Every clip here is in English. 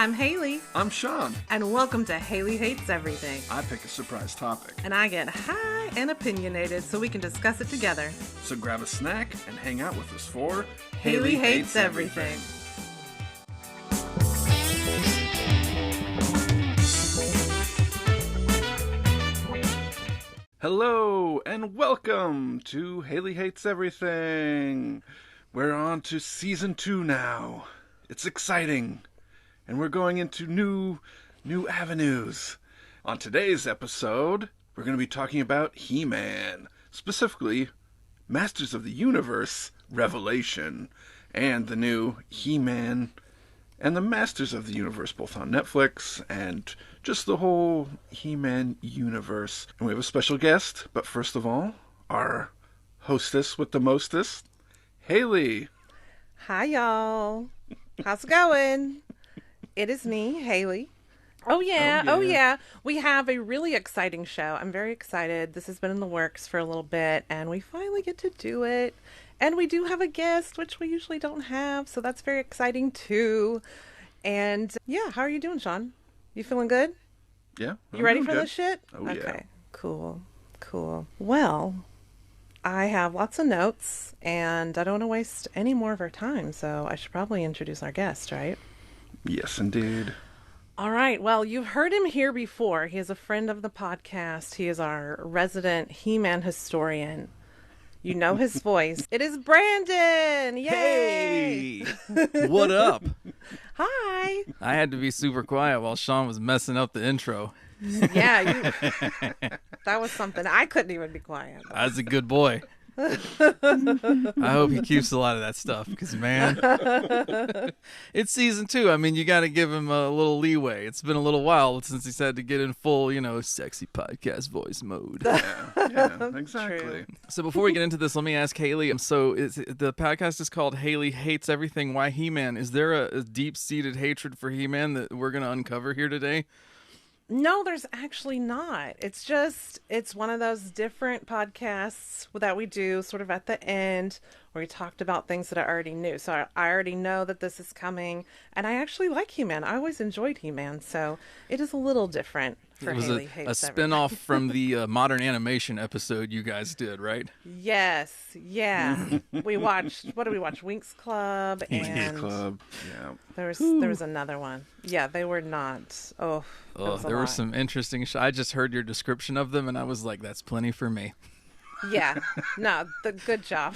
I'm Hailey. I'm Sean. And welcome to Hailey Hates Everything. I pick a surprise topic. And I get high and opinionated so we can discuss it together. So grab a snack and hang out with us for Hailey Hates Everything. Hello and welcome to Hailey Hates Everything. We're on to season 2 now. It's exciting. And we're going into new avenues. On today's episode, we're going to be talking about He-Man. Specifically, Masters of the Universe Revelation. And the new He-Man and the Masters of the Universe, both on Netflix and just the whole He-Man universe. And we have a special guest, but first of all, our hostess with the mostest, Hailey. Hi, y'all. How's it going? It is me, Hailey. Oh yeah. We have a really exciting show. I'm very excited. This has been in the works for a little bit, and we finally get to do it. And we do have a guest, which we usually don't have, so that's very exciting too. And yeah, how are you doing, Sean? You feeling good? Yeah. You ready for this shit? Oh, okay. yeah. Cool. Well, I have lots of notes, and I don't want to waste any more of our time, so I should probably introduce our guest, right? Yes, indeed. All right. Well, you've heard him here before. He is a friend of the podcast. He is our resident He-Man historian. You know his voice. It is Brandon. Yay! Hey! What up? Hi. I had to be super quiet while Sean was messing up the intro. Yeah, that was something. I couldn't even be quiet. I was a good boy. I hope he keeps a lot of that stuff because, man, it's season 2. I mean, you got to give him a little leeway. It's been a little while since he's had to get in full, sexy podcast voice mode. Yeah, exactly. True. So before we get into this, let me ask Hailey. So the podcast is called Hailey Hates Everything. Why He-Man? Is there a deep-seated hatred for He-Man that we're going to uncover here today? No, there's actually not. It's one of those different podcasts that we do sort of at the end where we talked about things that I already knew. So I already know that this is coming, and I actually like He-Man. I always enjoyed He-Man, so it is a little different for Hailey Hates a Everything. spin-off from the modern animation episode you guys did, right? Yes, yeah. We watched, what did we watch? Winx Club, and Club. Yeah. there was another one. Yeah, they were not. Oh, There were some interesting I just heard your description of them and I was like, that's plenty for me. Yeah. No, good job.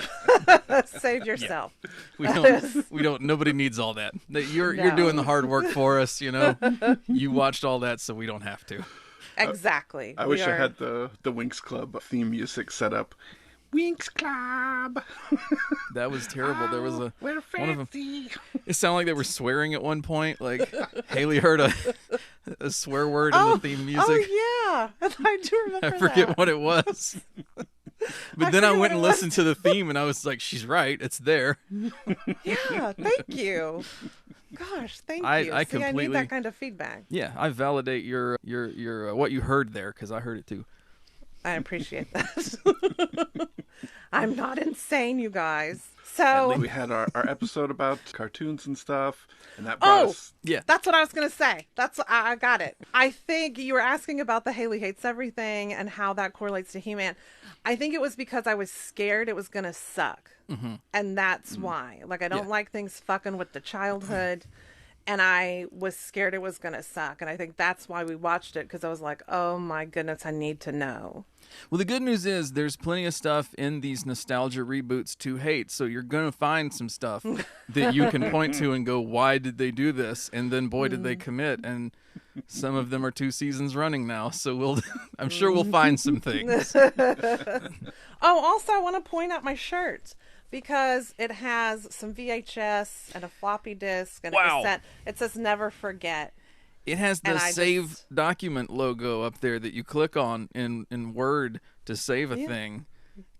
Save yourself. Nobody needs all that. You're No. doing the hard work for us, You watched all that so we don't have to. Exactly. I wish I had the Winx Club theme music set up. Winx Club. That was terrible. There was We're one of them. fancy. It sounded like they were swearing at one point. Like Hailey heard a swear word in the theme music. Oh, yeah. I do remember I forget that. what it was. But then I went and listened to the theme, and I was like, "She's right. It's there." Yeah, thank you. Gosh, thank you. I See, I need completely- that kind of feedback. Yeah, I validate your what you heard there because I heard it too. I appreciate that. I'm not insane, you guys. So, We had our episode about cartoons and stuff, and that brought us... Yeah, that's what I was going to say. I got it. I think you were asking about the Hailey Hates Everything and how that correlates to He-Man. I think it was because I was scared it was going to suck. Mm-hmm. And that's why. Like, I don't like things fucking with the childhood. And I was scared it was going to suck. And I think that's why we watched it, because I was like, oh my goodness, I need to know. Well, the good news is there's plenty of stuff in these nostalgia reboots to hate. So you're going to find some stuff that you can point to and go, why did they do this? And then, boy, did they commit. And some of them are 2 seasons running now. So I'm sure we'll find some things. Oh, also, I want to point out my shirt, because it has some VHS and a floppy disk and a cassette. It says "Never Forget." It has the save document logo up there that you click on in Word to save a thing.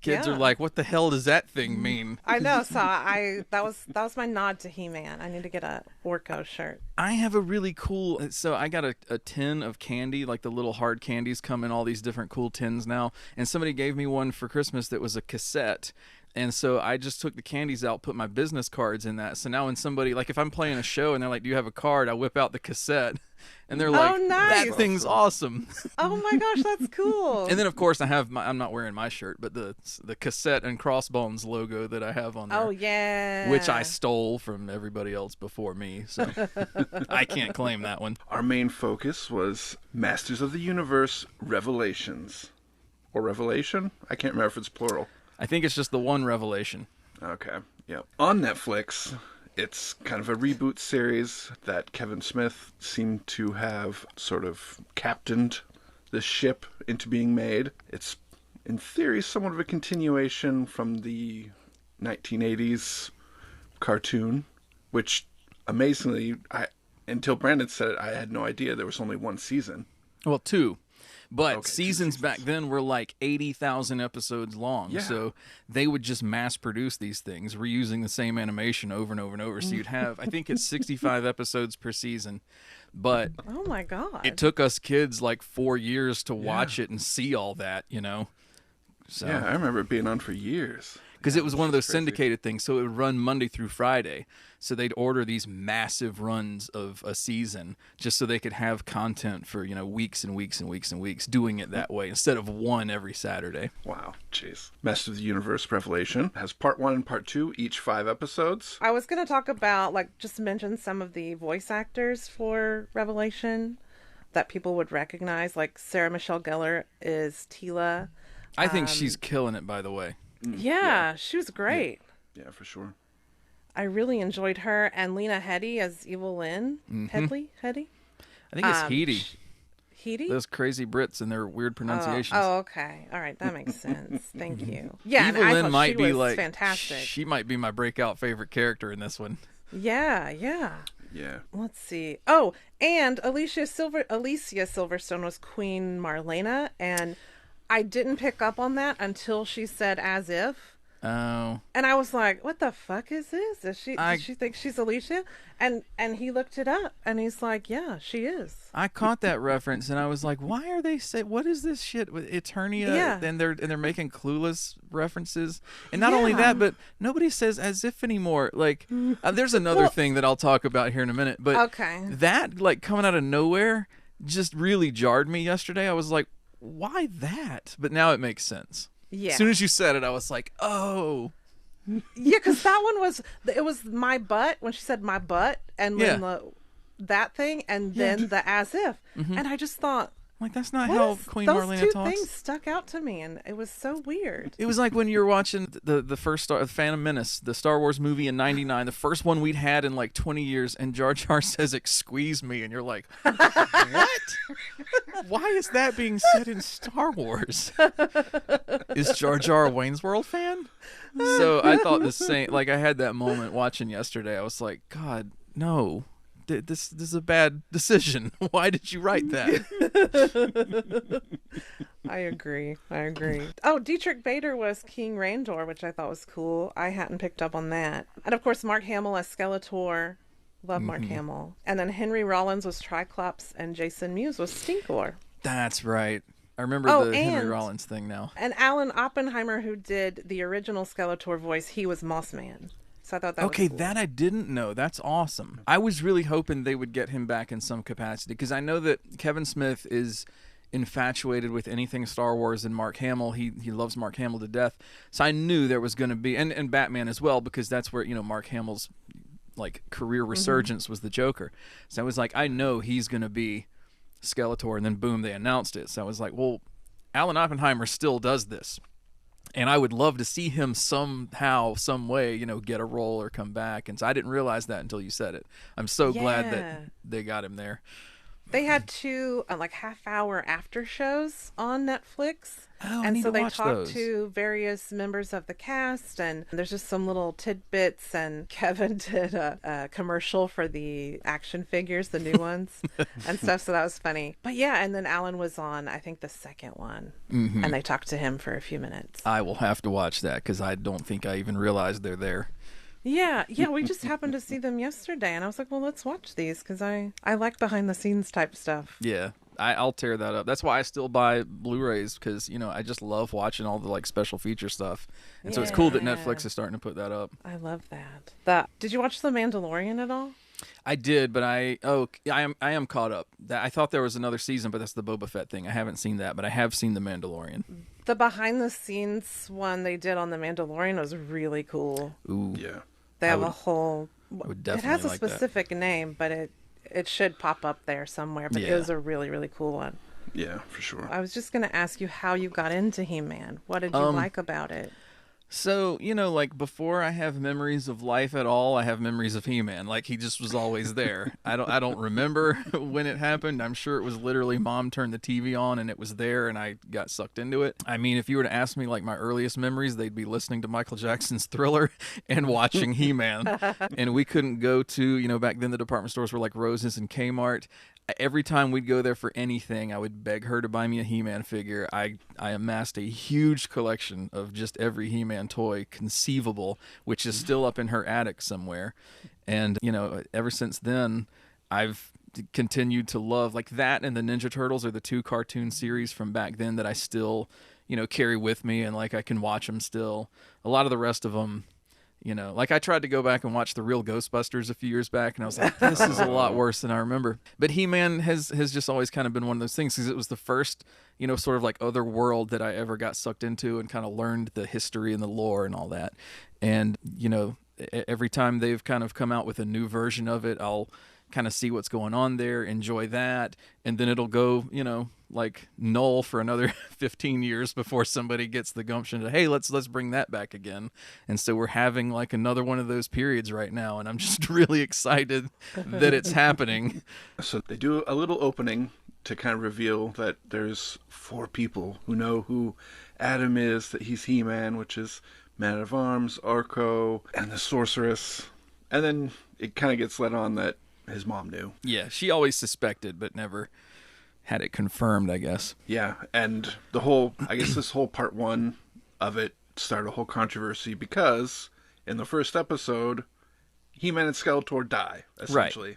Kids are like, what the hell does that thing mean? I know. So that was my nod to He-Man. I need to get a Orko shirt. I have a really cool, so I got a tin of candy, like the little hard candies come in all these different cool tins now. And somebody gave me one for Christmas that was a cassette. And so I just took the candies out, put my business cards in that. So now when somebody, like if I'm playing a show and they're like, do you have a card? I whip out the cassette and they're like, nice. that thing's awesome. Oh my gosh, that's cool. And then of course I have I'm not wearing my shirt, but the cassette and Crossbones logo that I have on there. Oh yeah. Which I stole from everybody else before me. So I can't claim that one. Our main focus was Masters of the Universe Revelations. Or Revelation? I can't remember if it's plural. I think it's just the one Revelation. Okay, yep. On Netflix, it's kind of a reboot series that Kevin Smith seemed to have sort of captained the ship into being made. It's, in theory, somewhat of a continuation from the 1980s cartoon, which, amazingly, until Brandon said it, I had no idea there was only one season. Well, two. But Okay, seasons back then were like 80,000 episodes long. Yeah. So they would just mass produce these things, reusing the same animation over and over and over. So you'd have, I think it's 65 episodes per season. But oh my God. it took us kids like 4 years to watch it and see all that, you know? So, Yeah, I remember it being on for years. because it was one of those crazy. syndicated things, so it would run Monday through Friday. So they'd order these massive runs of a season just so they could have content for, you know, weeks and weeks and weeks and weeks, doing it that way instead of one every Saturday. Wow, jeez. Masters of the Universe Revelation has part 1 and part 2, each 5 episodes. I was going to talk about, like, just mention some of the voice actors for Revelation that people would recognize. Like, Sarah Michelle Gellar is Tila. I think she's killing it, by the way. Yeah, she was great. Yeah, for sure. I really enjoyed her. And Lena Headey as Evil Lynn. Headey? I think it's Heedy. Heedy? Those crazy Brits and their weird pronunciations. Oh, okay. All right, that makes sense. Thank you. Yeah, and Evil I Lynn thought might she be was like fantastic. She might be my breakout favorite character in this one. Yeah. Yeah. Let's see. Oh, and Alicia Silverstone was Queen Marlena, and I didn't pick up on that until she said "as if." Oh. And I was like, "What the fuck is this? Does she think she's Alicia?" And he looked it up, and he's like, "Yeah, she is." I caught that reference, and I was like, "Why are they what is this shit with Eternia?" Yeah. And they're making Clueless references, and not only that, but nobody says "as if" anymore. Like, there's another thing that I'll talk about here in a minute, but okay, that like coming out of nowhere just really jarred me yesterday. I was like, "Why that?" But now it makes sense. yeah, As soon as you said it, I was like, "Oh." yeah, because that one was my butt when she said my butt, and then that thing, and then the as if, and I just thought, Like, that's not how Queen Marlena those two talks. things stuck out to me, and it was so weird. It was like when you were watching the first Phantom Menace, the Star Wars movie in '99, the first one we'd had in like 20 years, and Jar Jar says "excuse me," and you're like, what? Why is that being said in Star Wars? Is Jar Jar a Wayne's World fan? So I thought the same. Like, I had that moment watching yesterday. I was like, God, no. This is a bad decision. Why did you write that? I agree. Oh, Dietrich Bader was King Randor, which I thought was cool. I hadn't picked up on that. And of course, Mark Hamill as Skeletor. Love Mark Hamill. And then Henry Rollins was Triclops, and Jason Mewes was Stinkor. That's right. I remember the Henry Rollins thing now. And Alan Oppenheimer, who did the original Skeletor voice, he was Mossman. So I thought that was cool. That I didn't know. That's awesome. I was really hoping they would get him back in some capacity, because I know that Kevin Smith is infatuated with anything Star Wars and Mark Hamill. He loves Mark Hamill to death. So I knew there was going to be, and Batman as well, because that's where, you know, Mark Hamill's like career resurgence was the Joker. So I was like, I know he's going to be Skeletor, and then boom, they announced it. So I was like, well, Alan Oppenheimer still does this. And I would love to see him somehow, some way, you know, get a role or come back. And so I didn't realize that until you said it. I'm so glad that they got him there. They had two like half-hour after shows on Netflix. Oh, I and need so to they watch talked those. to various members of the cast, and there's just some little tidbits, and Kevin did a commercial for the action figures, the new ones and stuff, so that was funny. But yeah, and then Alan was on, I think, the second one, and they talked to him for a few minutes. I will have to watch that, because I don't think I even realized they're there. Yeah, we just happened to see them yesterday, and I was like, well, let's watch these, because I like behind-the-scenes type stuff. Yeah. I'll tear that up. That's why I still buy Blu-rays, because I just love watching all the like special feature stuff, and so it's cool that Netflix is starting to put that up. I love that. Did you watch The Mandalorian at all? I did, but I am caught up. I thought there was another season, but that's the Boba Fett thing. I haven't seen that, but I have seen The Mandalorian. The behind the scenes one they did on The Mandalorian was really cool. Ooh, yeah. They have a whole. It has a specific name, but it should pop up there somewhere. But it was a really, really cool one. Yeah, for sure. I was just going to ask you how you got into He-Man. What did you like about it? So, like before I have memories of life at all, I have memories of He-Man. Like he just was always there. I don't remember when it happened. I'm sure it was literally Mom turned the TV on and it was there and I got sucked into it. I mean, if you were to ask me like my earliest memories, they'd be listening to Michael Jackson's Thriller and watching He-Man. And we couldn't go to, back then the department stores were like Rose's and Kmart. Every time we'd go there for anything, I would beg her to buy me a He-Man figure. I amassed a huge collection of just every He-Man toy conceivable, which is still up in her attic somewhere. And, ever since then, I've continued to love, like that and the Ninja Turtles are the two cartoon series from back then that I still, carry with me and like I can watch them still. A lot of the rest of them, like I tried to go back and watch the real Ghostbusters a few years back, and I was like, this is a lot worse than I remember. But He-Man has just always kind of been one of those things, because it was the first, sort of like other world that I ever got sucked into and kind of learned the history and the lore and all that. And, every time they've kind of come out with a new version of it, I'll kind of see what's going on there, enjoy that, and then it'll go, like null for another 15 years before somebody gets the gumption to, hey, let's bring that back again. And so we're having like another one of those periods right now, and I'm just really excited that it's happening. So they do a little opening to kind of reveal that there's 4 people who know who Adam is, that he's He-Man, which is Man-at-Arms, Orko, and the Sorceress. And then it kind of gets let on that his mom knew. Yeah, she always suspected, but never had it confirmed, I guess. Yeah, and this whole part 1 of it started a whole controversy because in the first episode, He-Man and Skeletor die, essentially.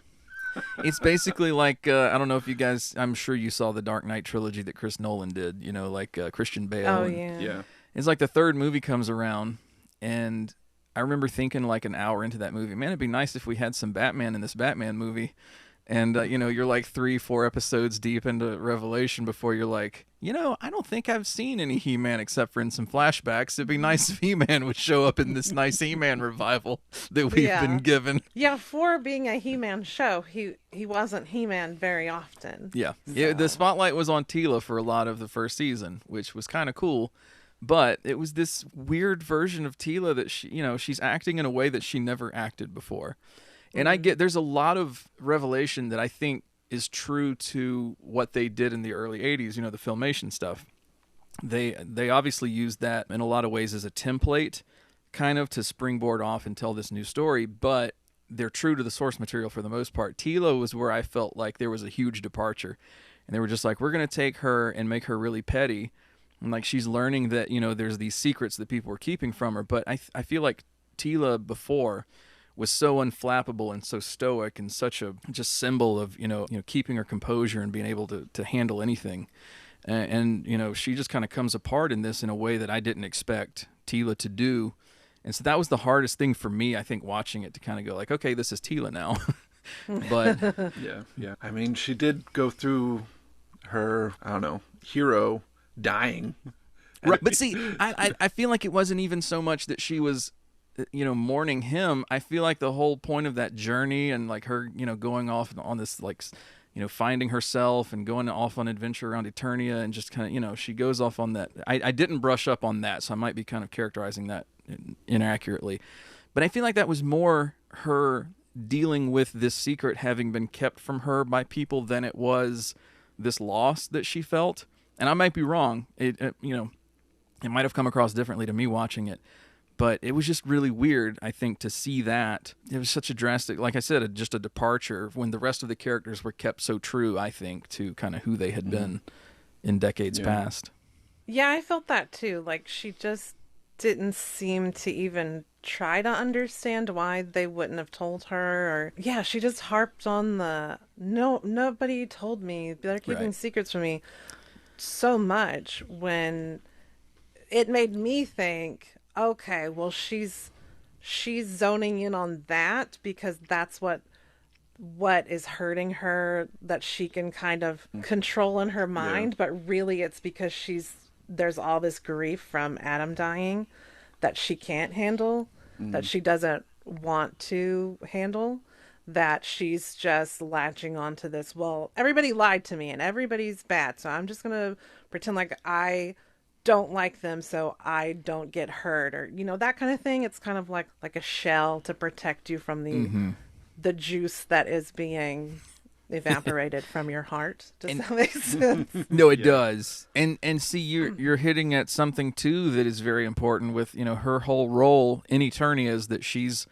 Right. It's basically like, I don't know if you guys, I'm sure you saw the Dark Knight trilogy that Chris Nolan did, like Christian Bale. Oh, yeah. Yeah. It's like the third movie comes around, and I remember thinking like an hour into that movie, man, it'd be nice if we had some Batman in this Batman movie. And, you're like 3-4 episodes deep into Revelation before you're like, I don't think I've seen any He-Man except for in some flashbacks. It'd be nice if He-Man would show up in this nice He-Man revival that we've been given. Yeah, for being a He-Man show, he wasn't He-Man very often. Yeah. The spotlight was on Teela for a lot of the first season, which was kind of cool. But it was this weird version of Teela that she's acting in a way that she never acted before. And there's a lot of Revelation that I think is true to what they did in the early 80s, the Filmation stuff. They obviously used that in a lot of ways as a template, kind of to springboard off and tell this new story, but they're true to the source material for the most part. Teela was where I felt like there was a huge departure. And they were just like, we're going to take her and make her really petty. And like she's learning that, there's these secrets that people were keeping from her. But I feel like Teela before was so unflappable and so stoic and such a just symbol of, keeping her composure and being able to handle anything. And she just kind of comes apart in this in a way that I didn't expect Teela to do. And so that was the hardest thing for me, I think, watching it, to kind of go like, okay, this is Teela now. But yeah. I mean, she did go through her, I don't know, hero dying. Right. But see, I feel like it wasn't even so much that she was, mourning him. I feel like the whole point of that journey and like her, going off on this, like, finding herself and going off on adventure around Eternia and just kind of, she goes off on that. I didn't brush up on that, so I might be kind of characterizing that inaccurately. But I feel like that was more her dealing with this secret having been kept from her by people than it was this loss that she felt. And I might be wrong. It might have come across differently to me watching it. But it was just really weird, I think, to see that. It was such a drastic, like I said, just a departure when the rest of the characters were kept so true, I think, to kind of who they had been in decades past. Yeah, I felt that too. Like she just didn't seem to even try to understand why they wouldn't have told her. Or yeah, she just harped on the nobody told me. They're keeping secrets from me so much, when it made me think, okay, well, she's zoning in on that because that's what is hurting her, that she can kind of control in her mind. But really it's because there's all this grief from Adam dying that she can't handle, that she doesn't want to handle, that she's just latching onto this, well, everybody lied to me and everybody's bad, so I'm just gonna pretend like I don't like them so I don't get hurt, or that kind of thing. It's kind of like a shell to protect you from the juice that is being evaporated from your heart. Does that make sense? No, it does. And see, you're hitting at something too that is very important with her whole role in Eternia is that she's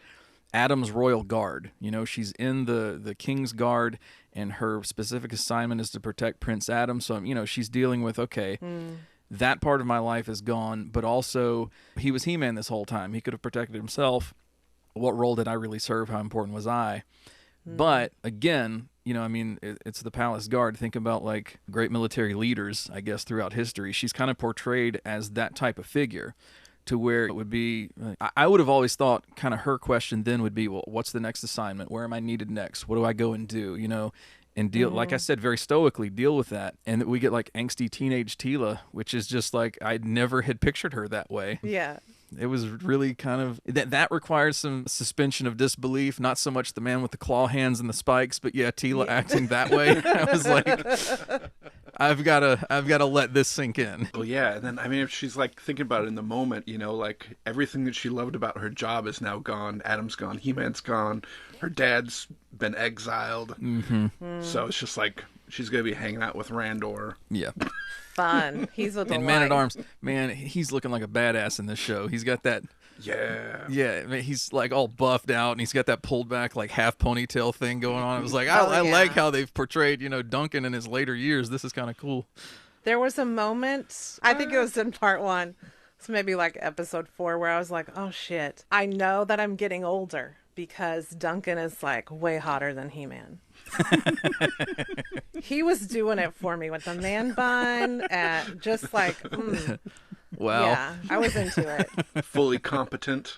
Adam's royal guard. She's in the king's guard, and her specific assignment is to protect Prince Adam. So she's dealing with that part of my life is gone, but also he was He-Man this whole time. He could have protected himself. What role did I really serve? How important was I? But again, it's the palace guard. Think about like great military leaders, I guess, throughout history. She's kind of portrayed as that type of figure, to where it would be, I would have always thought kind of her question then would be, well, what's the next assignment? Where am I needed next? What do I go and do? And deal, like I said, very stoically deal with that. And we get like angsty teenage Teela, which is just like, I never had pictured her that way. Yeah. It was really kind of, that requires some suspension of disbelief, not so much the man with the claw hands and the spikes, but Teela acting that way. I was like, I've got to let this sink in. Well, yeah, and then if she's like thinking about it in the moment, like everything that she loved about her job is now gone. Adam's gone, He-Man's gone, her dad's been exiled. So it's just like she's gonna be hanging out with Randor. Yeah. Fun. He's with and Man-at-Arms. Man, he's looking like a badass in this show. He's got that. Yeah. He's like all buffed out, and he's got that pulled back like half ponytail thing going on. It was like I like how they've portrayed Duncan in his later years. This is kind of cool. There was a moment, I think it was in part 1, so maybe like episode 4, where I was like, oh shit, I know that I'm getting older because Duncan is like way hotter than He-Man. He was doing it for me with the man bun, and just like, wow. Yeah, I was into it. Fully competent.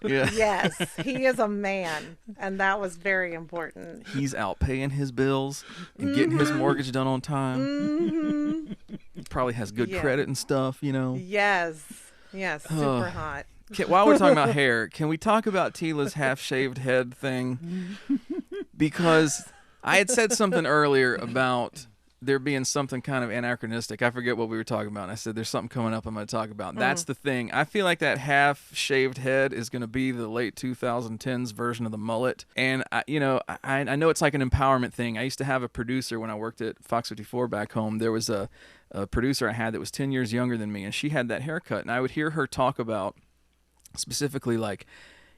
Yeah. Yes, he is a man, and that was very important. He's out paying his bills and getting his mortgage done on time. He probably has good credit and stuff, Yes, super hot. While we're talking about hair, can we talk about Teela's half-shaved head thing? Because I had said something earlier about there being something kind of anachronistic. I forget what we were talking about. And I said, there's something coming up I'm going to talk about. That's the thing. I feel like that half-shaved head is going to be the late 2010s version of the mullet. And, I know it's like an empowerment thing. I used to have a producer when I worked at Fox 54 back home. There was a producer I had that was 10 years younger than me, and she had that haircut. And I would hear her talk about specifically like,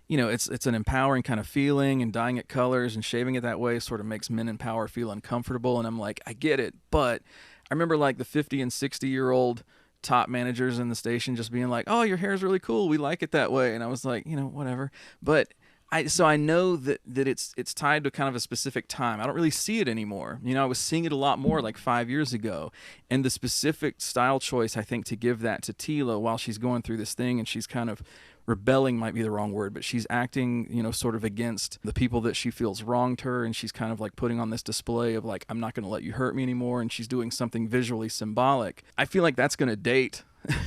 it's an empowering kind of feeling, and dyeing it colors and shaving it that way sort of makes men in power feel uncomfortable. And I'm like, I get it. But I remember like the 50 and 60-year-old top managers in the station just being like, oh, your hair is really cool. We like it that way. And I was like, whatever. But I know that it's tied to kind of a specific time. I don't really see it anymore. I was seeing it a lot more like 5 years ago. And the specific style choice, I think, to give that to Teela while she's going through this thing, and she's kind of rebelling might be the wrong word, but she's acting, sort of against the people that she feels wronged her, and she's kind of like putting on this display of like, I'm not going to let you hurt me anymore, and she's doing something visually symbolic. I feel like that's going to date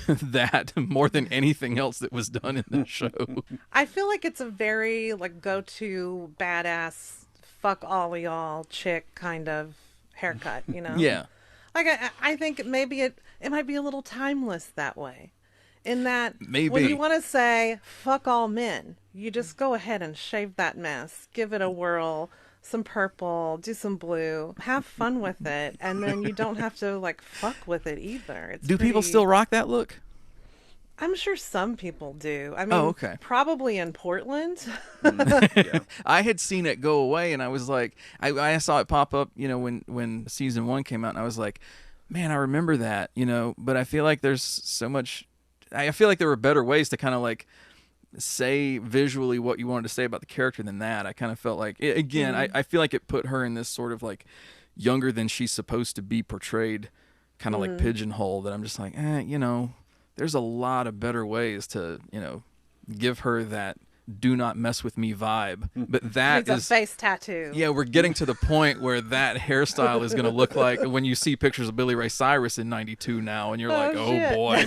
that more than anything else that was done in the show. I feel like it's a very like go-to badass fuck all y'all chick kind of haircut, Yeah. Like I think maybe it might be a little timeless that way. In that, maybe when you want to say fuck all men, you just go ahead and shave that mess, give it a whirl, some purple, do some blue, have fun with it, and then you don't have to like fuck with it either. Do people still rock that look? I'm sure some people do. I mean, okay. Probably in Portland. Yeah. I had seen it go away, and I was like, I saw it pop up, when season 1 came out, and I was like, man, I remember that, but I feel like there's so much. I feel like there were better ways to kind of like say visually what you wanted to say about the character than that. I kind of felt like, again, I feel like it put her in this sort of like younger than she's supposed to be portrayed, kind of like pigeonhole, that I'm just like, you know, there's a lot of better ways to, you know, give her that do not mess with me vibe. But that it's a face tattoo. Yeah, we're getting to the point where that hairstyle is going to look like when you see pictures of Billy Ray Cyrus in 92 now, and you're like, oh boy.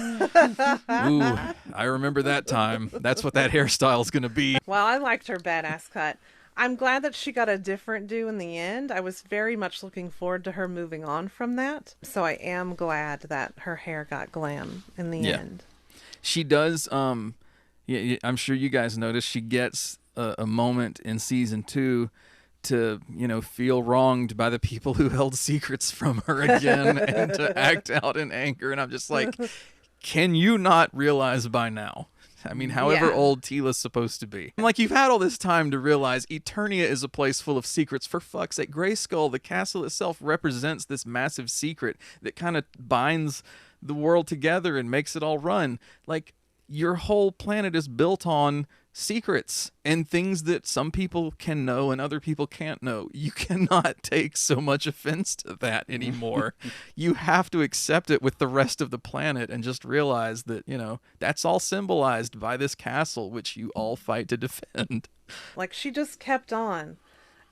Ooh, I remember that time. That's what that hairstyle is going to be. Well, I liked her badass cut. I'm glad that she got a different do in the end. I was very much looking forward to her moving on from that. So I am glad that her hair got glam in the end. She does, yeah, I'm sure you guys noticed, she gets a moment in season 2 to, you know, feel wronged by the people who held secrets from her again and to act out in anger. And I'm just like, can you not realize by now? I mean, however old Tila's supposed to be. I'm like, you've had all this time to realize Eternia is a place full of secrets. For fuck's sake, Grayskull, the castle itself, represents this massive secret that kind of binds the world together and makes it all run. Like, your whole planet is built on secrets and things that some people can know and other people can't know. You cannot take so much offense to that anymore. You have to accept it with the rest of the planet and just realize that, you know, that's all symbolized by this castle, which you all fight to defend. Like, she just kept on.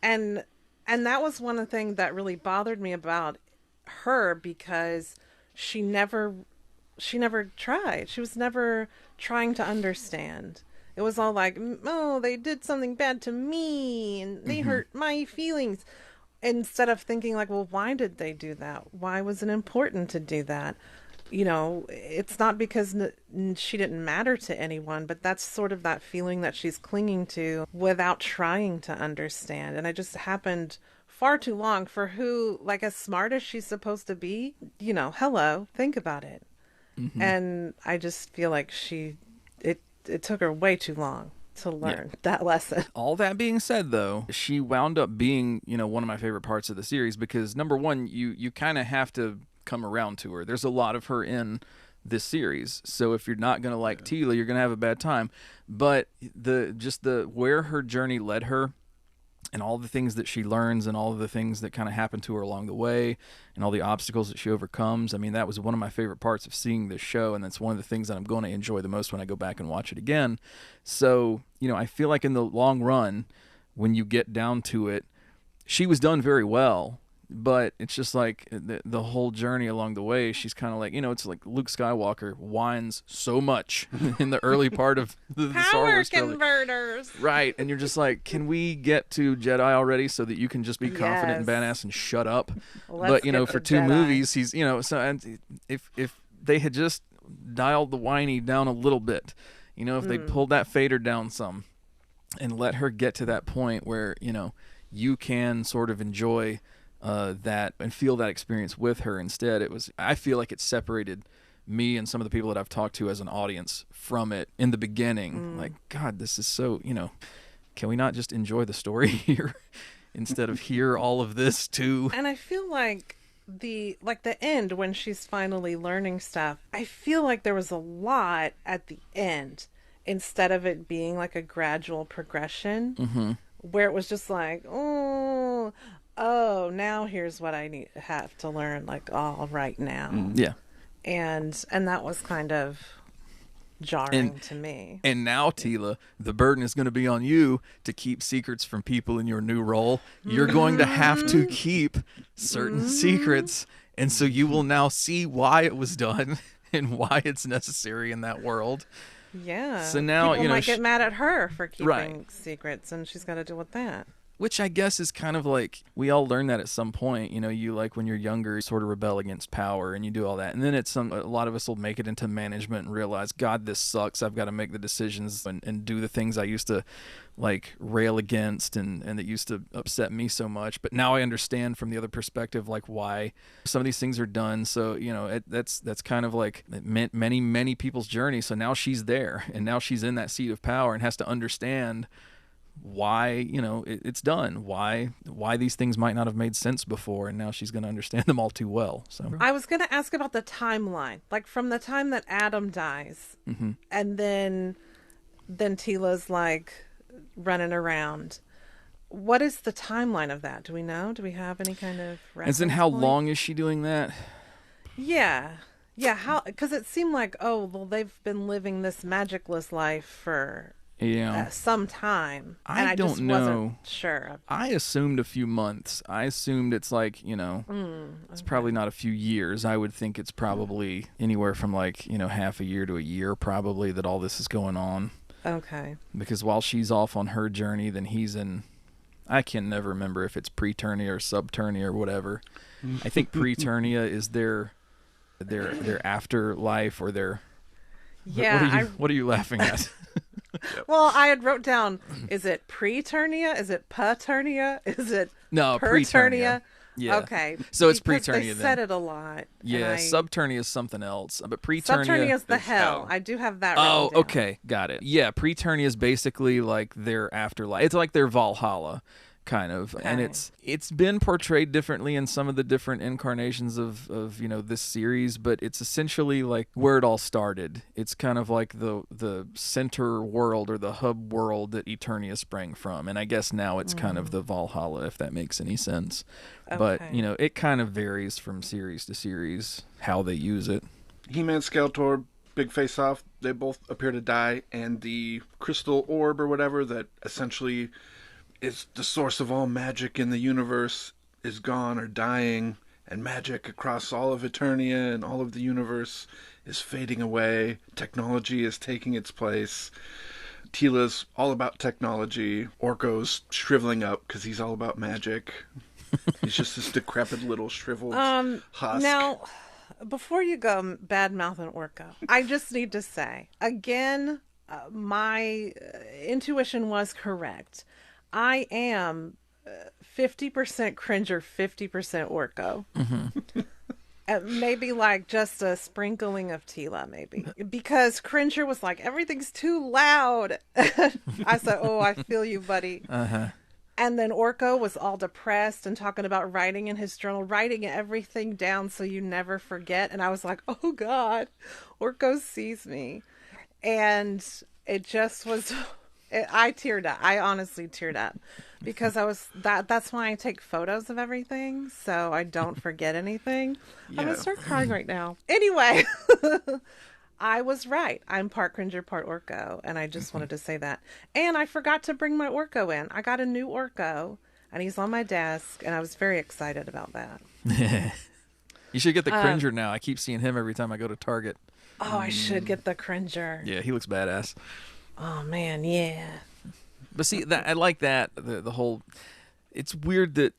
And that was one of the things that really bothered me about her, because she never tried. She was never trying to understand. It was all like, oh, they did something bad to me and they hurt my feelings. Instead of thinking like, well, why did they do that? Why was it important to do that? You know, it's not because she didn't matter to anyone, but that's sort of that feeling that she's clinging to without trying to understand. And it just happened far too long for who, like, as smart as she's supposed to be, you know, hello, think about it. And I just feel like it took her way too long to learn that lesson. All that being said, though, she wound up being, you know, one of my favorite parts of the series because, number one, you kind of have to come around to her. There's a lot of her in this series. So if you're not going to like Tila, you're going to have a bad time. But the where her journey led her, and all the things that she learns and all of the things that kind of happen to her along the way and all the obstacles that she overcomes. I mean, that was one of my favorite parts of seeing this show, and that's one of the things that I'm going to enjoy the most when I go back and watch it again. So, you know, I feel like in the long run, when you get down to it, she was done very well. But it's just like the whole journey along the way, she's kind of like, you know, it's like Luke Skywalker whines so much in the early part of the Star Wars trilogy. Power converters. Right, and you're just like, can we get to Jedi already so that you can just be confident and badass and shut up? But, you know, for 2 movies, he's, you know, so and if they had just dialed the whiny down a little bit, you know, if they pulled that fader down some and let her get to that point where, you know, you can sort of enjoy that and feel that experience with her. Instead, I feel like it separated me and some of the people that I've talked to as an audience from it in the beginning. Like, God, this is so, you know, can we not just enjoy the story here instead of hear all of this too? And I feel like the end when she's finally learning stuff, I feel like there was a lot at the end instead of it being like a gradual progression where it was just like, oh, now here's what I have to learn, like, all right now. Yeah. And that was kind of jarring to me. And now, Tila, the burden is going to be on you to keep secrets from people in your new role. You're going to have to keep certain secrets, and so you will now see why it was done and why it's necessary in that world. Yeah. So now, people you know, might get mad at her for keeping secrets, and she's got to deal with that. Which I guess is kind of like, we all learn that at some point. You know, you like when you're younger, you sort of rebel against power and you do all that. And then a lot of us will make it into management and realize, God, this sucks. I've got to make the decisions and do the things I used to like rail against and that used to upset me so much. But now I understand from the other perspective, like why some of these things are done. So, you know, that's kind of like many, many people's journey. So now she's there and now she's in that seat of power and has to understand why, you know, it's done, why these things might not have made sense before, and now she's going to understand them all too well. So I was going to ask about the timeline, like from the time that Adam dies and then then Tila's like running around. What is the timeline of that? Do we know? Do we have any kind of reference As in, how point? long is she doing that? Yeah. Yeah, how, because it seemed like, oh, well, they've been living this magicless life for Yeah. some time. I And I don't just know. wasn't sure. I assumed a few months. I assumed it's like, it's probably not a few years. I would think it's probably anywhere from like, half a year to a year probably that all this is going on. Okay. Because while she's off on her journey, then he's in, I can never remember if it's Preternia or Subternia or whatever. I think Preternia is their afterlife or their... Yeah. What are you laughing at? Well, I had wrote down, is it Preternia? Is it Paternia? Is it No, Perternia? Preternia. Yeah. Okay. So it's because Preternia They then. said it a lot. Yeah, and Subternia is something else, but Preternia... Subternia is the is hell. hell. I do have that Oh, written down. okay, got it. Yeah, Preternia is basically like their afterlife. It's like their Valhalla, kind of, and Okay. it's been portrayed differently in some of the different incarnations of this series, but it's essentially like where it all started. It's kind of like the center world or the hub world that Eternia sprang from, and I guess now it's kind of the Valhalla, if that makes any sense. But Okay. it kind of varies from series to series how they use it. He-Man, Skeletor, Big Face Off, they both appear to die, and the crystal orb or whatever that essentially is the source of all magic in the universe is gone or dying, and magic across all of Eternia and all of the universe is fading away. Technology is taking its place. Tila's all about technology. Orko's shriveling up because he's all about magic. He's just this decrepit little shriveled husk. Now, before you go bad mouthing Orko, I just need to say again, my intuition was correct. I am 50% Cringer, 50% Orko. Maybe like just a sprinkling of Tila, maybe. Because Cringer was like, everything's too loud. I said, oh, I feel you, buddy. And then Orko was all depressed and talking about writing in his journal, writing everything down so you never forget. And I was like, oh, God, Orko sees me. And it just was... I teared up. I honestly teared up because that's why I take photos of everything so I don't forget anything. I'm going to start crying right now. Anyway, I was right. I'm part Cringer, part Orko, and I just wanted to say that. And I forgot to bring my Orko in. I got a new Orko, and he's on my desk, and I was very excited about that. You should get the Cringer now. I keep seeing him every time I go to Target. Oh, I should get the Cringer. Yeah, he looks badass. Oh, man, yeah. But see, I like that, the whole... It's weird that,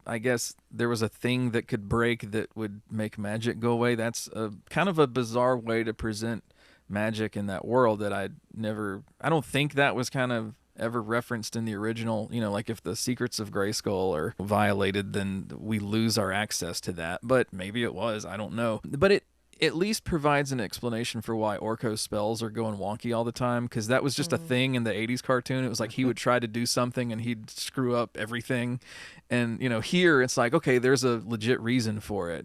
I guess there was a thing that could break that would make magic go away. That's kind of a bizarre way to present magic in that world that I don't think that was kind of ever referenced in the original. Like if the secrets of Grayskull are violated, then we lose our access to that. But maybe it was, I don't know. But it at least provides an explanation for why Orko's spells are going wonky all the time, because that was just a thing in the 80s cartoon. It was like he would try to do something and he'd screw up everything. And, here it's like, okay, there's a legit reason for it.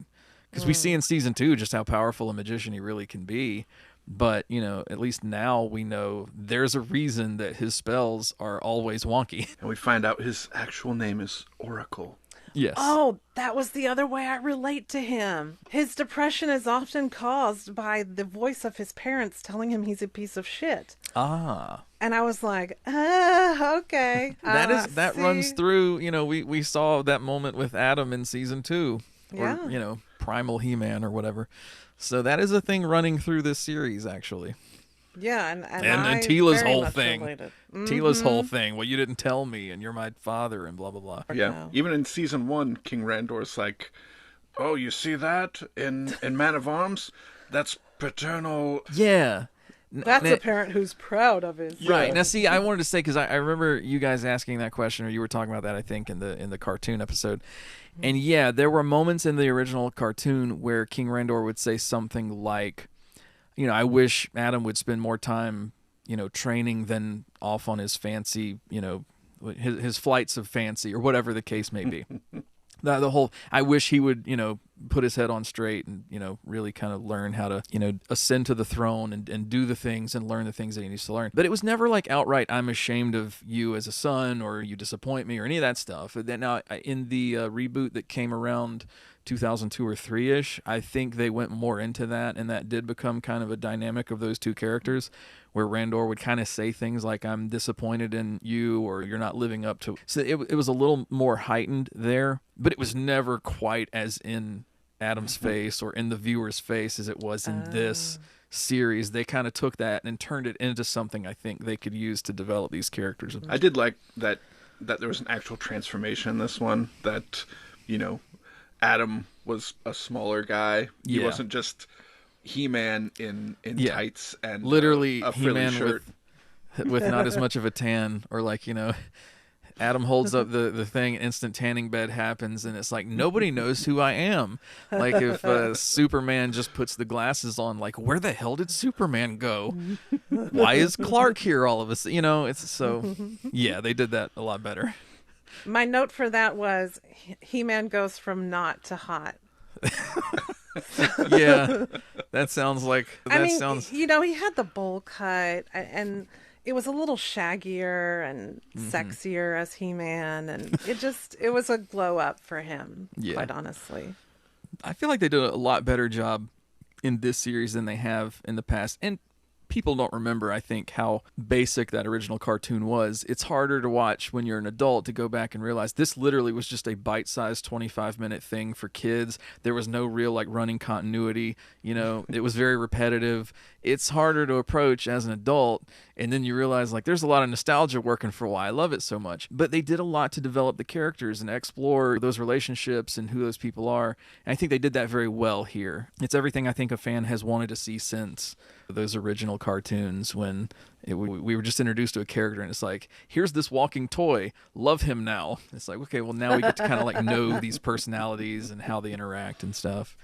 Because we see in season 2 just how powerful a magician he really can be. But, at least now we know there's a reason that his spells are always wonky. And we find out his actual name is Oracle. Yes. Oh, that was the other way I relate to him. His depression is often caused by the voice of his parents telling him he's a piece of shit. Ah. And I was like, okay. That runs through, we saw that moment with Adam in season 2. Or, Yeah. Primal He-Man or whatever. So that is a thing running through this series, actually. Yeah, and And I Tila's very whole much thing. related. Tila's whole thing. Well, you didn't tell me, and you're my father, and blah, blah, blah. Yeah. No. Even in season 1, King Randor's like, oh, you see that in Man of Arms? That's paternal. Yeah. That's a parent who's proud of his. Right. Now, see, I wanted to say, because I remember you guys asking that question, or you were talking about that, I think, in the cartoon episode. And yeah, there were moments in the original cartoon where King Randor would say something like, I wish Adam would spend more time, training than off on his fancy, his flights of fancy, or whatever the case may be. The whole, I wish he would, put his head on straight and, really kind of learn how to, ascend to the throne and do the things and learn the things that he needs to learn. But it was never like outright, I'm ashamed of you as a son, or you disappoint me, or any of that stuff. Now, in the reboot that came around 2002 or 3-ish, I think they went more into that, and that did become kind of a dynamic of those two characters, where Randor would kind of say things like, I'm disappointed in you, or you're not living up to. So it was a little more heightened there, but it was never quite as in Adam's face or in the viewer's face as it was in this series. They kind of took that and turned it into something I think they could use to develop these characters. I did like that there was an actual transformation in this one, that, Adam was a smaller guy. He wasn't just He-Man in tights and literally a frilly He-Man shirt. with not as much of a tan, or like, Adam holds up the thing, instant tanning bed happens, and it's like, nobody knows who I am. Like, if Superman just puts the glasses on, like, where the hell did Superman go? Why is Clark here all of a sudden? It's so, yeah, they did that a lot better. My note for that was He-Man goes from not to hot. Yeah, that sounds like, he had the bowl cut, and it was a little shaggier and sexier as He-Man, and it was a glow up for him, quite honestly. I feel like they did a lot better job in this series than they have in the past. And people don't remember, I think, how basic that original cartoon was. It's harder to watch when you're an adult to go back and realize this literally was just a bite-sized 25-minute thing for kids. There was no real running continuity. It was very repetitive. It's harder to approach as an adult, and then you realize there's a lot of nostalgia working for why I love it so much. But they did a lot to develop the characters and explore those relationships and who those people are. And I think they did that very well here. It's everything I think a fan has wanted to see since those original cartoons, when we were just introduced to a character and it's like, here's this walking toy, love him now. It's like, okay, well, now we get to kind of know these personalities and how they interact and stuff.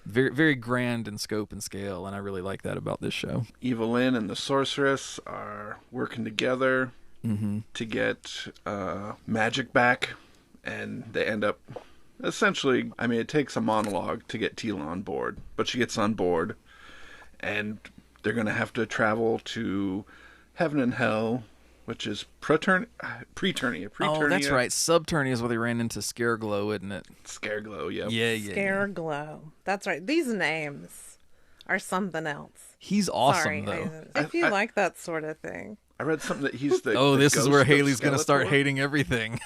Very, very grand in scope and scale, and I really like that about this show. Evelyn and the Sorceress are working together to get magic back, and they end up essentially, it takes a monologue to get Teela on board, but she gets on board, and they're going to have to travel to Heaven and Hell, which is Preternia. Oh, that's right. Subternia is where they ran into Scareglow, isn't it? Scareglow, yep. Yeah. Scareglow. That's right. These names are something else. He's awesome, Sorry, though. if you like that sort of thing. I read something that he's the this is where Hailey's going to start hating everything.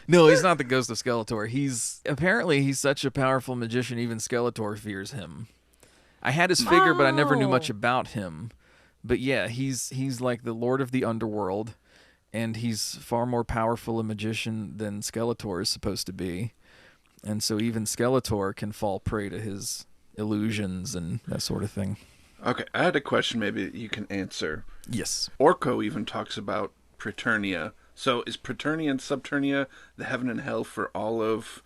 No, he's not the ghost of Skeletor. He's such a powerful magician, even Skeletor fears him. I had his figure, but I never knew much about him. But yeah, he's like the Lord of the Underworld, and he's far more powerful a magician than Skeletor is supposed to be. And so even Skeletor can fall prey to his illusions and that sort of thing. Okay, I had a question maybe you can answer. Yes. Orko even talks about Preternia. So is Preternia and Subternia the heaven and hell for all of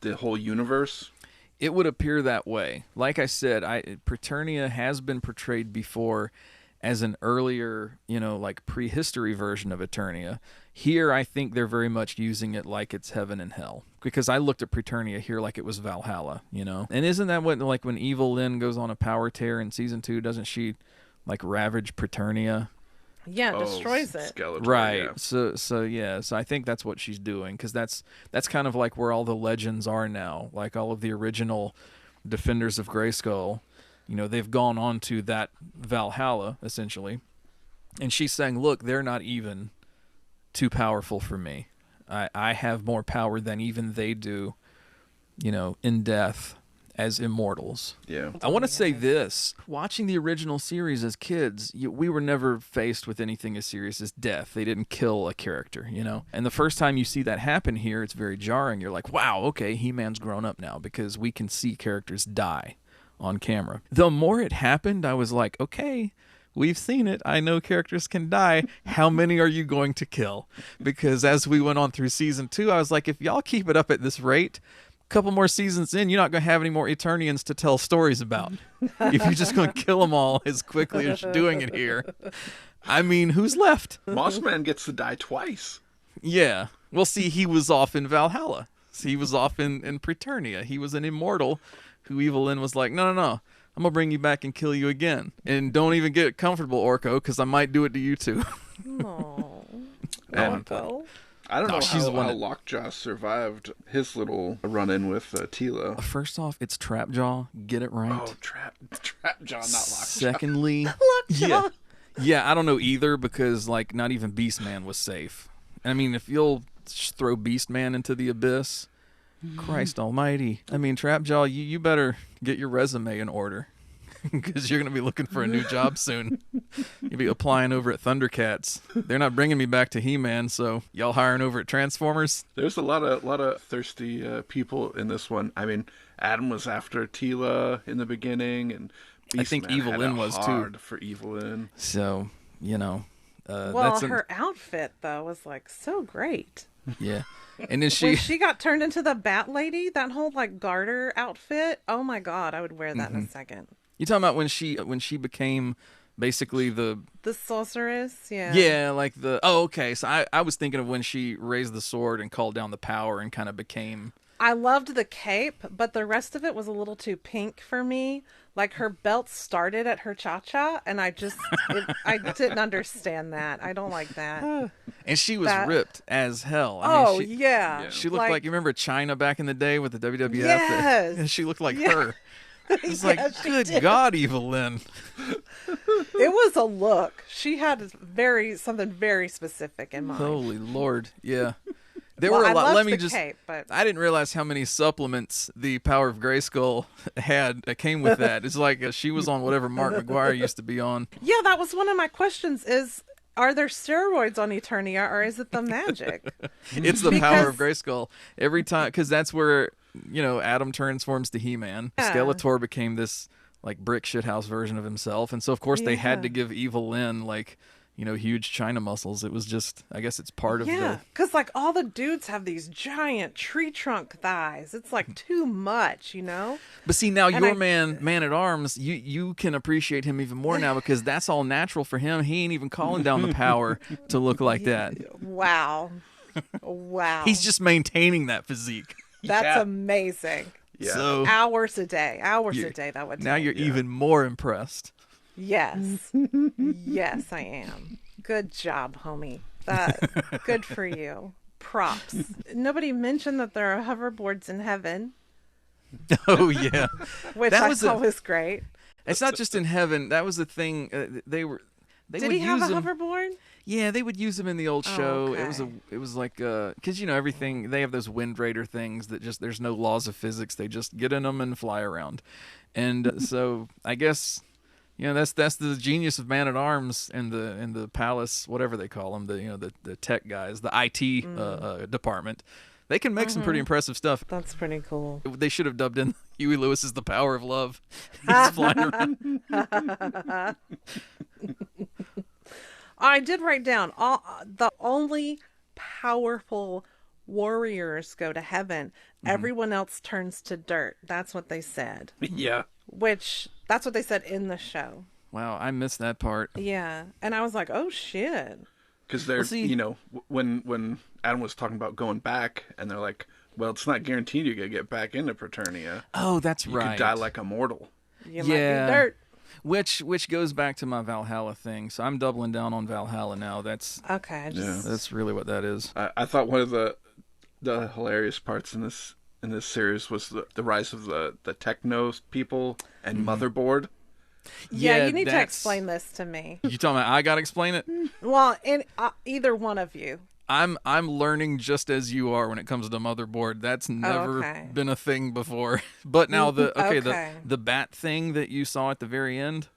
the whole universe? It would appear that way. Like I said, Preternia has been portrayed before as an earlier, prehistory version of Eternia. Here, I think they're very much using it like it's heaven and hell. Because I looked at Preternia here like it was Valhalla, And isn't that what, when Evil Lynn goes on a power tear in Season 2, doesn't she, ravage Preternia? Yeah, destroys it. Skeletor, right. Yeah. So I think that's what she's doing, because that's kind of like where all the legends are now. Like all of the original Defenders of Grayskull, they've gone on to that Valhalla, essentially. And she's saying, look, they're not even too powerful for me. I have more power than even they do, in death as immortals. Yeah. I want to say this. Watching the original series as kids, we were never faced with anything as serious as death. They didn't kill a character, And the first time you see that happen here, it's very jarring. You're like, wow, okay, He-Man's grown up now, because we can see characters die on camera. The more it happened, I was like, okay, we've seen it. I know characters can die. How many are you going to kill? Because as we went on through Season 2, I was like, if y'all keep it up at this rate, couple more seasons in, you're not going to have any more Eternians to tell stories about. If you're just going to kill them all as quickly as you're doing it here. I mean, who's left? Mossman gets to die twice. Yeah. Well, see, he was off in Valhalla. See, he was off in Preternia. He was an immortal who Evelyn was like, no, I'm going to bring you back and kill you again. And don't even get comfortable, Orko, because I might do it to you too. Oh, Orko. I don't know how Lockjaw survived his little run-in with Tila. First off, it's Trapjaw. Get it right. Oh, Trapjaw, not Lockjaw. Secondly, yeah, I don't know either because, like, not even Beastman was safe. I mean, if you'll throw Beastman into the abyss, Christ almighty. I mean, Trapjaw, you better get your resume in order because you're going to be looking for a new job soon. You'll be applying over at Thundercats. They're not bringing me back to He-Man, so y'all hiring over at Transformers? There's a lot of thirsty people in this one. I mean, Adam was after Tila in the beginning, and Beastman I think Evelyn was hard too. For Evelyn. So, you know. Well, her outfit, though, was, like, so great. Yeah. And then when she got turned into the Bat Lady, that whole, like, garter outfit, oh, my God, I would wear that in a second. You talking about when she became basically the sorceress? Yeah. Yeah, like the... Oh, okay. So I was thinking of when she raised the sword and called down the power and kind of became... I loved the cape, but the rest of it was a little too pink for me. Like, her belt started at her cha-cha, and I didn't understand that. I don't like that. And she was ripped as hell. I mean, yeah. She looked like, you remember China back in the day with the WWF? Yes. And she looked like her. It's like, good God, Evelyn. It was a look. She had something very specific in mind. Holy Lord, yeah. There were a lot. Let me just. Cape, but... I didn't realize how many supplements the Power of Grayskull had that came with that. It's like she was on whatever Mark McGuire used to be on. Yeah, that was one of my questions. Are there steroids on Eternia, or is it the magic? It's the Power of Grayskull. Every time, because that's where Adam transforms to He-Man. Yeah. Skeletor became this like brick shithouse version of himself, and so of course they had to give Evelyn like. Huge China muscles. It was just, I guess it's part of the... Yeah, because, like, all the dudes have these giant tree trunk thighs. It's, like, too much, But see, now your man-at-arms, you can appreciate him even more now because that's all natural for him. He ain't even calling down the power to look like that. Wow. He's just maintaining that physique. That's amazing. Yeah. So, hours a day, that would take. Now you're even more impressed. Yes. Yes, I am. Good job, homie. Good for you. Props. Nobody mentioned that there are hoverboards in heaven. Oh, yeah. Which I thought was great. It's not just in heaven. That was the thing. Did he have a hoverboard? Yeah, they would use them in the old show. Okay. It was like because everything they have those Wind Raider things that just there's no laws of physics. They just get in them and fly around, and so I guess. That's the genius of Man-at-Arms and the palace, whatever they call them, the tech guys, the IT department. They can make some pretty impressive stuff. That's pretty cool. They should have dubbed in Huey Lewis's The Power of Love. He's flying around. I did write down the only powerful warriors go to heaven. Everyone else turns to dirt. That's what they said. Yeah. Which, that's what they said in the show. Wow, I missed that part. Yeah. And I was like, oh, shit. Because they're, when Adam was talking about going back, and they're like, well, it's not guaranteed you're going to get back into Preternia. Oh, that's right. You could die like a mortal. You might be dirt. Which goes back to my Valhalla thing. So I'm doubling down on Valhalla now. That's okay. That's really what that is. I thought one of the hilarious parts in this series was the rise of the techno people and Motherboard. Yeah, you need to explain this to me. You talking about I gotta explain it? Well, either one of you. I'm learning just as you are when it comes to Motherboard. That's never been a thing before. But now the bat thing that you saw at the very end,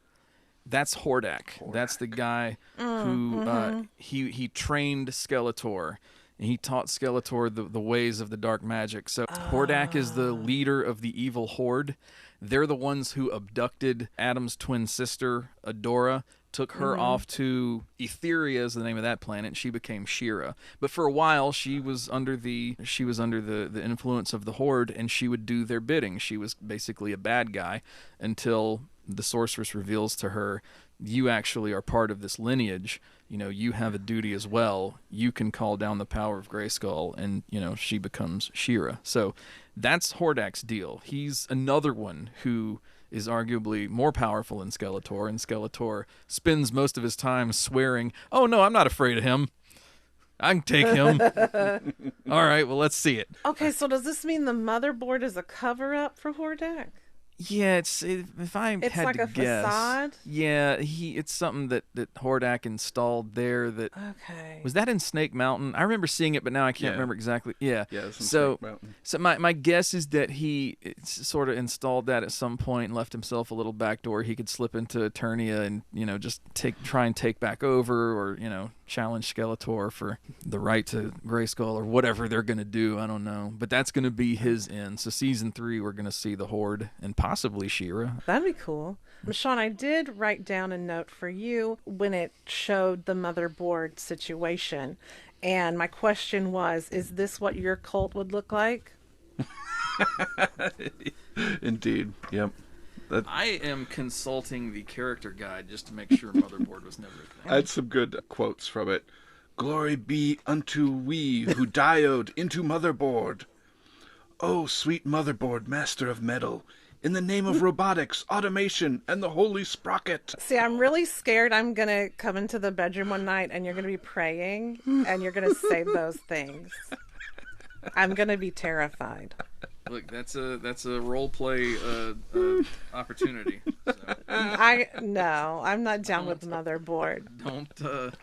that's Hordak. That's the guy who he trained Skeletor. And he taught Skeletor the ways of the dark magic. So Hordak is the leader of the evil horde. They're the ones who abducted Adam's twin sister, Adora, took her off to Etheria is the name of that planet. She became She-Ra. But for a while, she was under the influence of the horde, and she would do their bidding. She was basically a bad guy until the sorceress reveals to her you actually are part of this lineage. You have a duty as well. You can call down the power of Grayskull, and, she becomes She-Ra. So that's Hordak's deal. He's another one who is arguably more powerful than Skeletor, and Skeletor spends most of his time swearing, "Oh, no, I'm not afraid of him. I can take him." All right, well, let's see it. Okay, so does this mean the motherboard is a cover-up for Hordak? Yeah, if I It's had like to a guess, facade? yeah, it's something that Hordak installed there. That Okay. was that in Snake Mountain. I remember seeing it, but now I can't remember exactly. Yeah, it's in so Snake Mountain. So my guess is that he sort of installed that at some point and left himself a little back door he could slip into Eternia and just try and take back over, or challenge Skeletor for the right to Grayskull or whatever they're gonna do. I don't know, but that's gonna be his end. So season 3, we're gonna see the Horde and possibly She-Ra. That'd be cool. Sean, I did write down a note for you when it showed the motherboard situation. And my question was, is this what your cult would look like? Indeed. Yep. I am consulting the character guide just to make sure motherboard was never a thing. I had some good quotes from it. "Glory be unto we who diode into motherboard. Oh, sweet motherboard, master of metal, in the name of robotics, automation, and the holy Sprocket." See, I'm really scared I'm going to come into the bedroom one night and you're going to be praying and you're going to say those things. I'm going to be terrified. Look, that's a role play opportunity. So No, I'm not down with motherboard. don't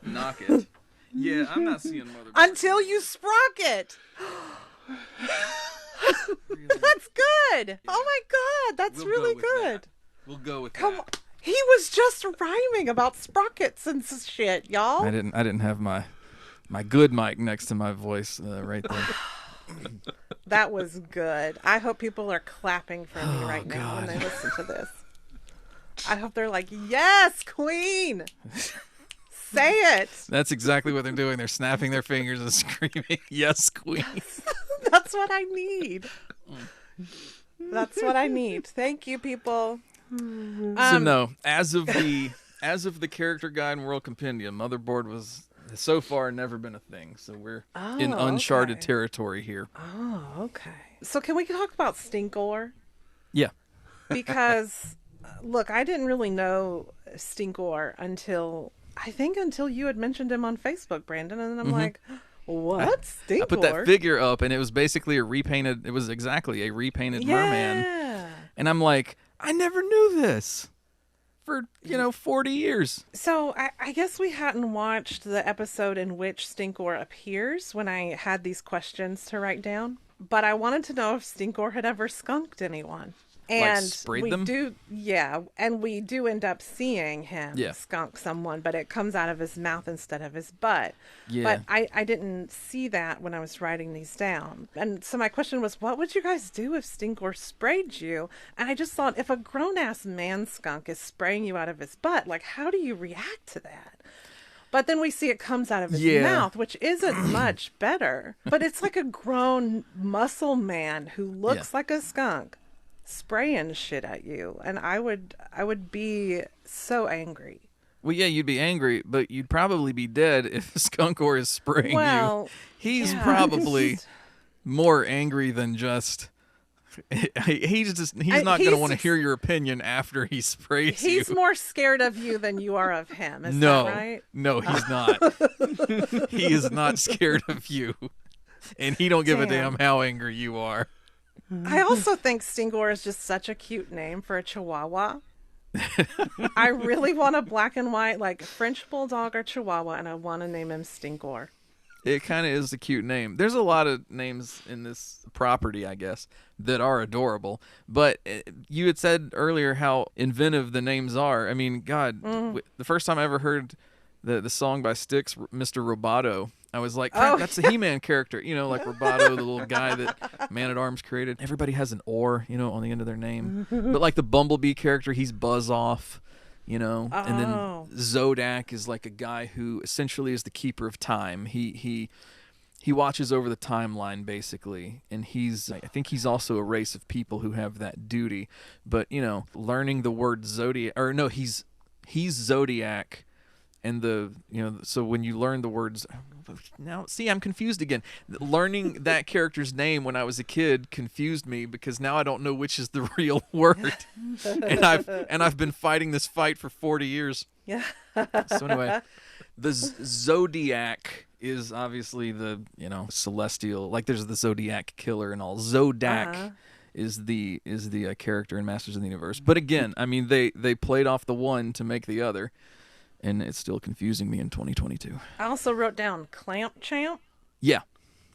knock it. Yeah, I'm not seeing motherboard Until you Sprocket. really. That's good. Oh my God, that's We'll really go with good. that. We'll go with Come that. on. He was just rhyming about sprockets and shit, y'all. I didn't have my good mic next to my voice right there. That was good. I hope people are clapping for me right now when God. they listen to this. I hope they're like, "Yes, Queen." Say it. That's exactly what they're doing. They're snapping their fingers and screaming, "Yes, Queen." That's what I need. That's what I need. Thank you, people. So no, as of the character guide and world compendium, motherboard was so far never been a thing. So we're in uncharted okay. territory here. Oh, okay. So can we talk about Stinkor? Yeah. Because, look, I didn't really know Stinkor until you had mentioned him on Facebook, Brandon, and then I'm like, what? Stinkor? I put that figure up, and it was basically it was exactly a repainted merman. And I'm like, I never knew this for, 40 years. So I guess we hadn't watched the episode in which Stinkor appears when I had these questions to write down. But I wanted to know if Stinkor had ever skunked anyone. And sprayed we them? and we do end up seeing him skunk someone, but it comes out of his mouth instead of his butt. Yeah. But I didn't see that when I was writing these down. And so my question was, what would you guys do if Stinkor sprayed you? And I just thought, if a grown-ass man skunk is spraying you out of his butt, like, how do you react to that? But then we see it comes out of his mouth, which isn't much better. But it's like a grown muscle man who looks like a skunk spraying shit at you, and I would be so angry. Well, yeah, you'd be angry, but you'd probably be dead if Skunkor is spraying you. He's probably more angry than just. He's not going to want to hear your opinion after he sprays you. He's more scared of you than you are of him. Is that right? No, he's not. He is not scared of you, and he don't give a damn how angry you are. I also think Stinkor is just such a cute name for a Chihuahua. I really want a black and white, like French Bulldog or Chihuahua, and I want to name him Stinkor. It kind of is a cute name. There's a lot of names in this property, I guess, that are adorable. But you had said earlier how inventive the names are. I mean, God, the first time I ever heard the song by Styx, Mr. Roboto, I was like, crap, that's a He-Man character. Like Roboto, the little guy that Man-at-Arms created. Everybody has an or, on the end of their name. But like the Bumblebee character, he's Buzz-Off, And then Zodak is like a guy who essentially is the keeper of time. He watches over the timeline, basically. And I think he's also a race of people who have that duty. But, learning the word Zodiac, or no, he's he's Zodiac, and so when you learn the words, now see, I'm confused again. Learning that character's name when I was a kid confused me because now I don't know which is the real word, and I've been fighting this fight for 40 years. Yeah. So anyway, the Zodiac is obviously the celestial, like there's the Zodiac killer and all. Zodak is the character in Masters of the Universe. But again, I mean they played off the one to make the other, and it's still confusing me in 2022. I also wrote down Clamp Champ. Yeah,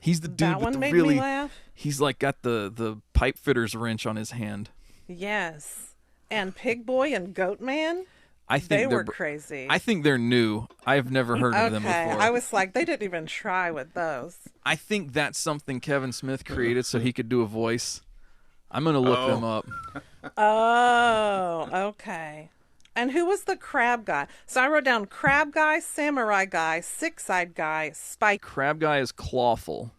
he's the dude That with one the made really. me laugh. He's like got the pipe fitter's wrench on his hand. Yes, and Pig Boy and Goat Man. I think they they're were crazy. I think they're new. I've never heard of them before. I was like, they didn't even try with those. I think that's something Kevin Smith created so he could do a voice. I'm going to look them up. Oh, okay. And who was the crab guy? So I wrote down crab guy, samurai guy, six-eyed guy, Spike. Crab guy is Clawful.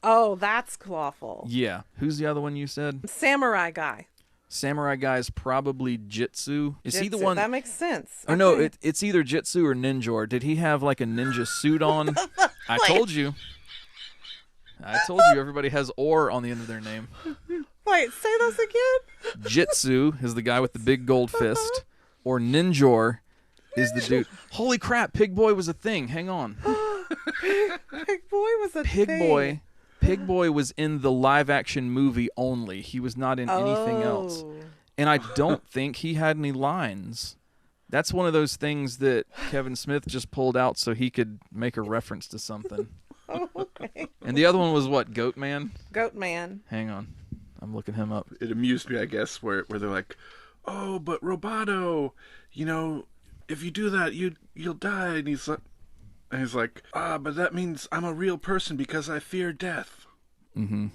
Oh, that's Clawful. Yeah. Who's the other one you said? Samurai guy. Samurai guy is probably Jitsu. Is he the Jitsu. one? That makes sense. Oh, no, it's either Jitsu or Ninjor. Did he have like a ninja suit on? I told you. Everybody has or on the end of their name. Wait, say those again? Jitsu is the guy with the big gold fist. Or Ninjor is the dude. Holy crap, Pig Boy was a thing. Hang on. Pig Boy was a thing. Pig Boy was in the live-action movie only. He was not in anything else. And I don't think he had any lines. That's one of those things that Kevin Smith just pulled out so he could make a reference to something. Okay. And the other one was what, Goat Man? Goat Man. Hang on. I'm looking him up. It amused me, I guess, where they're like, oh, but Roboto, if you do that, you'll die. And he's like, but that means I'm a real person because I fear death. Mm-hmm.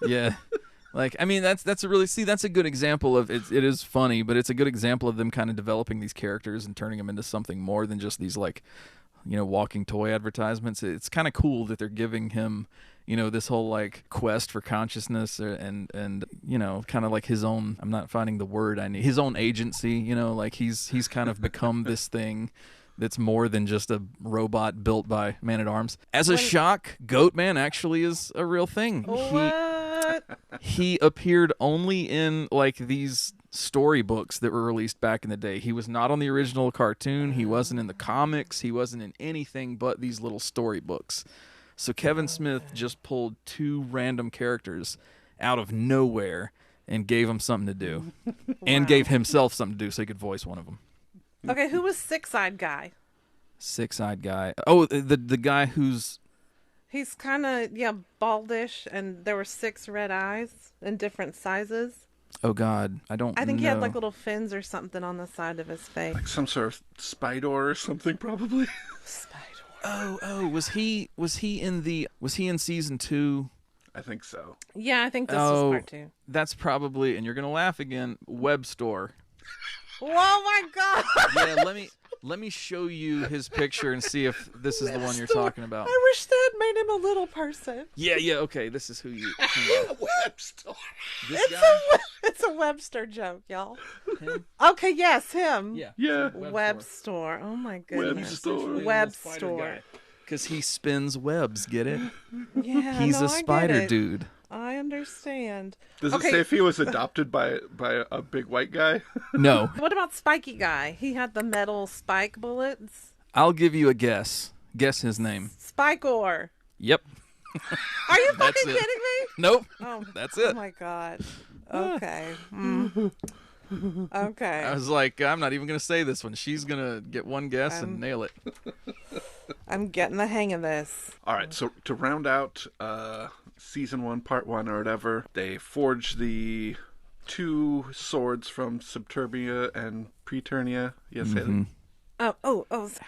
Yeah. Like, I mean, that's a good example of it is funny, but it's a good example of them kind of developing these characters and turning them into something more than just these, like, walking toy advertisements. It's kind of cool that they're giving him, this whole, like, quest for consciousness and kind of like his own, I'm not finding the word I need, his own agency, like he's kind of become this thing that's more than just a robot built by Man-at-Arms. As a shock, Goat Man actually is a real thing. What? He appeared only in, like, these storybooks that were released back in the day. He was not on the original cartoon. He wasn't in the comics. He wasn't in anything but these little storybooks. So Kevin Smith just pulled two random characters out of nowhere and gave them something to do. And gave himself something to do so he could voice one of them. Okay, who was Six-Eyed Guy? Six-Eyed Guy. Oh, the guy who's... He's kind of, baldish, and there were 6 red eyes in different sizes. Oh, God. I think he had, like, little fins or something on the side of his face. Like some sort of Spikor or something, probably. Spikor. Oh, was he in season 2? I think so. Yeah, I think this was part 2. That's probably, and you're going to laugh again, Webstor. Oh my God! Yeah, let me show you his picture and see if this is the one you're talking about. I wish that made him a little person. Yeah, okay, this is who you... Webstor. It's a Webster joke, y'all. Him? Okay, yes, him. Yeah. Webstor. Oh my goodness. Webstor. Because he spins webs, get it? Yeah, He's a I spider get it. dude. I understand. Does it say if he was adopted by a big white guy? No. What about Spiky Guy? He had the metal spike bullets. I'll give you a guess. Guess his name. Spikor. Yep. Are you fucking kidding me? Nope. Oh, That's it. Oh my God. Okay. Okay. I was like, I'm not even going to say this one. She's going to get one guess and nail it. I'm getting the hang of this. All right, so to round out season 1, part 1, or whatever, they forged the 2 swords from Subternia and Preternia. Yes, Hailey? Oh,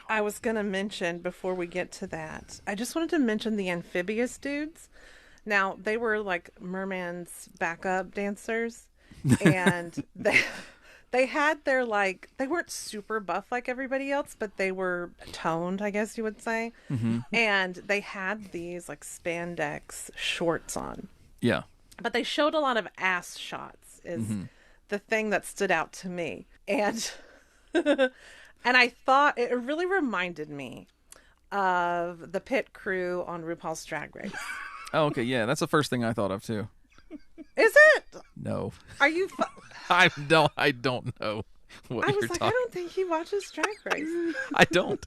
I was going to mention before we get to that, I just wanted to mention the amphibious dudes. Now, they were like Merman's backup dancers, and they had their, like, they weren't super buff like everybody else, but they were toned, I guess you would say. Mm-hmm. And they had these, like, spandex shorts on. Yeah. But they showed a lot of ass shots is the thing that stood out to me. And And I thought it really reminded me of the pit crew on RuPaul's Drag Race. Oh, okay, yeah, that's the first thing I thought of too. Is it? No, Are you? I don't know what I you're was like, talking. I don't think he watches Drag Race. I don't.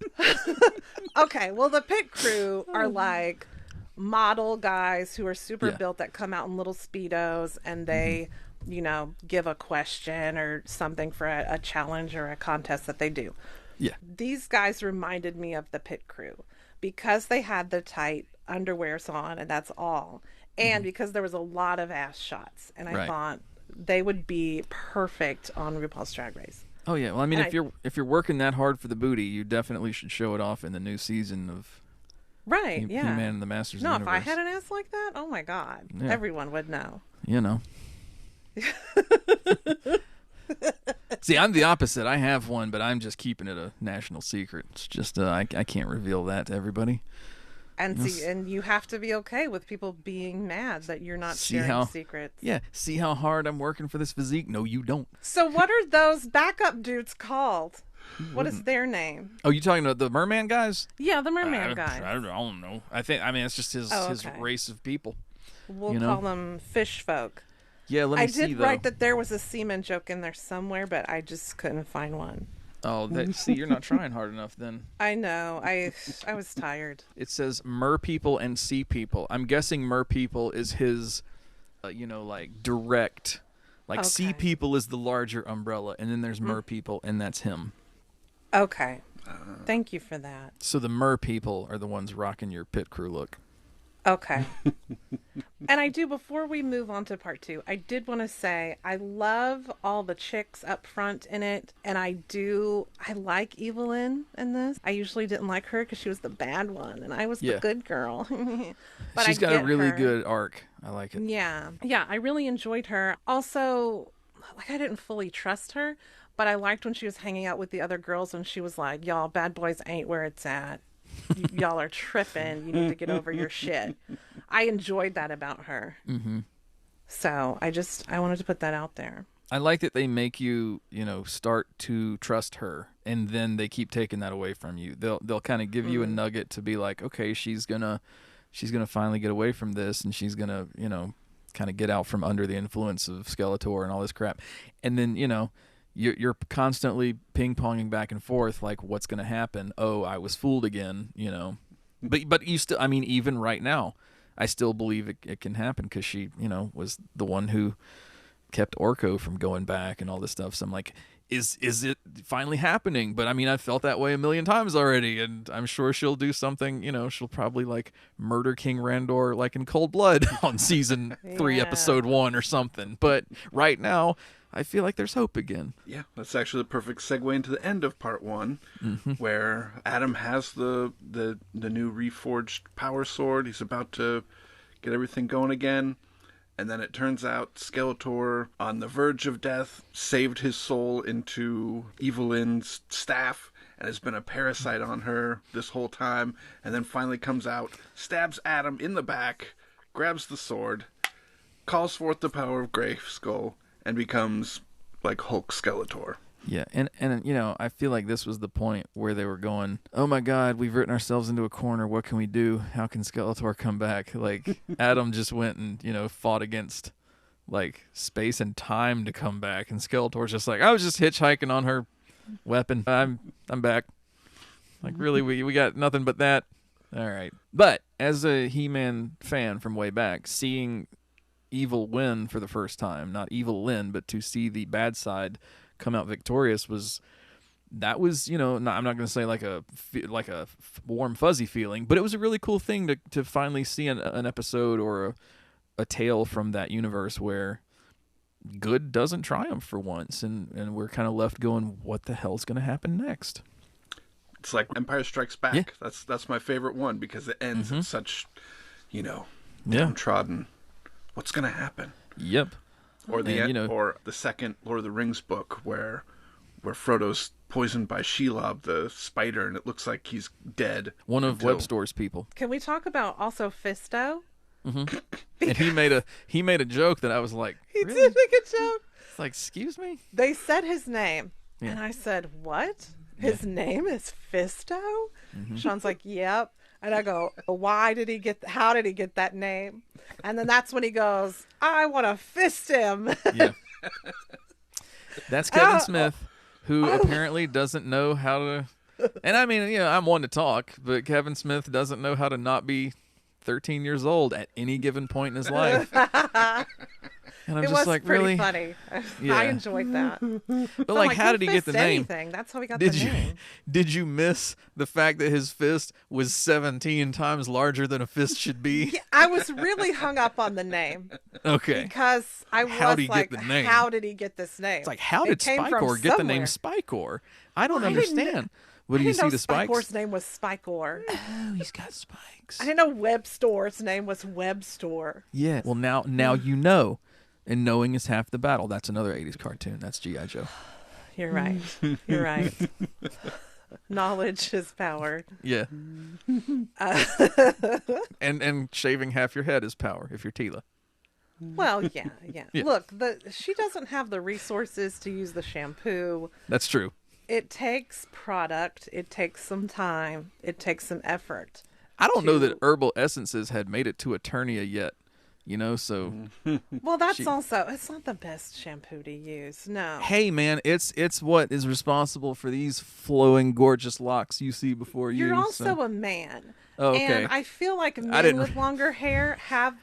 Okay, well, the pit crew are like model guys who are super built that come out in little Speedos and they, give a question or something for a challenge or a contest that they do. Yeah. These guys reminded me of the pit crew because they had the tight underwears on and that's all. And because there was a lot of ass shots. And I thought they would be perfect on RuPaul's Drag Race. Oh yeah. Well, I mean, if you're working that hard for the booty, you definitely should show it off in the new season of He-Man and the Masters of the Universe. If I had an ass like that, oh my God, everyone would know. See, I'm the opposite. I have one, but I'm just keeping it a national secret. It's just I can't reveal that to everybody. And and you have to be okay with people being mad that you're not sharing secrets. Yeah, see how hard I'm working for this physique? No, you don't. So what are those backup dudes called? What is their name? Oh, you talking about the merman guys? Yeah, the merman guys. I don't know. I mean, it's just his race of people. We'll call them fish folk. Yeah, let me see. I did write that there was a semen joke in there somewhere, but I just couldn't find one. Oh, see, you're not trying hard enough then. I know. I was tired. It says mer people and sea people. I'm guessing mer people is his, like direct. Like sea people is the larger umbrella, and then there's mer people, and that's him. Okay. Thank you for that. So the mer people are the ones rocking your pit crew look. Okay. And I do, before we move on to part 2, I did want to say I love all the chicks up front in it. And I like Evelyn in this. I usually didn't like her because she was the bad one and I was the good girl. But she's got a really good arc. I like it. Yeah. Yeah, I really enjoyed her. Also, like, I didn't fully trust her, but I liked when she was hanging out with the other girls and she was like, y'all, bad boys ain't where it's at. Y'all are tripping. You need to get over your shit. I enjoyed that about her. Mm-hmm. So I wanted to put that out there. I like that they make you, start to trust her, and then they keep taking that away from you. They'll kind of give you a nugget to be like, okay, she's gonna finally get away from this, and she's gonna, kind of get out from under the influence of Skeletor and all this crap, and then you're constantly ping-ponging back and forth, like, what's going to happen? Oh, I was fooled again, But you still, I mean, even right now, I still believe it can happen because she, was the one who kept Orko from going back and all this stuff. So I'm like, is it finally happening? But I mean, I've felt that way a million times already, and I'm sure she'll do something, she'll probably like murder King Randor like in Cold Blood on season 3, episode 1 or something. But right now, I feel like there's hope again. Yeah, that's actually the perfect segue into the end of part 1, where Adam has the new reforged power sword. He's about to get everything going again. And then it turns out Skeletor, on the verge of death, saved his soul into Evelyn's staff and has been a parasite on her this whole time. And then finally comes out, stabs Adam in the back, grabs the sword, calls forth the power of Grayskull, and becomes like Hulk Skeletor. Yeah, and I feel like this was the point where they were going, oh my God, we've written ourselves into a corner. What can we do? How can Skeletor come back? Like, Adam just went and, fought against, like, space and time to come back. And Skeletor's just like, I was just hitchhiking on her weapon. I'm back. Like, really, we got nothing but that? All right. But as a He-Man fan from way back, seeing Evil win for the first time, not Evil Lyn, but to see the bad side come out victorious was I'm not going to say like a warm fuzzy feeling, but it was a really cool thing to finally see an episode or a tale from that universe where good doesn't triumph for once, and we're kind of left going, what the hell's going to happen next? It's like Empire Strikes Back. Yeah. That's my favorite one because it ends in such, downtrodden. What's going to happen? Yep. Or or the second Lord of the Rings book where Frodo's poisoned by Shelob, the spider, and it looks like he's dead. One of Webstor's people. Can we talk about also Fisto? Mm-hmm. And he made a joke that I was like, he really? did make a joke. It's like, excuse me? They said his name. Yeah. And I said, what? His name is Fisto? Sean's like, yep. And I go, how did he get that name? And then that's when he goes, I want to fist him. Yeah. That's Kevin Smith, who apparently doesn't know how to. And I mean, I'm one to talk, but Kevin Smith doesn't know how to not be 13 years old at any given point in his life. And I'm It just was like, pretty really funny. Yeah. I enjoyed that. But like, how did he get the name? Anything. That's how he got Did the you name. did you miss the fact that his fist was 17 times larger than a fist should be? Yeah, I was really hung up on the name Okay. because I was How'd he get like, the name? how did he get this name? It's like, how It did came from Spikor get the name somewhere. Spikor? I don't Well, I didn't understand. What I do you didn't see know the spikes? Spikor's name was Spikor. Oh, he's got spikes. I didn't know Webstor's name was Webstor. Yeah. Well, now you know, and knowing is half the battle. That's another 80s cartoon. That's G.I. Joe. You're right. You're right. Knowledge is power. Yeah. And shaving half your head is power if you're Tila. Well, yeah. Yeah. Look, she doesn't have the resources to use the shampoo. That's true. It takes product. It takes some time. It takes some effort. I don't know that herbal essences had made it to Eternia yet. So Well, it's not the best shampoo to use. No. hey man, it's what is responsible for these flowing gorgeous locks you see before you. You're also so. a man. Oh, okay. And I feel like men didn't- with longer hair have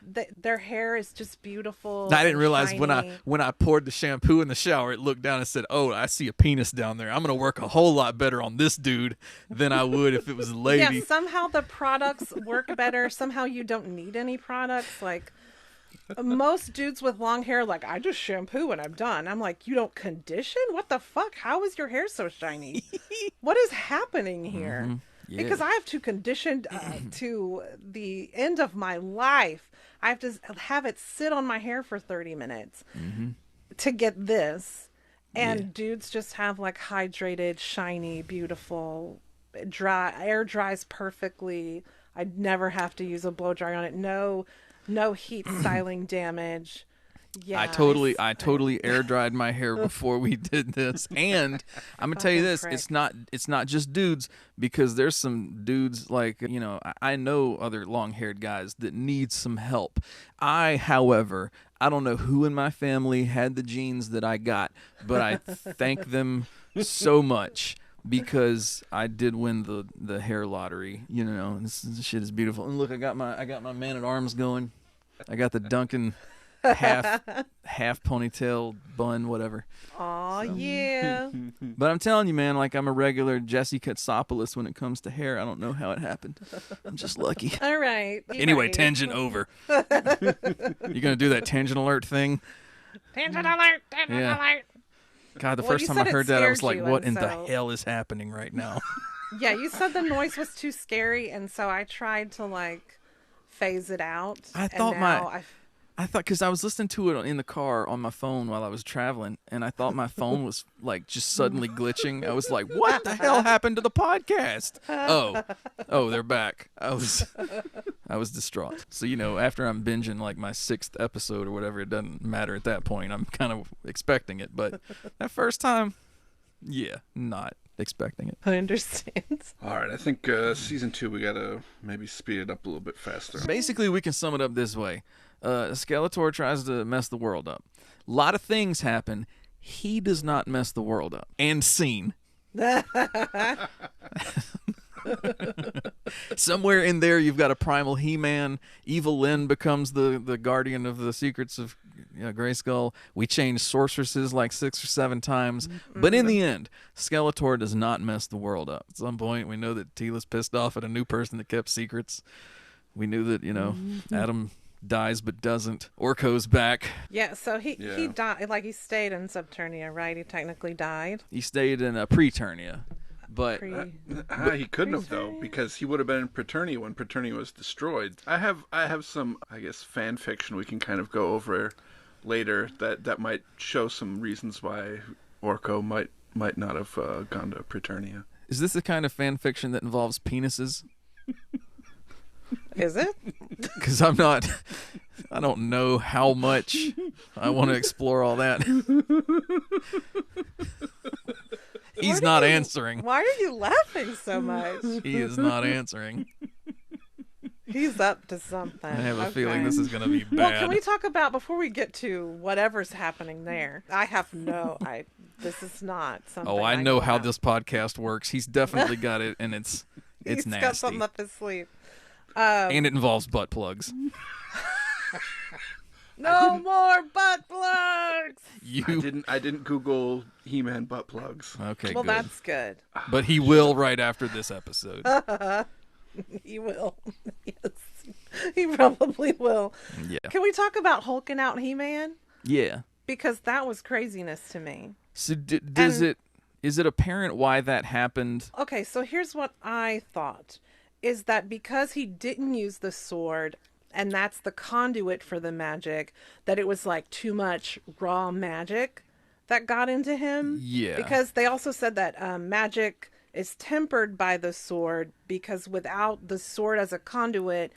their hair is just beautiful. I didn't realize shiny. when I poured the shampoo in the shower, it looked down and said, "Oh, I see a penis down there. I'm gonna work a whole lot better on this dude than I would if it was a lady." Yeah, somehow the products work better. Somehow you don't need any products. Like most dudes with long hair, like, I just shampoo and I'm done. I'm like, you don't condition? What the fuck? How is your hair so shiny? What is happening here? Yeah. Because I have to condition to the end of my life. I have to have it sit on my hair for 30 minutes to get this. And dudes just have like hydrated, shiny, beautiful, air dries perfectly. I'd never have to use a blow dryer on it. No heat styling damage. Yeah, I totally air dried my hair before we did this, and I'm gonna tell you this: prick. it's not just dudes, because there's some dudes like I know other long haired guys that need some help. However, I don't know who in my family had the genes that I got, but I thank them so much. Because I did win the hair lottery, and this shit is beautiful. And look, I got my man at arms going. I got the Duncan half ponytail bun, whatever. Aw, yeah. But I'm telling you, man, like, I'm a regular Jesse Katsopoulos when it comes to hair. I don't know how it happened. I'm just lucky. All right. Anyway, Right. tangent over. You gonna do that tangent alert thing? Tangent alert! Tangent Yeah. alert! God, the Well, first you time said I it heard that, I was scared like, you, what and in the so- hell is happening right now? Yeah, you said the noise was too scary, and so I tried to like phase it out. I and thought now I thought, because I was listening to it in the car on my phone while I was traveling, and I thought my phone was like just suddenly glitching. I was like, what the hell happened to the podcast? Oh, they're back. I was distraught. So, after I'm binging like my 6th episode or whatever, it doesn't matter at that point. I'm kind of expecting it. But that first time, not expecting it. I understand. All right, I think season 2 we gotta maybe speed it up a little bit faster. Basically, we can sum it up this way. Skeletor tries to mess the world up. A lot of things happen. He does not mess the world up. And scene. Somewhere in there, you've got a primal He-Man. Evil Lyn becomes the guardian of the secrets of Grayskull. We change sorceresses like 6 or 7 times. But in the end, Skeletor does not mess the world up. At some point, we know that Teela's pissed off at a new person that kept secrets. We knew that, Adam dies but doesn't. Orko's back. Yeah, so he died. Like, he stayed in Subternia, right? He technically died. He stayed in Preternia. But He couldn't have, though, because he would have been in Preternia when Preternia was destroyed. I have some, I guess, fan fiction we can kind of go over later that might show some reasons why Orko might not have gone to Preternia. is this the kind of fan fiction that involves penises? Is it? Because I don't know how much I want to explore all that. He's not answering. Why are you laughing so much? He is not answering. He's up to something. I have a feeling this is going to be bad. Well, can we talk about, before we get to whatever's happening there, this is not something. Oh, I know how this podcast works. He's definitely got it, and it's He's nasty. got something up his sleeve. And it involves butt plugs. No more butt plugs! I didn't Google He-Man butt plugs. Okay, Well, good. that's good. But he will right after this episode. He will. Yes. He probably will. Yeah. Can we talk about hulking out He-Man? Yeah. Because that was craziness to me. So is it apparent why that happened? Okay, so here's what I thought. Is that because he didn't use the sword, and that's the conduit for the magic, that it was like too much raw magic that got into him? Yeah. Because they also said that magic is tempered by the sword, because without the sword as a conduit,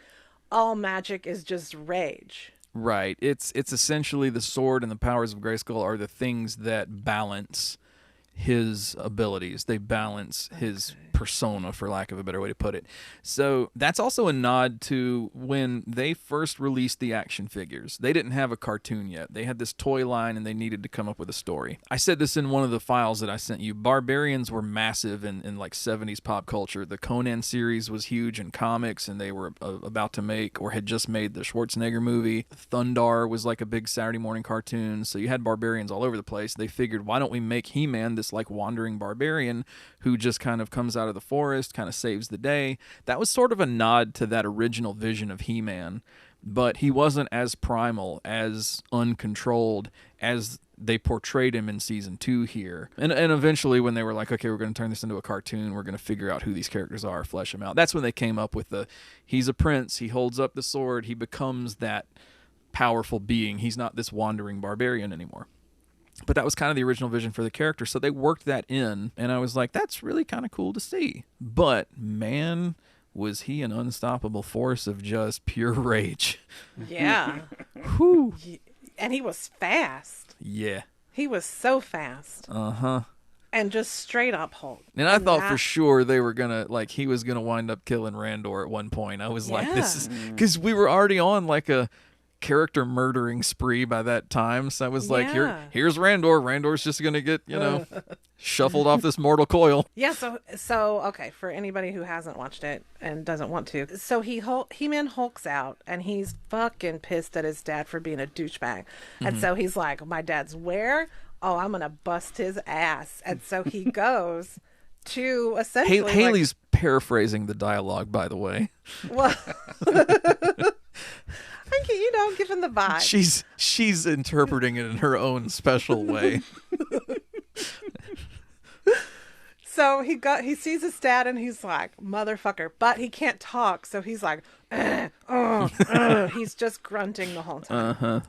all magic is just rage. Right. It's essentially the sword and the powers of Grayskull are the things that balance his abilities. They balance his persona, for lack of a better way to put it. So that's also a nod to when they first released the action figures. They didn't have a cartoon yet. They had this toy line and they needed to come up with a story. I said this in one of the files that I sent you. Barbarians were massive in like 70s pop culture. The Conan series was huge in comics, and they were about to make or had just made the Schwarzenegger movie. Thundar was like a big Saturday morning cartoon. So you had barbarians all over the place. They figured, why don't we make He-Man this like wandering barbarian who just kind of comes out of the forest, kind of saves the day. That was sort of a nod to that original vision of He-Man, but he wasn't as primal, as uncontrolled as they portrayed him in season 2 here. And eventually when they were like, okay, we're going to turn this into a cartoon, we're going to figure out who these characters are, flesh them out. That's when they came up with he's a prince, he holds up the sword, he becomes that powerful being. He's not this wandering barbarian anymore. But that was kind of the original vision for the character. So they worked that in, and I was like, that's really kind of cool to see. But, man, was he an unstoppable force of just pure rage. Yeah. Whew. And he was fast. Yeah. He was so fast. Uh-huh. And just straight up Hulk. And I thought for sure they were going to, like, he was going to wind up killing Randor at one point. I was like, this is, because we were already on, like, a character murdering spree by that time, so I was like, here's Randor. Randor's just gonna get, shuffled off this mortal coil. Yeah, so okay, for anybody who hasn't watched it and doesn't want to, so He-Man hulks out, and he's fucking pissed at his dad for being a douchebag, and so he's like, my dad's where? Oh, I'm gonna bust his ass, and so he goes to essentially Haley's paraphrasing the dialogue, by the way. Well. Given the vibe. She's interpreting it in her own special way. So he sees his dad and he's like, motherfucker, but he can't talk, so he's like, he's just grunting the whole time. Uh-huh.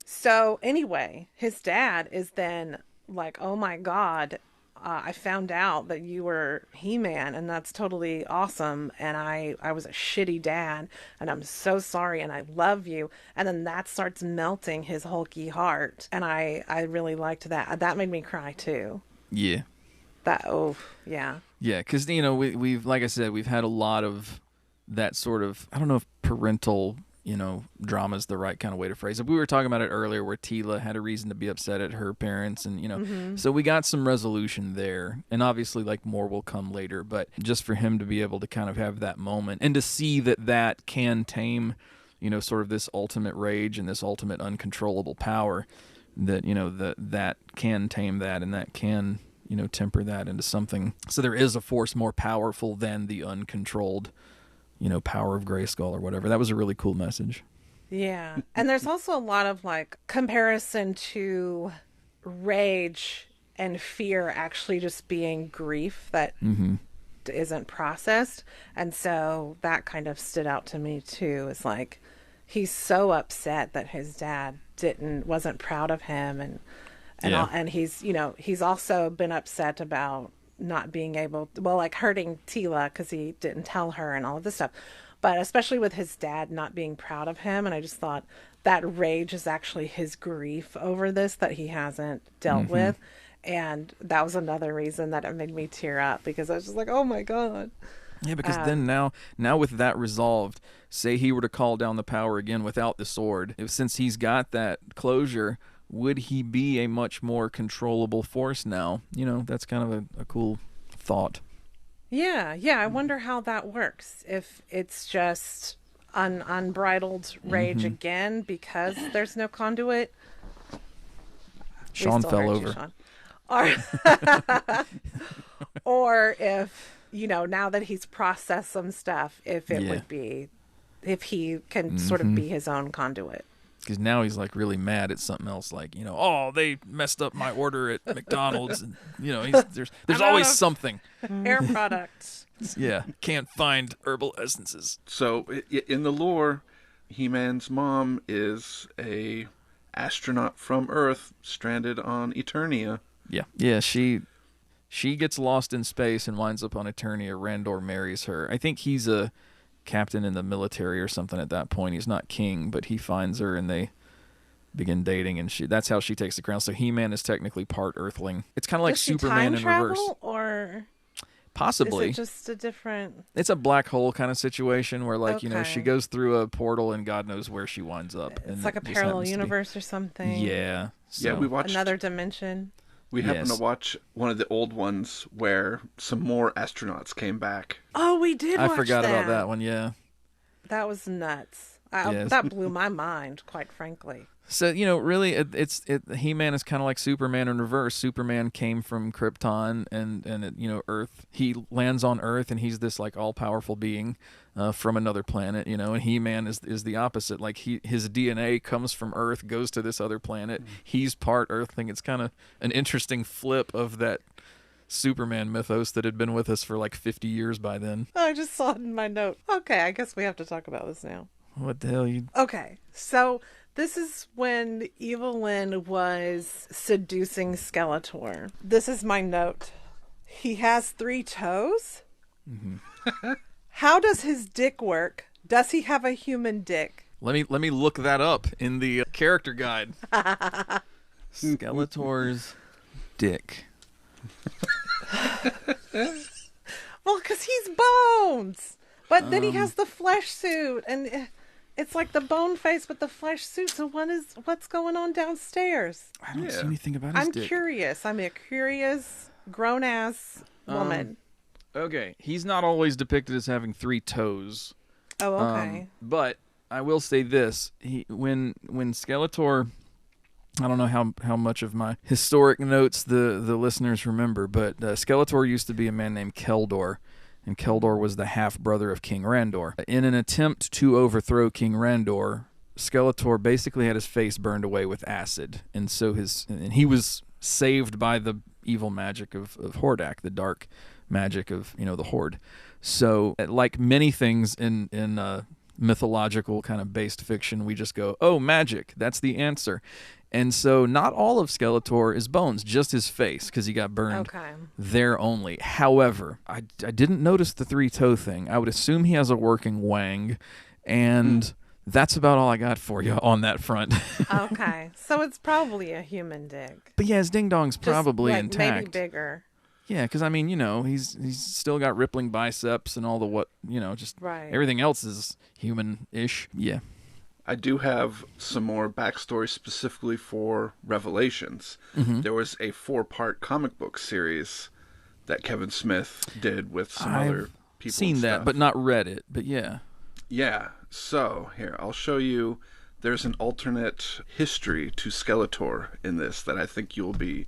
So anyway, his dad is then like, oh my God, I found out that you were He-Man, and that's totally awesome, and I was a shitty dad, and I'm so sorry, and I love you. And then that starts melting his hulky heart, and I really liked that. That made me cry too. Yeah. Yeah. Yeah, because, we've, like I said, we've had a lot of that sort of, I don't know if parental drama is the right kind of way to phrase it. We were talking about it earlier where Tila had a reason to be upset at her parents, and, so we got some resolution there, and obviously, like, more will come later, but just for him to be able to kind of have that moment and to see that can tame, sort of this ultimate rage and this ultimate uncontrollable power, that, that can tame that, and that can, temper that into something. So there is a force more powerful than the uncontrolled power of Grayskull or whatever. That was a really cool message. Yeah. And there's also a lot of like comparison to rage and fear actually just being grief that isn't processed. And so that kind of stood out to me too. It's like he's so upset that his dad wasn't proud of him, and he's also been upset about not being able hurting Tila because he didn't tell her and all of this stuff, but especially with his dad not being proud of him. And I just thought that rage is actually his grief over this that he hasn't dealt with. And that was another reason that it made me tear up, because I was just like, oh my God. Yeah, because then now with that resolved, say he were to call down the power again without the sword, since he's got that closure, would he be a much more controllable force now? That's kind of a cool thought. Yeah, I wonder how that works. If it's just unbridled rage again because there's no conduit. Sean fell over. Or if, now that he's processed some stuff, if it would be, if he can sort of be his own conduit. Because now he's like really mad at something else, like, oh, they messed up my order at McDonald's. And, there's always something. Hair products. Yeah, can't find herbal essences. So in the lore, He-Man's mom is a astronaut from Earth stranded on Eternia. Yeah, she gets lost in space and winds up on Eternia. Randor marries her. I think he's a captain in the military or something at that point. He's not king, but he finds her and they begin dating, and that's how she takes the crown. So He-Man is technically part Earthling. It's kind of like Superman in reverse. Or possibly. Is it just a different... It's a black hole kind of situation where, like, she goes through a portal and God knows where she winds up. It's like a parallel universe or something. Yeah. So. Yeah, we watched... Another dimension. We happened to watch one of the old ones where some more astronauts came back. Oh, we did watch that. I forgot about that one, yeah. That was nuts. That blew my mind, quite frankly. So, really, He-Man is kind of like Superman in reverse. Superman came from Krypton and Earth. He lands on Earth, and he's this, like, all-powerful being from another planet, and He-Man is the opposite. Like, his DNA comes from Earth, goes to this other planet. He's part Earthling. It's kind of an interesting flip of that Superman mythos that had been with us for, like, 50 years by then. I just saw it in my note. Okay, I guess we have to talk about this now. What the hell you... Okay, so... This is when Evelyn was seducing Skeletor. This is my note. He has 3 toes? Mm-hmm. How does his dick work? Does he have a human dick? Let me look that up in the character guide. Skeletor's dick. Well, because he's bones. But then he has the flesh suit, and... It's like the bone face with the flesh suit. So what's going on downstairs? I don't see anything about his dick. I'm curious. I'm a curious grown-ass woman. Okay. He's not always depicted as having 3 toes. Oh, okay. But I will say this. When Skeletor... I don't know how much of my historic notes the listeners remember, but Skeletor used to be a man named Keldor. And Keldor was the half-brother of King Randor. In an attempt to overthrow King Randor, Skeletor basically had his face burned away with acid. And so he was saved by the evil magic of Hordak, the dark magic of, the Horde. So, like many things in mythological kind of based fiction, we just go, oh, magic, that's the answer. And so not all of Skeletor is bones, just his face, because he got burned there only. However, I didn't notice the 3-toe thing. I would assume he has a working wang, and that's about all I got for you on that front. Okay, so it's probably a human dick. But yeah, his ding-dong's probably just, like, intact. Maybe bigger. Yeah, because, I mean, he's still got rippling biceps and all the everything else is human-ish. Yeah. I do have some more backstory specifically for Revelations. Mm-hmm. There was a 4-part comic book series that Kevin Smith did with some other people. I've seen that, but not read it. But yeah. Yeah. So here, I'll show you. There's an alternate history to Skeletor in this that I think you'll be...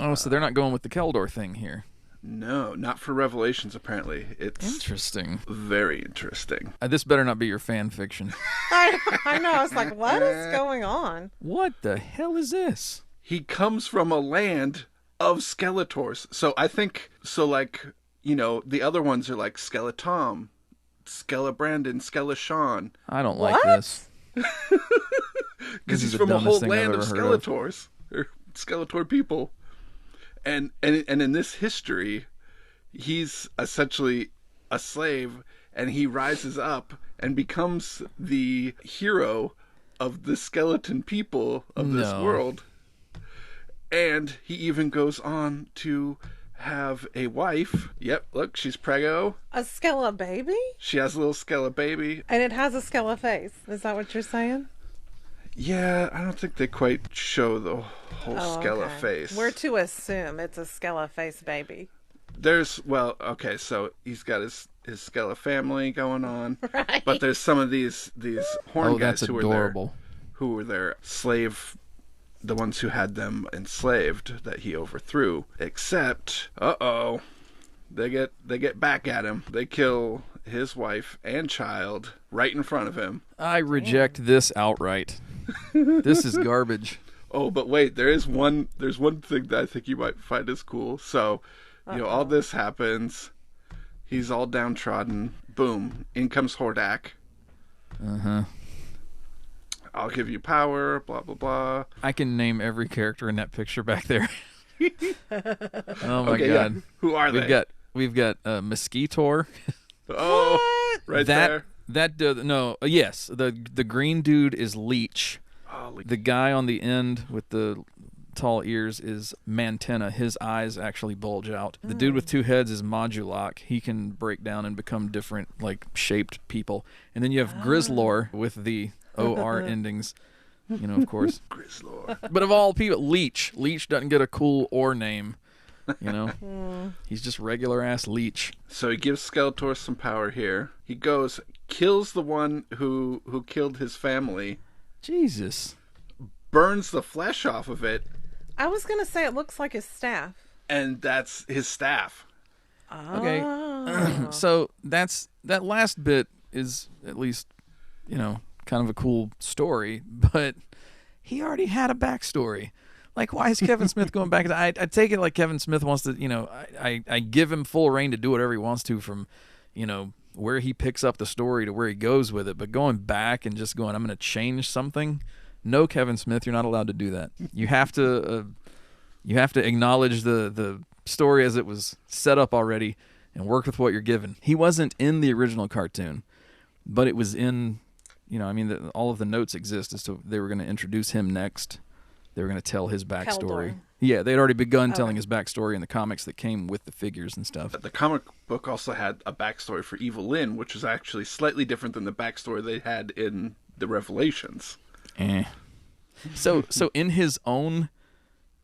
Oh, so they're not going with the Keldor thing here. No, not for Revelations, apparently. It's interesting. Very interesting. This better not be your fan fiction. I know. I was like, what is going on? What the hell is this? He comes from a land of Skeletors. So I think, the other ones are like Skeletom, Skelebrandon, Skeletron. I don't like this. Because he's from a whole land of Skeletors. Or Skeletor people. And in this history, he's essentially a slave, and he rises up and becomes the hero of the skeleton people of this world. And he even goes on to have a wife. Yep, look, she's preggo. A Skella baby? She has a little Skella baby. And it has a Skella face. Is that what you're saying? Yeah, I don't think they quite show the whole Skella face. We're to assume it's a Skella face baby. So he's got his Skella family going on. Right. But there's some of these horn guys that's who adorable. were their slave, the ones who had them enslaved that he overthrew. Except, they get back at him. They kill his wife and child right in front of him. I reject this outright. This is garbage. Oh, but wait, there's one thing that I think you might find is cool. So, all this happens. He's all downtrodden. Boom. In comes Hordak. Uh-huh. I'll give you power, blah, blah, blah. I can name every character in that picture back there. Oh, my God. Yeah. Who are they? We've got Mosquitor. Oh, What? right there. Yes, the green dude is Leech. Oh, The guy on the end with the tall ears is Mantenna. His eyes actually bulge out. The dude with two heads is Modulok. He can break down and become different, shaped people. And then you have Grizlor with the OR endings, of course. Grizlor. But of all people, Leech. Leech doesn't get a cool or name, He's just regular ass Leech. So he gives Skeletor some power here. He goes, kills the one who killed his family. Jesus. Burns the flesh off of it. I was going to say it looks like his staff. And that's his staff. Okay. So that last bit is at least, kind of a cool story, but he already had a backstory. Why is Kevin Smith going back? I take it like Kevin Smith wants to, I give him full reign to do whatever he wants to from, where he picks up the story to where he goes with it. But going back and just going, I'm going to change something. No, Kevin Smith, you're not allowed to do that. You have to acknowledge the story as it was set up already and work with what you're given. He wasn't in the original cartoon, but it was in, all of the notes exist as to they were going to introduce him next. They were going to tell his backstory. Keldor. Yeah, they'd already begun telling his backstory in the comics that came with the figures and stuff. The comic book also had a backstory for Evil Lyn, which is actually slightly different than the backstory they had in the Revelations. So in his own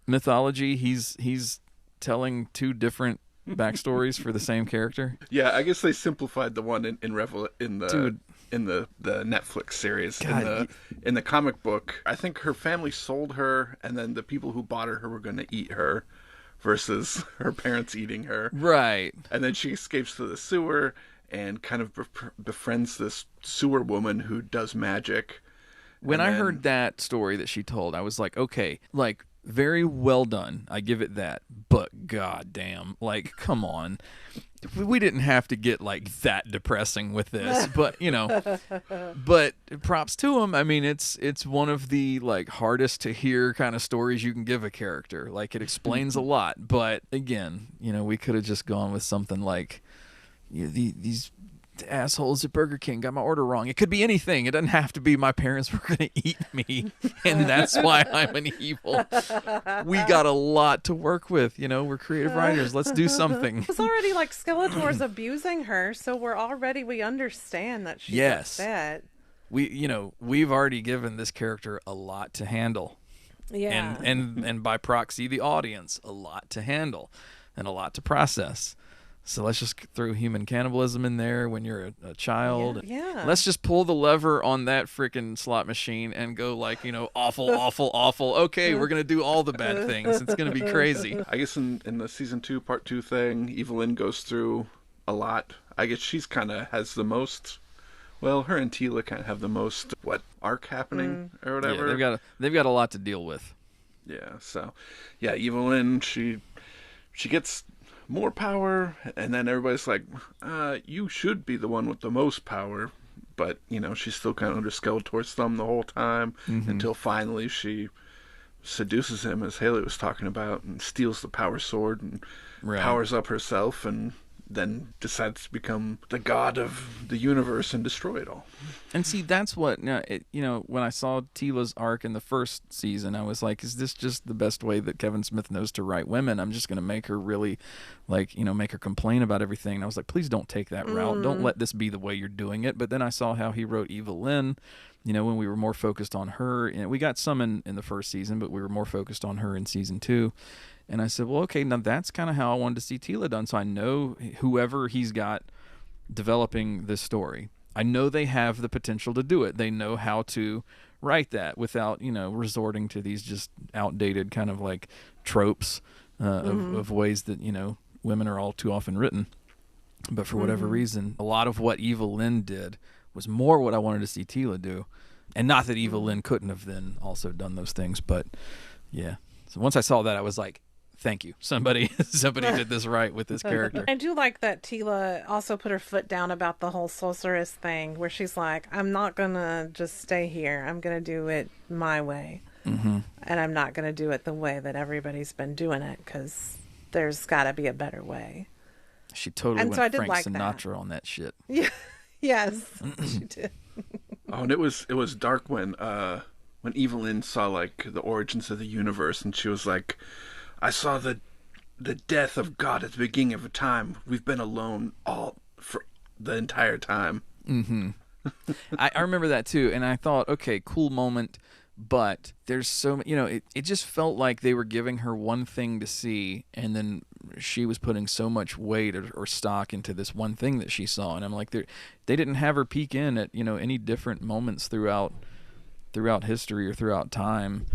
mythology, he's telling two different backstories for the same character. Yeah, I guess they simplified the one in the Netflix series. God. In the comic book, I think her family sold her, and then the people who bought her were going to eat her, versus her parents eating her. Right. And then she escapes to the sewer and kind of befriends this sewer woman who does magic. When I heard that story that she told, I was like, okay, very well done. I give it that. But goddamn, come on. We didn't have to get that depressing with this, but but props to him. I mean, it's one of the hardest to hear kind of stories you can give a character. It explains a lot, but again, we could have just gone with something these assholes at Burger King got my order wrong. It could be anything. It doesn't have to be my parents were going to eat me, and that's why I'm an evil. We got a lot to work with. We're creative writers. Let's do something. It's already Skeletor's abusing her, so we understand that she's upset. We've already given this character a lot to handle. Yeah. And by proxy, the audience, a lot to handle and a lot to process. So let's just throw human cannibalism in there when you're a child. Yeah. Let's just pull the lever on that freaking slot machine and go awful, awful, awful. Okay, we're going to do all the bad things. It's going to be crazy. I guess in the season 2, part 2 thing, Evil Lyn goes through a lot. I guess she's kind of has the most... Well, her and Tila kind of have the most, arc happening or whatever. Yeah, they've got a lot to deal with. Yeah, so... Yeah, Evil Lyn, she gets... more power, and then everybody's like, you should be the one with the most power, but she's still kind of under Skeletor's thumb the whole time, until finally she seduces him, as Hailey was talking about, and steals the power sword and powers up herself and then decides to become the god of the universe and destroy it all. And see, that's what, when I saw Tila's arc in the first season, I was like, is this just the best way that Kevin Smith knows to write women? I'm just going to make her really, make her complain about everything. And I was like, please don't take that route. Don't let this be the way you're doing it. But then I saw how he wrote Evelyn, when we were more focused on her. And we got some in the first season, but we were more focused on her in season 2. And I said, well, okay, now that's kind of how I wanted to see Tila done. So I know whoever he's got developing this story, I know they have the potential to do it. They know how to write that without, resorting to these just outdated kind of like tropes of ways that, women are all too often written. But for whatever reason, a lot of what Evil Lynn did was more what I wanted to see Tila do. And not that Evil Lynn couldn't have then also done those things, but yeah. So once I saw that, I was like, thank you. Somebody did this right with this character. I do like that Tila also put her foot down about the whole sorceress thing, where she's like, I'm not going to just stay here. I'm going to do it my way. And I'm not going to do it the way that everybody's been doing it, because there's got to be a better way. She totally went Frank Sinatra on that shit. Yeah. Yes, she did. Oh, and it was dark when Evelyn saw like the origins of the universe, and she was like, I saw the death of God at the beginning of a time. We've been alone all for the entire time. I remember that too, and I thought, okay, cool moment, but there's so it just felt like they were giving her one thing to see, and then she was putting so much weight or stock into this one thing that she saw, and I'm like, they didn't have her peek in at any different moments throughout history or throughout time.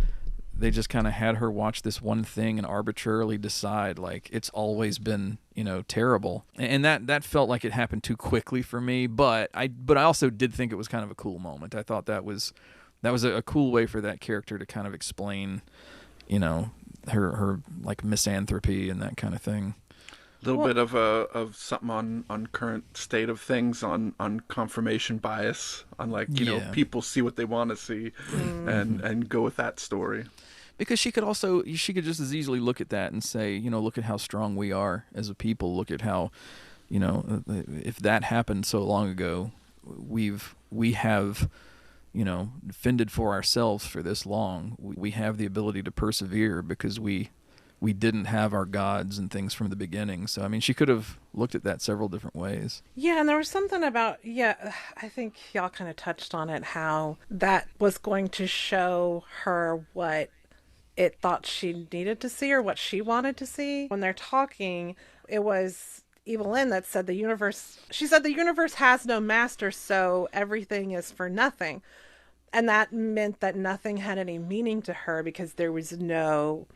They just kind of had her watch this one thing and arbitrarily decide like it's always been, terrible. And that felt like it happened too quickly for me, but I also did think it was kind of a cool moment. I thought that was a cool way for that character to kind of explain, her like misanthropy and that kind of thing. A little bit of something on current state of things, on confirmation bias, on like, people see what they want to see and go with that story. Because she could just as easily look at that and say, look at how strong we are as a people. Look at how, if that happened so long ago, we have, fended for ourselves for this long. We have the ability to persevere because we didn't have our gods and things from the beginning. So, I mean, she could have looked at that several different ways. Yeah, and there was something about, I think y'all kind of touched on it, how that was going to show her what it thought she needed to see or what she wanted to see. When they're talking, it was Evelyn that said the universe has no master, so everything is for nothing. And that meant that nothing had any meaning to her because there was no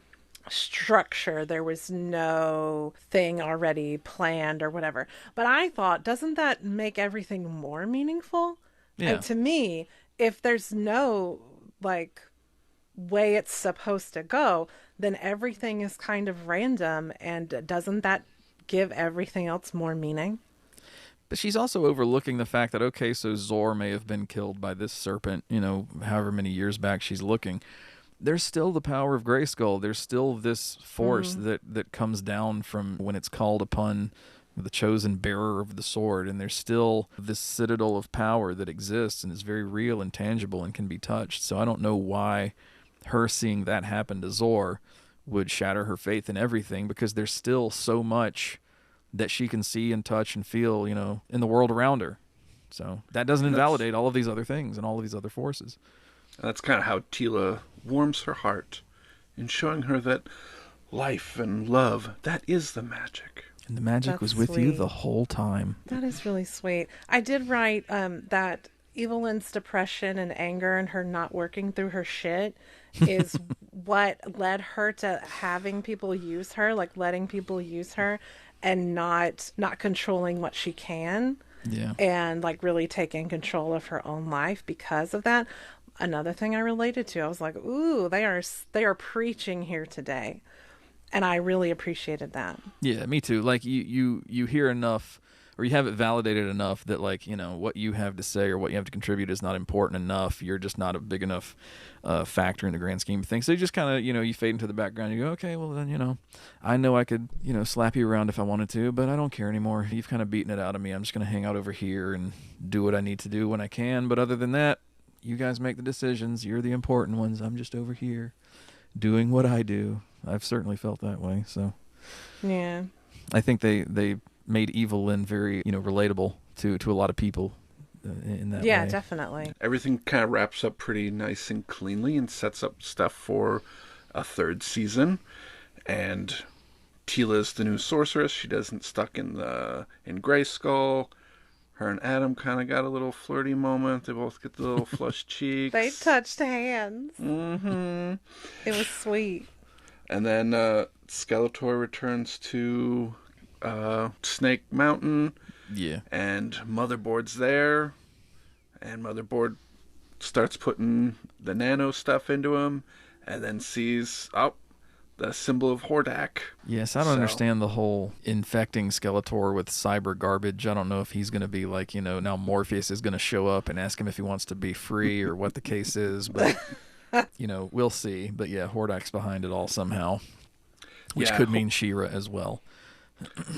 structure, there was no thing already planned or whatever. But I thought, doesn't that make everything more meaningful? Yeah. And to me, if there's no way it's supposed to go, then everything is kind of random, and doesn't that give everything else more meaning? But she's also overlooking the fact that, okay, so Zor may have been killed by this serpent, however many years back she's looking. There's still the power of Grayskull. There's still this force that comes down from when it's called upon the chosen bearer of the sword, and there's still this citadel of power that exists and is very real and tangible and can be touched. So I don't know why her seeing that happen to Zor would shatter her faith in everything, because there's still so much that she can see and touch and feel, in the world around her. So that doesn't invalidate all of these other things and all of these other forces. That's kind of how Tila warms her heart in showing her that life and love, that is the magic. And the magic was with you the whole time. That is really sweet. I did write that Evelyn's depression and anger and her not working through her shit is what led her to having people use her, like letting people use her and not controlling what she can. Yeah. And like really taking control of her own life because of that. Another thing I related to, I was like, ooh, they are preaching here today. And I really appreciated that. Yeah, me too. Like you hear enough or you have it validated enough that, like, you know, what you have to say or what you have to contribute is not important enough. You're just not a big enough factor in the grand scheme of things. So you just kind of, you know, you fade into the background. You go, okay, well then, you know, I know I could, you know, slap you around if I wanted to, but I don't care anymore. You've kind of beaten it out of me. I'm just going to hang out over here and do what I need to do when I can. But other than that, you guys make the decisions. You're the important ones. I'm just over here doing what I do. I've certainly felt that way. So yeah, I think they made Evelyn very, you know, relatable to a lot of people in that way. Yeah, definitely. Everything kind of wraps up pretty nice and cleanly and sets up stuff for a third season. And Tila's the new sorceress. She doesn't stuck in Grayskull. Her and Adam kind of got a little flirty moment. They both get the little flushed cheeks. They touched hands. Mm-hmm. It was sweet. And then Skeletor returns to Snake Mountain. Yeah. And Motherboard's there. And Motherboard starts putting the nano stuff into him. And then sees, the symbol of Hordak. Yes, I don't understand the whole infecting Skeletor with cyber garbage. I don't know if he's going to be like, you know, now Morpheus is going to show up and ask him if he wants to be free or what the case is. But, you know, we'll see. But yeah, Hordak's behind it all somehow, which could mean She-Ra as well.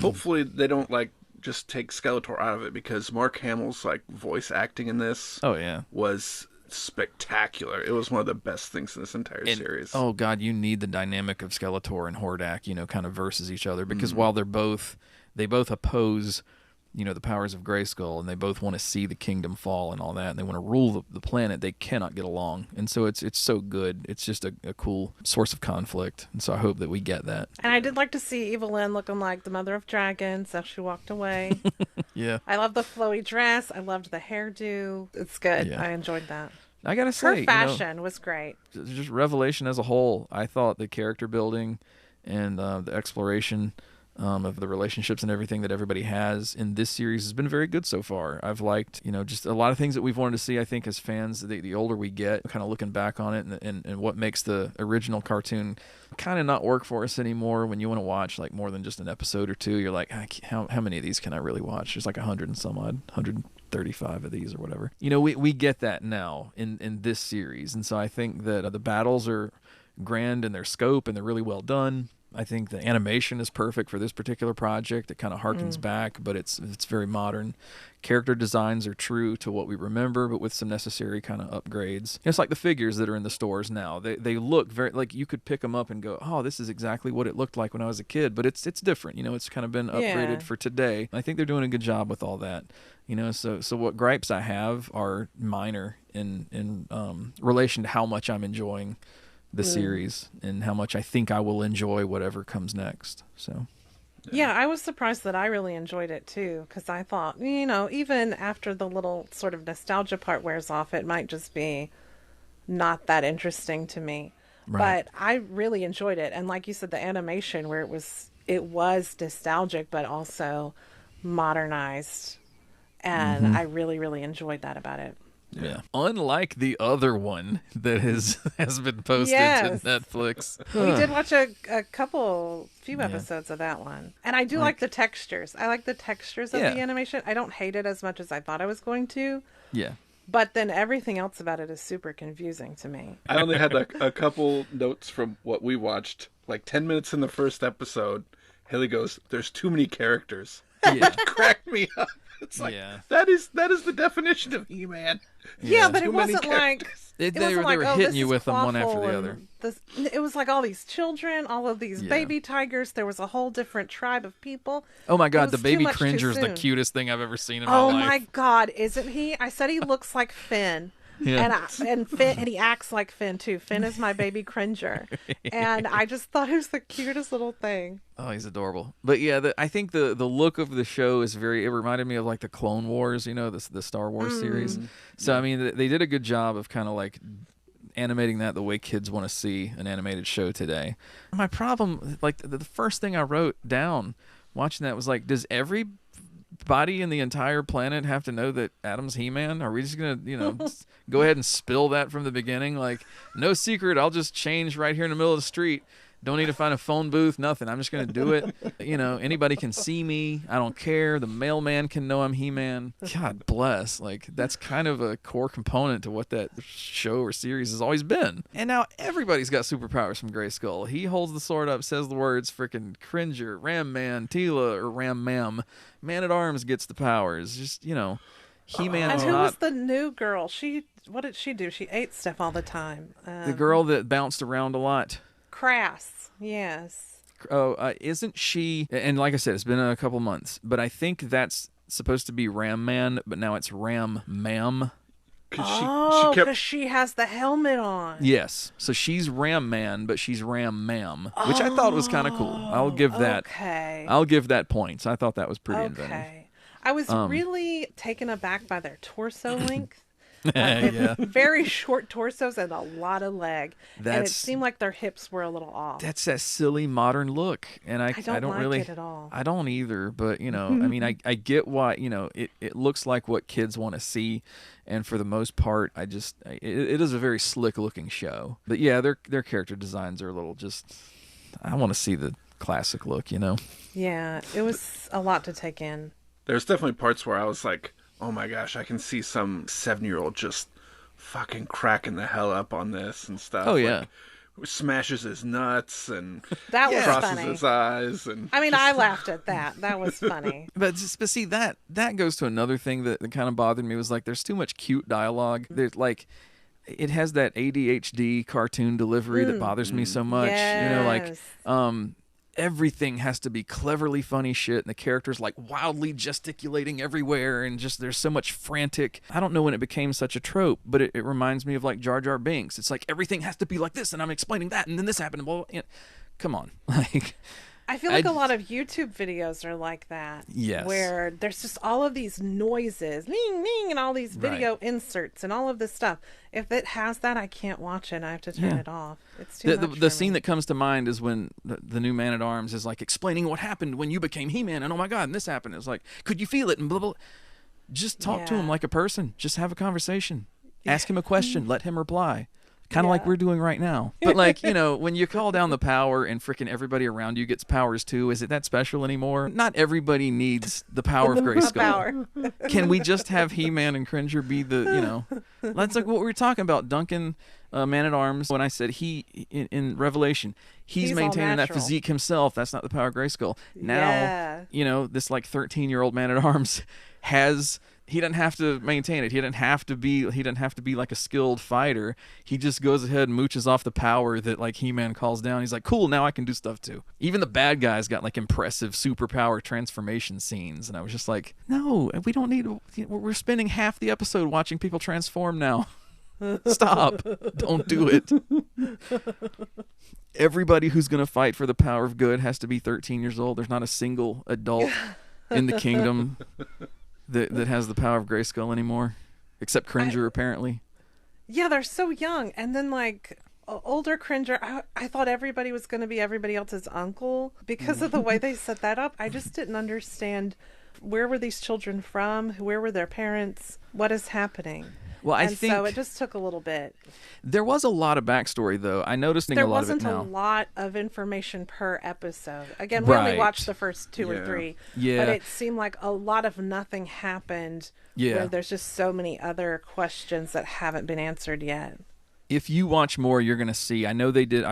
Hopefully they don't, like, just take Skeletor out of it, because Mark Hamill's, like, voice acting in this was spectacular. It was one of the best things in this entire series. Oh god, you need the dynamic of Skeletor and Hordak, you know, kind of versus each other, because while they both oppose, you know, the powers of Grayskull, and they both want to see the kingdom fall and all that, and they want to rule the planet, they cannot get along. And so it's so good. It's just a cool source of conflict. And so I hope that we get that. And I did like to see Evelyn looking like the mother of dragons as she walked away. Yeah. I love the flowy dress. I loved the hairdo. It's good. Yeah. I enjoyed that. I gotta say, her fashion was great. Just Revelation as a whole, I thought the character building and the exploration of the relationships and everything that everybody has in this series has been very good so far. I've liked, you know, just a lot of things that we've wanted to see. I think as fans, the older we get, kind of looking back on it and what makes the original cartoon kind of not work for us anymore. When you want to watch like more than just an episode or two, you're like, how many of these can I really watch? There's like 100 and some odd, 135 of these or whatever. You know, we get that now in this series. And so I think that the battles are grand in their scope and they're really well done. I think the animation is perfect for this particular project. It kind of harkens back, but it's very modern. Character designs are true to what we remember, but with some necessary kind of upgrades. It's like the figures that are in the stores now. They look very, like you could pick them up and go, oh, this is exactly what it looked like when I was a kid, but it's different. You know, it's kind of been upgraded for today. I think they're doing a good job with all that. You know, so what gripes I have are minor in relation to how much I'm enjoying the series and how much I think I will enjoy whatever comes next. So yeah, I was surprised that I really enjoyed it too, because I thought, you know, even after the little sort of nostalgia part wears off, it might just be not that interesting to me. Right. But I really enjoyed it, and like you said, the animation where it was nostalgic but also modernized, and I really, really enjoed that about it. Yeah. Unlike the other one that has been posted to Netflix. We did watch a few episodes of that one. And I do like the textures. I like the textures of the animation. I don't hate it as much as I thought I was going to. Yeah. But then everything else about it is super confusing to me. I only had a couple notes from what we watched. Like 10 minutes in the first episode, Haley goes, "There's too many characters." Yeah. It cracked me up. It's like, that is the definition of He-Man. Yeah, but it wasn't like... They were hitting you with them one after the other. It was like all these children, all of these baby tigers. There was a whole different tribe of people. Oh my god, the baby Cringer is the cutest thing I've ever seen in my life. Oh my god, isn't he? I said he looks like Finn. Yeah. And he acts like Finn too. Finn is my baby Cringer, and I just thought he was the cutest little thing. Oh, he's adorable. But yeah, I think the look of the show is it reminded me of like the Clone Wars, you know, the Star Wars series. So I mean, they did a good job of kind of like animating that the way kids want to see an animated show today. My problem, like the first thing I wrote down watching that was like, does everybody in the entire planet have to know that Adam's He-Man? Are we just gonna, you know, go ahead and spill that from the beginning? Like, no secret, I'll just change right here in the middle of the street. Don't need to find a phone booth, nothing. I'm just going to do it. You know, anybody can see me. I don't care. The mailman can know I'm He-Man. God bless. Like, that's kind of a core component to what that show or series has always been. And now everybody's got superpowers from Grayskull. He holds the sword up, says the words, freaking Cringer, Ram Man, Tila, or Ram Mam. Man-at-Arms gets the powers. Just, you know, He-Man's And who not... was the new girl? What did she do? She ate stuff all the time. The girl that bounced around a lot. Crass, yes. Oh, isn't she? And like I said, it's been a couple months, but I think that's supposed to be Ram Man, but now it's Ram Mam. Because she has the helmet on. Yes, so she's Ram Man, but she's Ram Mam, which I thought was kind of cool. I'll give that. Okay. I'll give that points. I thought that was pretty inventive. I was really taken aback by their torso length. Yeah. Very short torsos and a lot of leg. And it seemed like their hips were a little off. That's that silly modern look. And I don't like really it at all. I don't either, but you know, I mean I get why, you know, it looks like what kids want to see, and for the most part it is a very slick looking show. But yeah, their character designs are a little just, I want to see the classic look, you know. Yeah, it was a lot to take in. There's definitely parts where I was like, oh my gosh, I can see some 7-year-old just fucking cracking the hell up on this and stuff. Oh, yeah. Like, smashes his nuts and that was crosses funny. his eyes. And I mean, I laughed at that. That was funny. But see, that goes to another thing that kind of bothered me, was like there's too much cute dialogue. There's like, it has that ADHD cartoon delivery that bothers me so much. Yes. You know, like everything has to be cleverly funny shit, and the characters like wildly gesticulating everywhere, and just there's so much frantic. I don't know when it became such a trope, but it reminds me of like Jar Jar Binks. It's like everything has to be like this, and I'm explaining that, and then this happened. Well, come on, like. I feel like a lot of YouTube videos are like that. Yes. Where there's just all of these noises, ning, ning, and all these video inserts and all of this stuff. If it has that, I can't watch it. I have to turn it off. It's too much the scene that comes to mind is when the new Man-at-Arms is like explaining what happened when you became He-Man, and oh my God, and this happened. It's like, could you feel it? And blah, blah. Just talk to him like a person. Just have a conversation. Ask him a question. Let him reply. Kind of like we're doing right now. But like, you know, when you call down the power and freaking everybody around you gets powers too, is it that special anymore? Not everybody needs the power of Grayskull. Can we just have He-Man and Cringer be the, you know, that's like what we were talking about. Duncan, Man-at-Arms, when I said in Revelation, he's maintaining that physique himself. That's not the power of Grayskull. Now, you know, this like 13-year-old Man-at-Arms has... He doesn't have to maintain it. He doesn't have to be like a skilled fighter. He just goes ahead and mooches off the power that like He-Man calls down. He's like, cool, now I can do stuff too. Even the bad guys got like impressive superpower transformation scenes, and I was just like, no, we don't need. We're spending half the episode watching people transform now. Stop! Don't do it. Everybody who's gonna fight for the power of good has to be 13 years old. There's not a single adult in the kingdom that has the power of Grayskull anymore, except Cringer, apparently. Yeah, they're so young. And then, like, older Cringer, I thought everybody was going to be everybody else's uncle. Because of the way they set that up, I just didn't understand, where were these children from? Where were their parents? What is happening? Well, I think so it just took a little bit. There was a lot of backstory, though. I noticed a lot of it now. There wasn't a lot of information per episode. Again, we only watched the first 2 or 3. Yeah. But it seemed like a lot of nothing happened. Yeah. Where there's just so many other questions that haven't been answered yet. If you watch more, you're going to see. I know they did.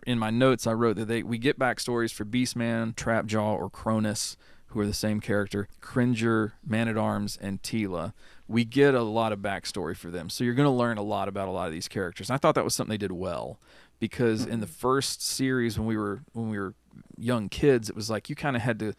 In my notes, I wrote that we get backstories for Beastman, Trapjaw, or Cronus, who are the same character, Cringer, Man-at-Arms, and Tila. We get a lot of backstory for them. So you're going to learn a lot about a lot of these characters. And I thought that was something they did well, because in the first series when we were young kids, it was like you kind of had to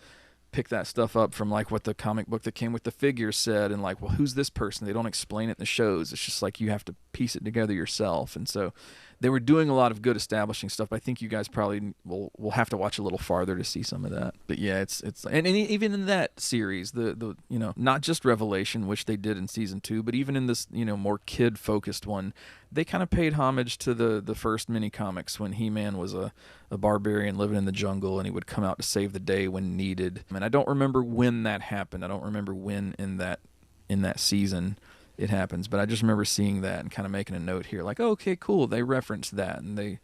pick that stuff up from like what the comic book that came with the figures said, and like, well, who's this person? They don't explain it in the shows. It's just like you have to piece it together yourself. And so they were doing a lot of good establishing stuff. I think you guys probably will have to watch a little farther to see some of that. But yeah, it's and even in that series, the you know, not just Revelation, which they did in season 2, but even in this, you know, more kid focused one, they kind of paid homage to the first mini comics when He-Man was a barbarian living in the jungle, and he would come out to save the day when needed. And I don't remember when that happened. I don't remember when in that season it happens, but I just remember seeing that and kind of making a note here, like, oh, okay, cool, they referenced that, and they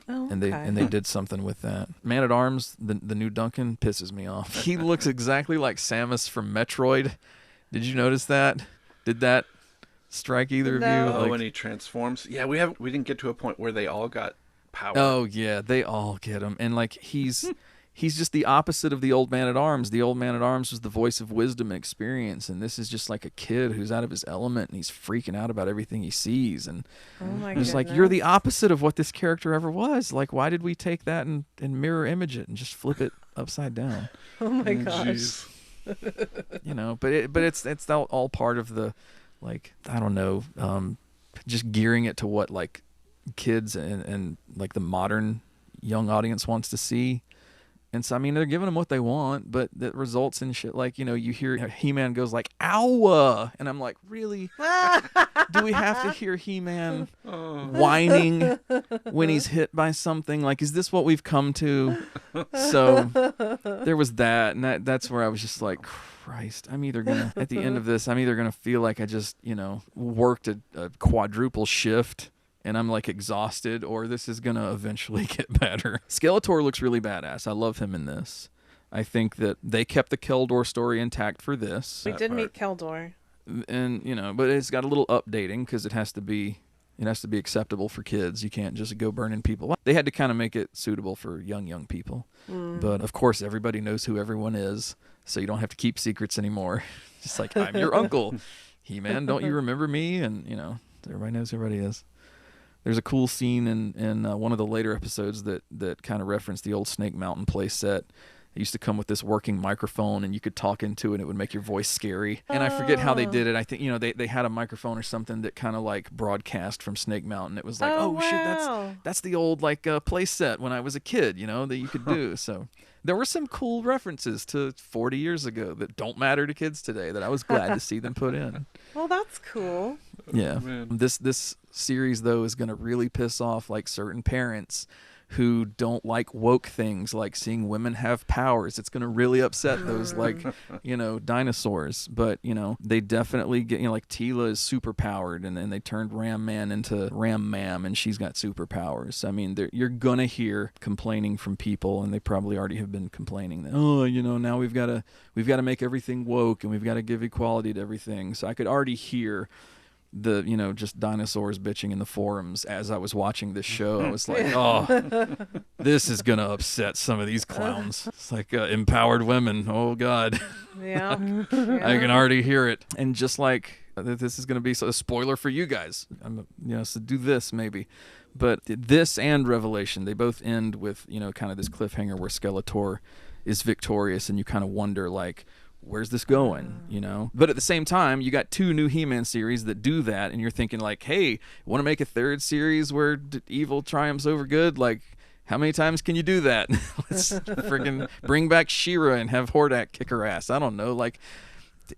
Oh, and okay. they did something with that. Man at Arms, the new Duncan, pisses me off. He looks exactly like Samus from Metroid. Did you notice that? Did that strike either of you? No. When he transforms. Yeah, we didn't get to a point where they all got power. Oh yeah, they all get him, and like he's just the opposite of the old Man at Arms. The old Man at Arms was the voice of wisdom and experience, and this is just like a kid who's out of his element and he's freaking out about everything he sees. And Oh my it's goodness. like, you're the opposite of what this character ever was. Like, why did we take that and mirror image it and just flip it upside down? Oh my gosh. Jeez. You know, but it's all part of the, like, I don't know, just gearing it to what like kids and like the modern young audience wants to see. And so, I mean, they're giving them what they want, but that results in shit like, you know, you hear He-Man goes like, "Ow!" And I'm like, really? Do we have to hear He-Man whining when he's hit by something? Like, is this what we've come to? So there was that, and that's where I was just like, Christ, I'm either going to, at the end of this, I'm either going to feel like I just, you know, worked a quadruple shift and I'm like exhausted, or this is gonna eventually get better. Skeletor looks really badass. I love him in this. I think that they kept the Keldor story intact for this. We did meet Keldor. And, you know, but it's got a little updating because it has to be acceptable for kids. You can't just go burning people. They had to kind of make it suitable for young people. But of course, everybody knows who everyone is, so you don't have to keep secrets anymore. Just like, I'm your uncle, He-Man. Don't you remember me? And, you know, everybody knows who everybody is. There's a cool scene in one of the later episodes that kind of referenced the old Snake Mountain play set. It used to come with this working microphone, and you could talk into it, and it would make your voice scary. And I forget how they did it. I think, you know, they had a microphone or something that kind of like broadcast from Snake Mountain. It was like, Oh, shit, wow. that's the old like play set when I was a kid, you know, that you could do. So there were some cool references to 40 years ago that don't matter to kids today that I was glad to see them put in. Well, that's cool. Yeah. Man. This series though is going to really piss off like certain parents who don't like woke things like seeing women have powers. It's going to really upset those like, you know, dinosaurs. But, you know, they definitely get, you know, like Tila is super powered, and then they turned Ram Man into Ram Mam, and she's got superpowers. I mean, you're going to hear complaining from people, and they probably already have been complaining that, oh, you know, now we've got to make everything woke, and we've got to give equality to everything. So I could already hear the, you know, just dinosaurs bitching in the forums as I was watching this show. I was like, oh, this is gonna upset some of these clowns. It's like empowered women. Oh God. Yeah. I can already hear it. And just like this is gonna be a spoiler for you guys. So do this maybe. But this and Revelation, they both end with, you know, kind of this cliffhanger where Skeletor is victorious, and you kind of wonder like, where's this going, you know? But at the same time, you got two new He-Man series that do that, and you're thinking like, hey, want to make a third series where evil triumphs over good? Like, how many times can you do that? Let's freaking bring back She-Ra and have Hordak kick her ass. I don't know. Like,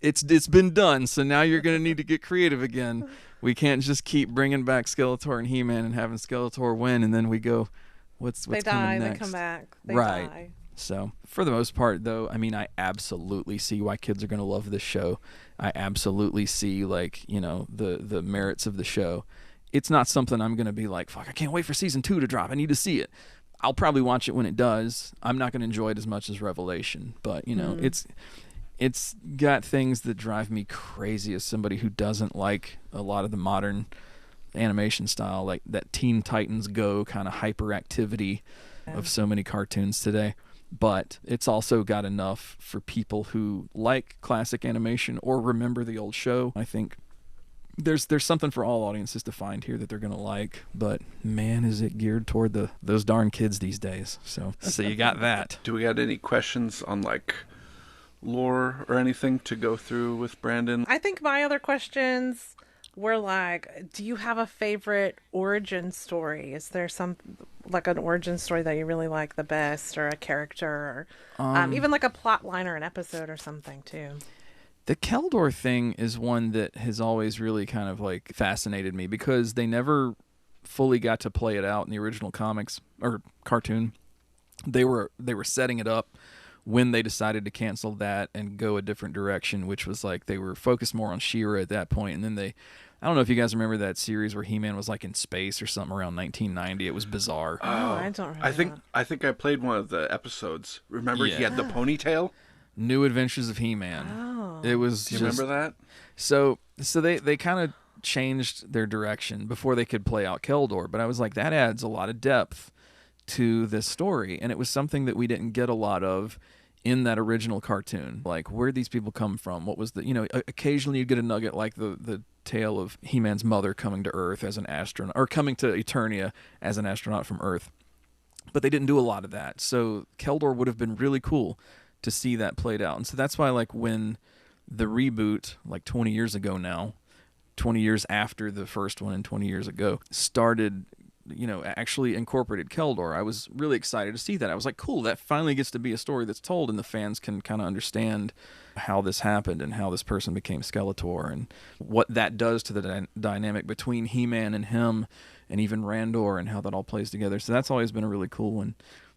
it's been done, so now you're going to need to get creative again. We can't just keep bringing back Skeletor and He-Man and having Skeletor win, and then we go, what's They coming die, next? they come back. They Right. die. So, for the most part, though, I mean, I absolutely see why kids are going to love this show. I absolutely see, like, you know, the merits of the show. It's not something I'm going to be like, fuck, I can't wait for season 2 to drop. I need to see it. I'll probably watch it when it does. I'm not going to enjoy it as much as Revelation, but, you know, it's got things that drive me crazy as somebody who doesn't like a lot of the modern animation style, like that Teen Titans Go kind of hyperactivity of so many cartoons today. But it's also got enough for people who like classic animation or remember the old show. I think there's something for all audiences to find here that they're going to like. But man, is it geared toward those darn kids these days. So you got that. Do we got any questions on like lore or anything to go through with Brandon? I think my other questions were like, do you have a favorite origin story? Is there some like an origin story that you really like the best, or a character, or even like a plot line or an episode or something too? The Keldor thing is one that has always really kind of like fascinated me because they never fully got to play it out in the original comics or cartoon. They were setting it up when they decided to cancel that and go a different direction, which was like they were focused more on She-Ra at that point, and then I don't know if you guys remember that series where He-Man was like in space or something around 1990. It was bizarre. Oh, I don't remember. I think I played one of the episodes. Remember he had the ponytail? New Adventures of He-Man. Oh. It was. Do you remember that? So they kind of changed their direction before they could play out Keldor, but I was like, that adds a lot of depth to this story, and it was something that we didn't get a lot of in that original cartoon. Like, where these people come from? What was the, occasionally you'd get a nugget like the tale of He-Man's mother coming to Earth as an astronaut, or coming to Eternia as an astronaut from Earth. But they didn't do a lot of that. So Keldor would have been really cool to see that played out. And so that's why, like, when the reboot, like 20 years ago now, 20 years after the first one and 20 years ago, started, actually incorporated Keldor, I was really excited to see that. I was like, cool, that finally gets to be a story that's told and the fans can kind of understand how this happened and how this person became Skeletor and what that does to the dynamic between He-Man and him and even Randor and how that all plays together. So that's always been a really cool one.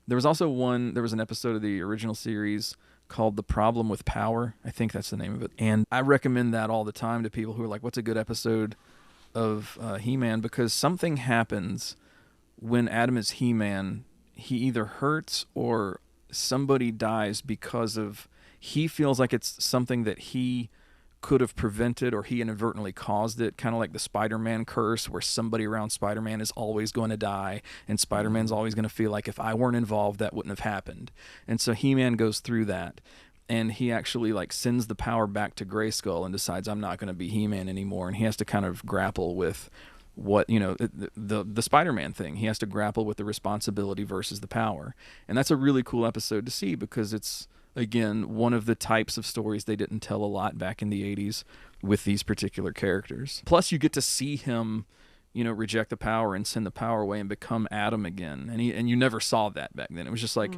There was an episode of the original series called The Problem with Power. I think that's the name of it. And I recommend that all the time to people who are like, what's a good episode of He-Man? Because something happens when Adam is He-Man. He either hurts or somebody dies because of, he feels like it's something that he could have prevented or he inadvertently caused it, kind of like the Spider-Man curse where somebody around Spider-Man is always going to die and Spider-Man's always going to feel like if I weren't involved that wouldn't have happened. And so He-Man goes through that and he actually like sends the power back to Grayskull and decides I'm not going to be He-Man anymore, and he has to kind of grapple with what, the Spider-Man thing. He has to grapple with the responsibility versus the power. And that's a really cool episode to see because it's, again, one of the types of stories they didn't tell a lot back in the 80s with these particular characters. Plus, you get to see him, reject the power and send the power away and become Adam again. And you never saw that back then. It was just like,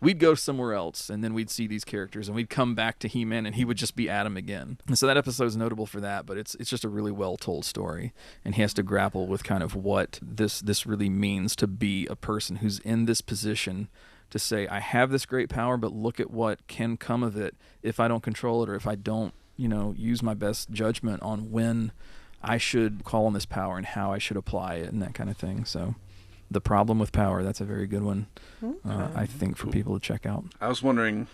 we'd go somewhere else, and then we'd see these characters, and we'd come back to He-Man, and he would just be Adam again. And so that episode is notable for that, but it's just a really well-told story. And he has to grapple with kind of what this really means to be a person who's in this position to say, I have this great power, but look at what can come of it if I don't control it or if I don't, use my best judgment on when I should call on this power and how I should apply it and that kind of thing. So The Problem with Power, that's a very good one, I think, for people to check out. I was wondering,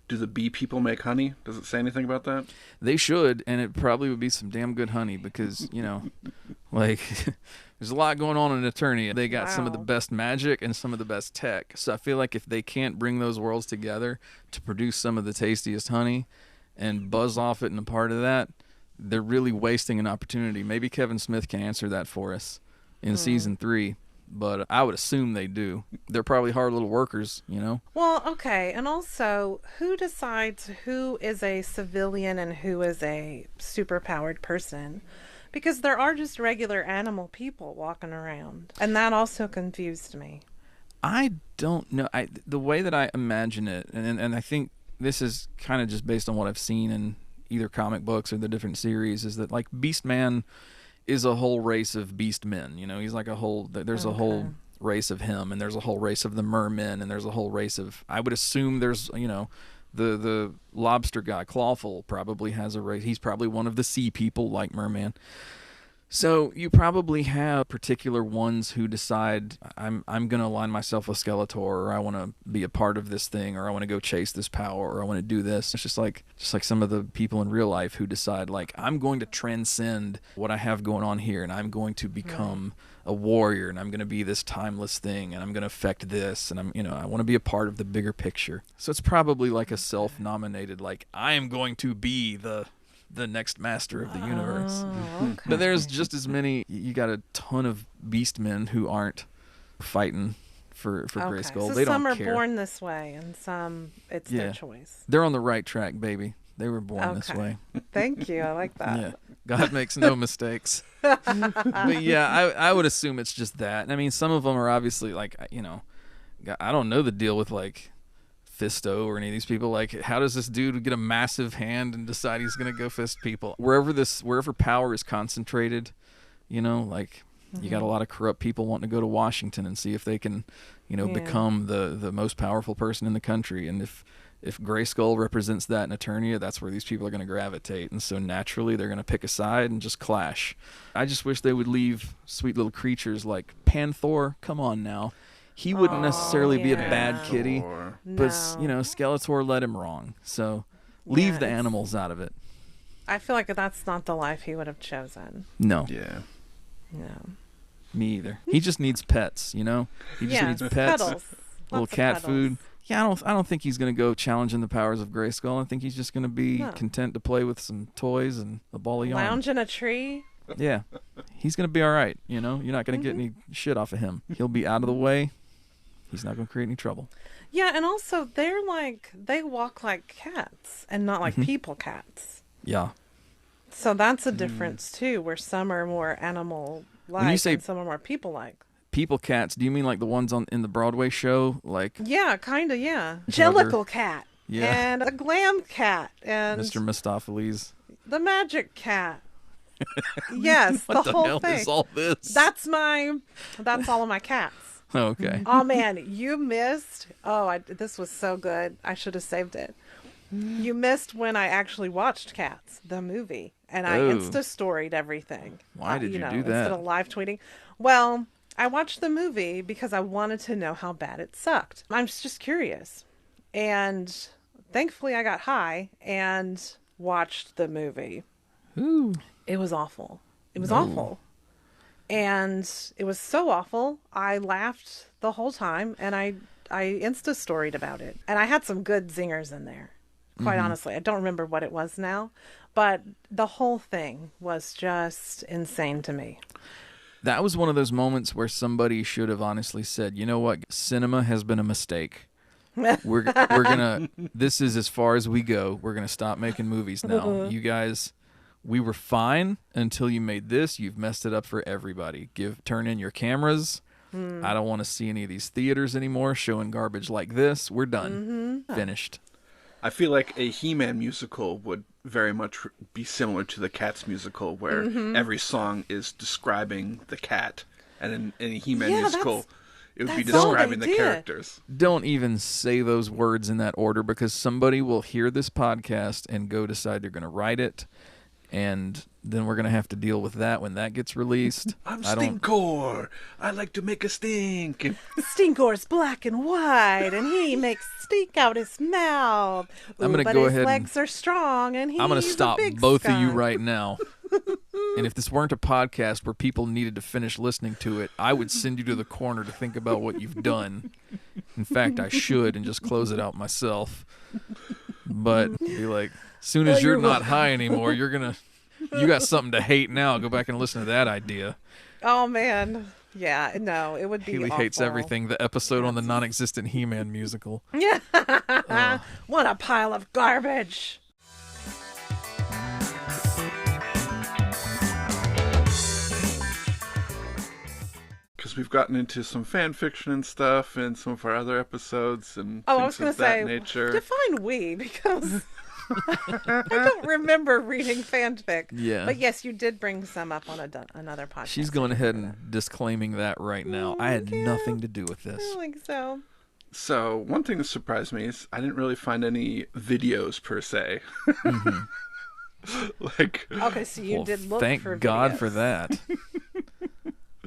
do the bee people make honey? Does it say anything about that? They should, and it probably would be some damn good honey because, like... There's a lot going on in Eternia. They got some of the best magic and some of the best tech. So I feel like if they can't bring those worlds together to produce some of the tastiest honey and buzz off it and a part of that, they're really wasting an opportunity. Maybe Kevin Smith can answer that for us in season 3, but I would assume they do. They're probably hard little workers, Well, okay. And also, who decides who is a civilian and who is a superpowered person? Because there are just regular animal people walking around. And that also confused me. I don't know. The way that I imagine it, and I think this is kind of just based on what I've seen in either comic books or the different series, is that, like, Beastman is a whole race of beast men. He's like there's a whole race of him, and there's a whole race of the mermen, and there's a whole race of, I would assume there's, the lobster guy, Clawful, probably has a race. He's probably one of the sea people like Merman. So you probably have particular ones who decide, I'm going to align myself with Skeletor, or I want to be a part of this thing, or I want to go chase this power, or I want to do this. It's just like some of the people in real life who decide, like, I'm going to transcend what I have going on here, and I'm going to become a warrior, and I'm going to be this timeless thing, and I'm going to affect this, and I want to be a part of the bigger picture. So it's probably like a self-nominated, like, I am going to be the next master of the universe. Okay. But there's just as many. You got a ton of beastmen who aren't fighting for Grayskull. So they some don't are care. born this way, and some it's their choice. They're on the right track, baby. They were born this way. Thank you. I like that. Yeah, God makes no mistakes. But yeah, I would assume it's just that. And I mean, some of them are obviously like, I don't know the deal with like Fisto or any of these people. Like, how does this dude get a massive hand and decide he's gonna go fist people? Wherever power is concentrated, you got a lot of corrupt people wanting to go to Washington and see if they can, become the most powerful person in the country. And if if Grayskull represents that in Eternia, that's where these people are going to gravitate. And so naturally, they're going to pick a side and just clash. I just wish they would leave sweet little creatures like Panther. Come on now. He wouldn't necessarily be a bad kitty, but, Skeletor led him wrong. So leave the animals out of it. I feel like that's not the life he would have chosen. No. Yeah. No. Me either. He just needs pets, He just needs pets, Cuddles. little Lots of cat cuddles. food. Yeah, I don't think he's going to go challenging the powers of Grayskull. I think he's just going to be content to play with some toys and a ball of yarn. Lounge in a tree. Yeah. He's going to be all right, You're not going to get any shit off of him. He'll be out of the way. He's not going to create any trouble. Yeah, and also they walk like cats and not like people cats. Yeah. So that's a difference too, where some are more animal-like and some are more people-like. People cats, do you mean like the ones in the Broadway show? Like Yeah, kind of, yeah. Jellicle cat. Yeah. And a glam cat. And Mr. Mistopheles. the magic cat. Yes, What the the whole hell thing. is all this? That's all of my cats. Okay. Oh man, you missed. This was so good. I should have saved it. You missed when I actually watched Cats, the movie, and I Insta-storied everything. Why did you do that? Instead of live tweeting? Well, I watched the movie because I wanted to know how bad it sucked. I'm just curious. And thankfully I got high and watched the movie. Ooh. It was awful. It was awful. And it was so awful, I laughed the whole time, and I Insta-storied about it. And I had some good zingers in there, quite honestly. I don't remember what it was now, but the whole thing was just insane to me. That was one of those moments where somebody should have honestly said, you know what, cinema has been a mistake. We're gonna, this is as far as we go. We're gonna stop making movies now. You guys... We were fine until you made this. You've messed it up for everybody. Turn in your cameras. I don't want to see any of these theaters anymore showing garbage like this. We're done. Finished. I feel like a He-Man musical would very much be similar to the Cats musical, where every song is describing the cat. And in a He-Man musical, it would be describing the characters. Don't even say those words in that order, because somebody will hear this podcast and go decide they're going to write it. And then we're going to have to deal with that when that gets released. I'm Stinkor. I like to make a stink. Stinkor's black and white, and he makes stink out his mouth. I'm going to go ahead. His legs are strong, and I'm going to stop both of you right now. And if this weren't a podcast where people needed to finish listening to it, I would send you to the corner to think about what you've done. In fact, I should, and just close it out myself. But be like, as soon as you're not high anymore, you got something to hate now. Go back and listen to that idea. Oh, man. Yeah, no, it would be Hailey awful. Hates Everything, the episode on the non-existent He-Man musical. Yeah. What a pile of garbage. Because we've gotten into some fan fiction and stuff in some of our other episodes and I was going to say, nature. Define we, because I don't remember reading fanfic. Yeah. But yes, you did bring some up on another podcast. She's going ahead and disclaiming that right now. I had nothing to do with this. I don't think so. So, one thing that surprised me is I didn't really find any videos per se. Okay, so you did look thank for God videos. for that.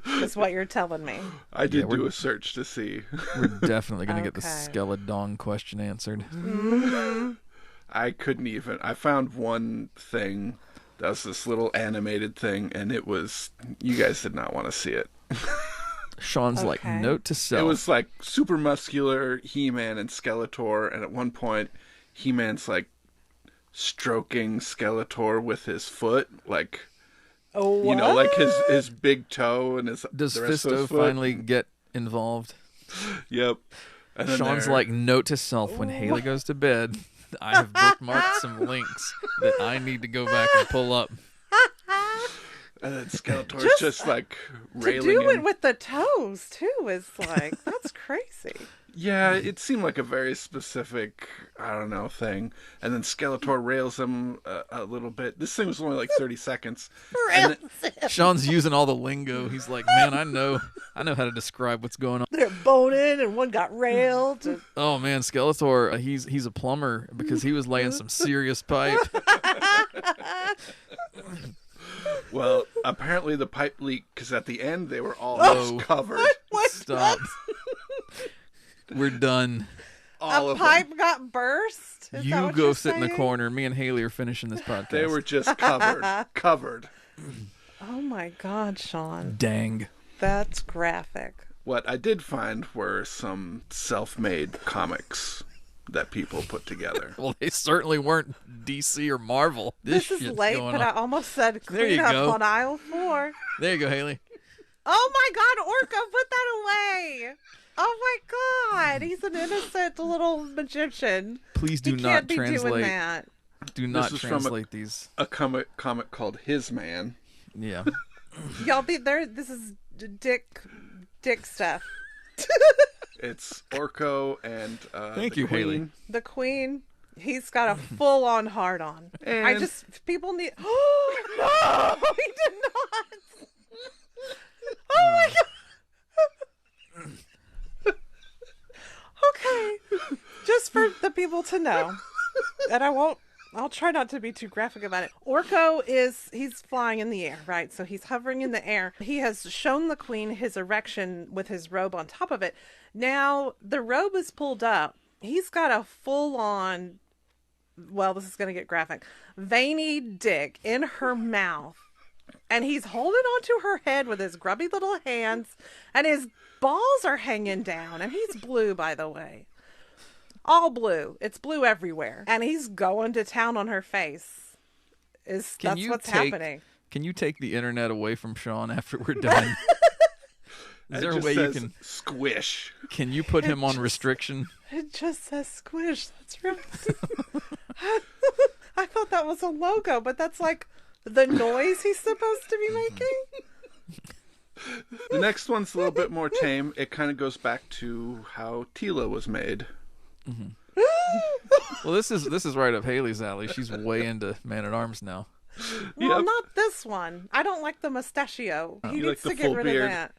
That's what you're telling me. I did do a search to see. We're definitely going to get the Skeledong question answered. I couldn't even. I found one thing that was this little animated thing, and it was. You guys did not want to see it. Sean's like, note to self. It was like super muscular He-Man and Skeletor, and at one point, He-Man's like stroking Skeletor with his foot, like. Oh, you know, like his big toe and his. Does the rest of Fisto his foot. finally get involved? Yep. And then Sean's like, note to self, when Hailey goes to bed, I have bookmarked some links that I need to go back and pull up. And then Skeletor's just like railing to do in. it with the toes too is like, that's crazy. Yeah, it seemed like a very specific, I don't know, thing. And then Skeletor rails him a little bit. This thing was only like 30 seconds. And then, Sean's using all the lingo. He's like, man, I know how to describe what's going on. They're boning, and one got railed. And... Oh man, Skeletor, he's a plumber because he was laying some serious pipe. well, apparently the pipe leaked because at the end they were all covered. Stop. We're done. A pipe got burst? Is that You what go you're sit in the saying? corner. Me and Hailey are finishing this podcast. They were just covered. Oh my God, Sean. Dang. That's graphic. What I did find were some self-made comics that people put together. Well, they certainly weren't DC or Marvel. This is late, but I almost said clean up on aisle 4. There you go, Hailey. Oh my God, Orko, put that away. Oh my God, he's an innocent little magician. Please do he not can't be translate. Doing that. Do not this is translate from these. A comic called His Man. Yeah. Y'all be there. This is dick stuff. It's Orko and Thank the you, Queen. Hailey. The Queen. He's got a full-on hard-on. And people need. Oh no, he did not. Oh my God. Okay, just for the people to know, and I'll try not to be too graphic about it. Orko he's flying in the air, right? So he's hovering in the air. He has shown the Queen his erection with his robe on top of it. Now, the robe is pulled up. He's got a full-on, well, this is going to get graphic, veiny dick in her mouth. And he's holding onto her head with his grubby little hands, and his balls are hanging down. And he's blue, by the way. All blue. It's blue everywhere. And he's going to town on her face. That's what's happening. Can you take the internet away from Sean after we're done? Is there a way you can squish? Can you put him on restriction? It just says squish. That's right. I thought that was a logo, but that's like the noise he's supposed to be making. The next one's a little bit more tame. It kind of goes back to how Tila was made. Mm-hmm. Well, this is right up Hailey's alley. She's way into Man-at-Arms now. Well, not this one. I don't like the mustachio. He You needs like the to get full rid beard? of that.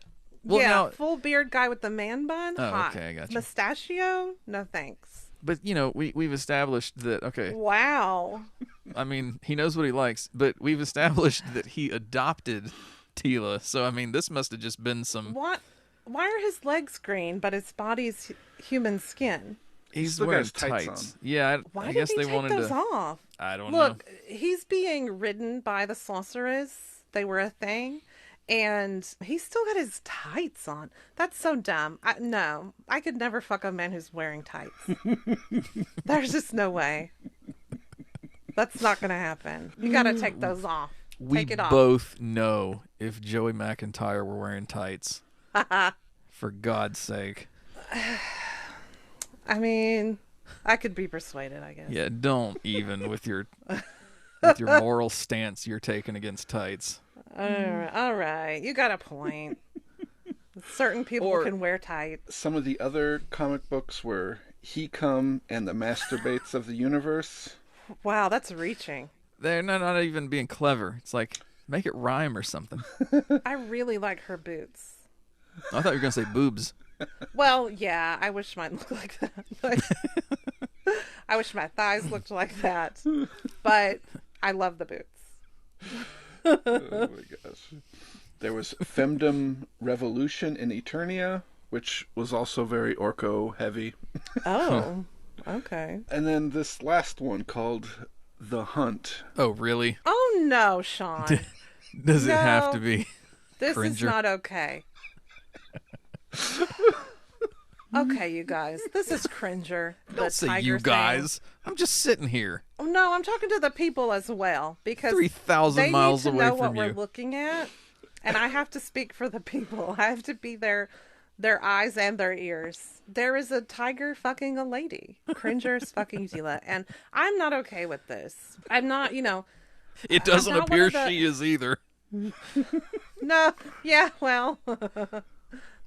Well, yeah, now- full beard guy with the man bun. Oh, Hot. okay, I got you. Mustachio? No thanks. But we've established that. Okay, Wow. I mean, he knows what he likes, but we've established that he adopted Tila. So I mean, this must have just been some. What? Why are his legs green, but his body's human skin? He's still got wearing his tights tights. Yeah, Why I did guess he they take wanted those to. off? I don't know. Look, he's being ridden by the sorceress. They were a thing. And he's still got his tights on. That's so dumb. No, I could never fuck a man who's wearing tights. There's just no way. That's not going to happen. You got to take those off. We Take it off. both know if Joey McIntyre were wearing tights. For God's sake. I mean, I could be persuaded, I guess. Yeah, don't even with your moral stance you're taking against tights. All right. You got a point. Certain people can wear tights. Some of the other comic books were He Come and the Masturbates of the Universe. Wow, that's reaching. They're not even being clever. It's like, make it rhyme or something. I really like her boots. I thought you were going to say boobs. Well, yeah, I wish mine looked like that. But I wish my thighs looked like that. But I love the boots. Oh my gosh. There was Femdom Revolution in Eternia, which was also very Orko heavy. Oh, okay. And then this last one called The Hunt. Oh, really? Oh, no, Sean. Does it No. have to be? This is Cringer? not okay. Okay, you guys. This is Cringer. Don't say you guys. I'm just sitting here. Oh, no, I'm talking to the people as well because 3,000 miles they need to away know what from we're you. looking at, and I have to speak for the people. I have to be their eyes and their ears. There is a tiger fucking a lady. Cringer's fucking Tila, and I'm not okay with this. I'm not, It doesn't not one appear of the- she is either. No, yeah, well,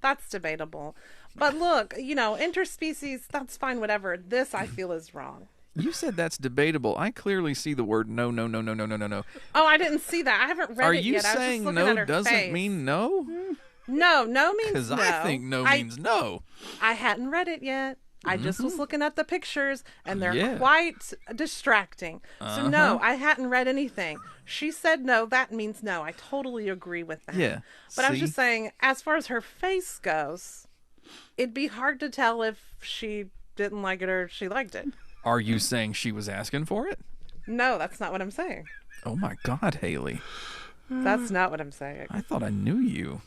That's debatable. But look, interspecies, that's fine, whatever. This I feel is wrong. You said that's debatable. I clearly see the word no, no, no, no, no, no, no, no. Oh, I didn't see that. I haven't read it yet. Are you saying no doesn't mean no? No means no. Because I think no means no. I hadn't read it yet. I just was looking at the pictures, and they're quite distracting. So no, I hadn't read anything. She said no, that means no. I totally agree with that. Yeah. But I was just saying, as far as her face goes, it'd be hard to tell if she didn't like it or if she liked it. Are you saying she was asking for it? No, that's not what I'm saying. Oh my God, Hailey. That's not what I'm saying. I thought I knew you.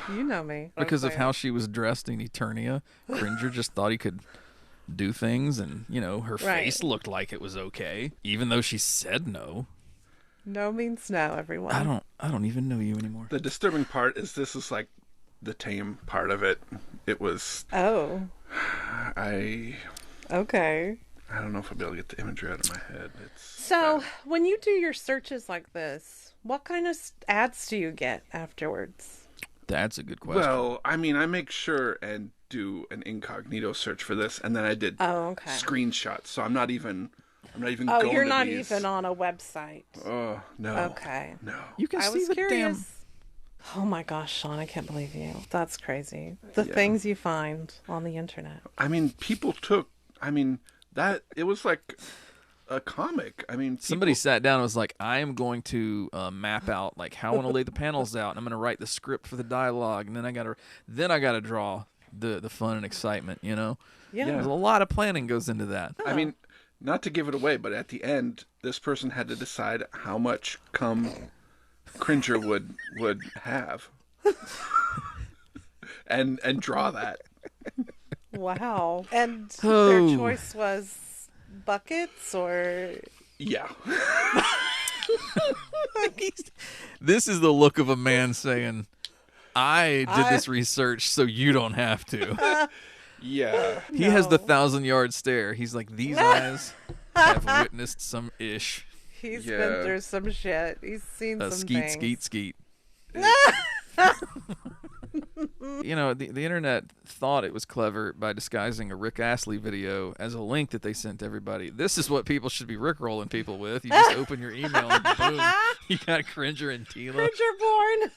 You know me. Because of how she was dressed in Eternia, Cringer just thought he could do things, and her face looked like it was okay, even though she said no. No means no, everyone. I don't even know you anymore. The disturbing part is this is like the tame part of it. It was. Oh. Okay. I don't know if I'll be able to get the imagery out of my head. So, when you do your searches like this, what kind of ads do you get afterwards? That's a good question. Well, I mean, I make sure and do an incognito search for this, and then I did screenshots. So I'm not even going to you're not these. Even on a website. Oh, no. Okay. No. You can see the curious. damn... Oh my gosh, Sean, I can't believe you. That's crazy. The things you find on the internet. I mean, it was like a comic. I mean, somebody sat down and was like, I am going to map out like how I want to lay the panels out, and I'm going to write the script for the dialogue, and then I got to draw the fun and excitement, Yeah. There's a lot of planning goes into that. I mean, not to give it away, but at the end, this person had to decide how much cum Cringer would have. and draw that. Wow. And their choice was buckets or... Yeah. This is the look of a man saying, I did this research so you don't have to. Yeah. He has the 1,000-yard stare. He's like, these eyes have witnessed some ish. He's been through some shit. He's seen some things. Skeet. The internet thought it was clever by disguising a Rick Astley video as a link that they sent to everybody. This is what people should be rickrolling people with. You just open your email and boom, you got Cringer and Tila. Cringer born.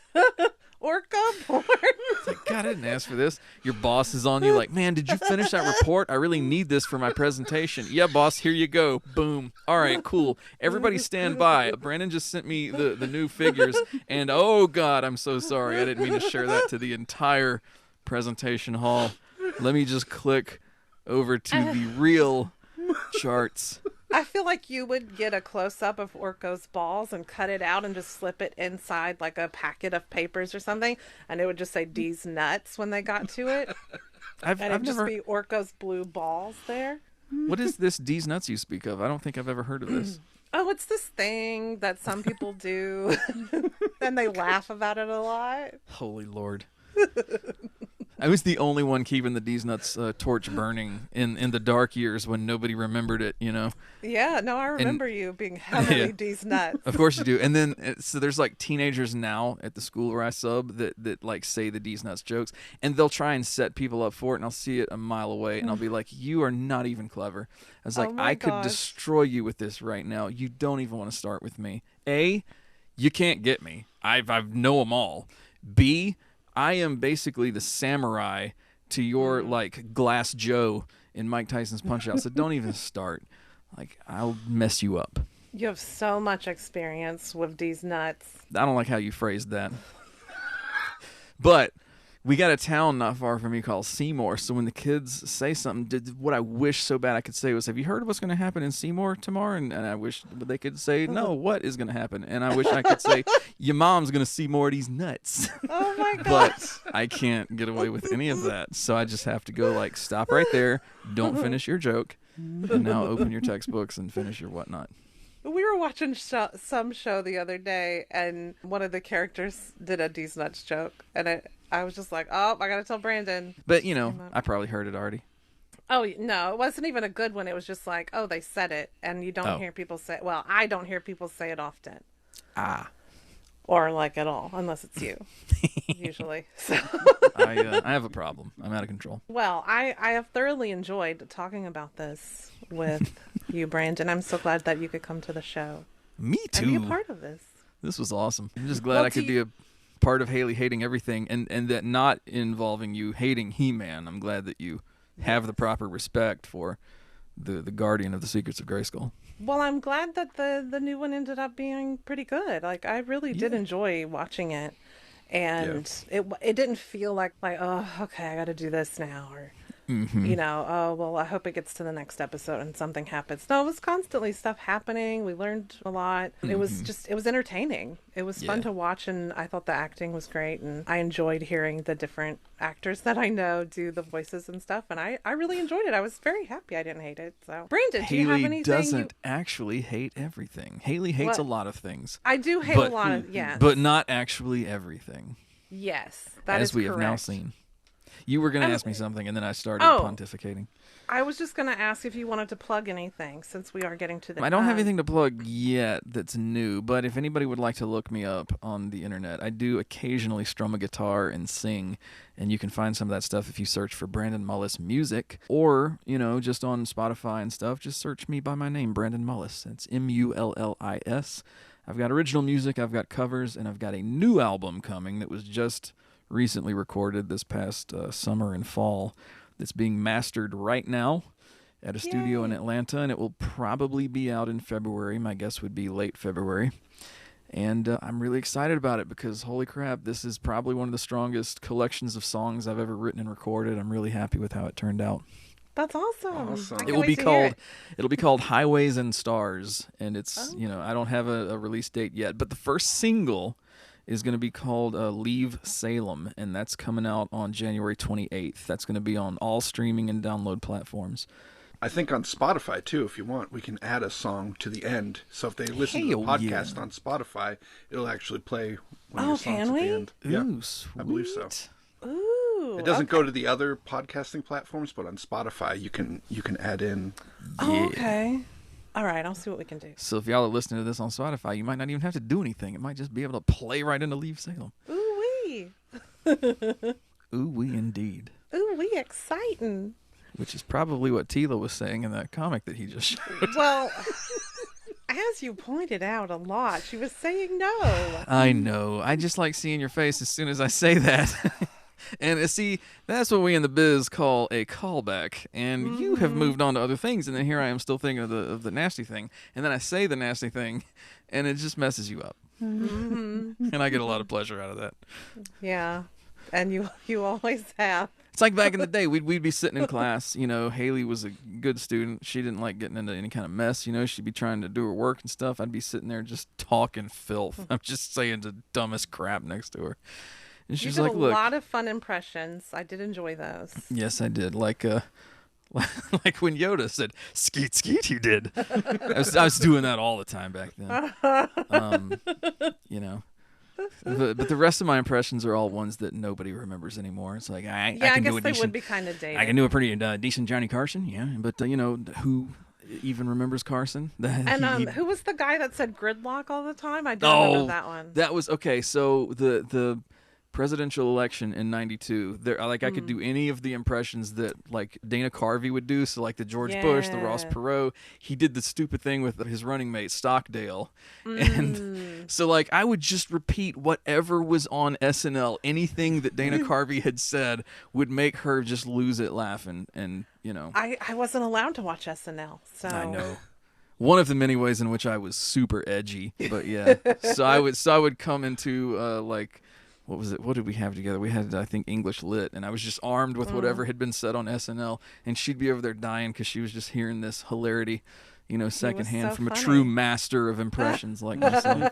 Orko born. It's like, God, I didn't ask for this. Your boss is on you like, man, did you finish that report? I really need this for my presentation. Yeah, boss, here you go. Boom. All right, cool. Everybody stand by. Brandon just sent me the new figures, and oh, God, I'm so sorry. I didn't mean to share that to the entire presentation hall. Let me just click over to the real charts. I feel like you would get a close-up of Orko's balls and cut it out and just slip it inside like a packet of papers or something, and it would just say D's nuts when they got to it. I've it'd never... just be Orko's blue balls there. What is this D's nuts you speak of? I don't think I've ever heard of this. Oh, it's this thing that some people do, and they laugh about it a lot. Holy Lord. I was the only one keeping the D's Nuts torch burning in the dark years when nobody remembered it, Yeah, no, I remember you being heavily D's Nuts. Of course you do. And then, so there's like teenagers now at the school where I sub that like say the D's Nuts jokes, and they'll try and set people up for it, and I'll see it a mile away, and I'll be like, you are not even clever. I was like, I could destroy you with this right now. You don't even want to start with me. A, you can't get me. I know them all. B, I am basically the samurai to your like Glass Joe in Mike Tyson's Punch-Out. So don't even start. Like, I'll mess you up. You have so much experience with these nuts. I don't like how you phrased that. But we got a town not far from me called Seymour. So when the kids say something, what I wish so bad I could say was, have you heard of what's going to happen in Seymour tomorrow? And I wish they could say, no, what is going to happen? And I wish I could say, your mom's going to see more of these nuts. Oh, my gosh. But I can't get away with any of that. So I just have to go like, stop right there. Don't finish your joke. And now open your textbooks and finish your whatnot. We were watching some show the other day, and one of the characters did a D's Nuts joke, and I was just like, oh, I gotta tell Brandon. But, I probably heard it already. Oh, no, it wasn't even a good one. It was just like, oh, they said it, and you don't hear people say it. Well, I don't hear people say it often. Ah. or like at all, unless it's you, usually. So. I have a problem. I'm out of control. Well, I have thoroughly enjoyed talking about this with you, Brandon. I'm so glad that you could come to the show. Me too. And be a part of this. This was awesome. I'm just glad I could be a part of Hailey hating everything, and that not involving you hating He-Man. I'm glad that you have the proper respect for the guardian of the secrets of Grayskull. Well, I'm glad that the new one ended up being pretty good. Like, I really did enjoy watching it. And it didn't feel like, oh, okay, I got to do this now. Or, oh, well, I hope it gets to the next episode and something happens. No, it was constantly stuff happening. We learned a lot. It was it was entertaining. It was fun to watch, and I thought the acting was great. And I enjoyed hearing the different actors that I know do the voices and stuff. And I really enjoyed it. I was very happy I didn't hate it. So, Brandon, do you have anything? Hailey doesn't actually hate everything. Hailey hates a lot of things. I do hate a lot of, but not actually everything. Yes, that is correct. As we have now seen. You were going to ask me something, and then I started pontificating. I was just going to ask if you wanted to plug anything, since we are getting to the I don't have anything to plug yet that's new, but if anybody would like to look me up on the internet, I do occasionally strum a guitar and sing, and you can find some of that stuff if you search for Brandon Mullis Music, or, just on Spotify and stuff, just search me by my name, Brandon Mullis. It's Mullis. I've got original music, I've got covers, and I've got a new album coming that was just recently recorded this past summer and fall that's being mastered right now at a studio in Atlanta, and it will probably be out in February. My guess would be late February. And I'm really excited about it because, holy crap, this is probably one of the strongest collections of songs I've ever written and recorded. I'm really happy with how it turned out. That's awesome. It will be called it'll be called Highways and Stars, and it's I don't have a release date yet, but the first single is going to be called Leave Salem, and that's coming out on January 28th. That's going to be on all streaming and download platforms. I think on Spotify, too, if you want, we can add a song to the end. So if they listen to the podcast on Spotify, it'll actually play one of your songs at the end. Ooh, sweet. I believe so. Ooh, it doesn't go to the other podcasting platforms, but on Spotify, you can add in. Oh, okay. All right, I'll see what we can do. So if y'all are listening to this on Spotify, you might not even have to do anything. It might just be able to play right into Leave Salem. Ooh-wee. Ooh-wee indeed. Ooh-wee, exciting. Which is probably what Tila was saying in that comic that he just showed. Well, as you pointed out a lot, she was saying no. I know. I just like seeing your face as soon as I say that. And see, that's what we in the biz call a callback. And you have moved on to other things, and then here I am still thinking of the nasty thing. And then I say the nasty thing, and it just messes you up. And I get a lot of pleasure out of that. Yeah, and you always have. It's like back in the day, we'd be sitting in class. Hailey was a good student. She didn't like getting into any kind of mess. She'd be trying to do her work and stuff. I'd be sitting there just talking filth. I'm just saying the dumbest crap next to her. And she's like, "Look, a lot of fun impressions. I did enjoy those." Yes, I did. Like when Yoda said, "Skeet, skeet," you did. I was doing that all the time back then. But the rest of my impressions are all ones that nobody remembers anymore. It's like I can guess do a they decent, would be kind of dated. I can do a pretty decent Johnny Carson, yeah. But who even remembers Carson? And who was the guy that said gridlock all the time? I don't remember that one. That was okay. So the presidential election in '92, I could do any of the impressions that like Dana Carvey would do. So like the George Bush, the Ross Perot. He did the stupid thing with his running mate Stockdale, and so like I would just repeat whatever was on SNL. Anything that Dana Carvey had said would make her just lose it laughing, and I wasn't allowed to watch SNL, so I know. One of the many ways in which I was super edgy, but yeah. so I would come into like. What was it? What did we have together? We had, I think, English Lit, and I was just armed with whatever had been said on SNL, and she'd be over there dying because she was just hearing this hilarity, secondhand from a true master of impressions like myself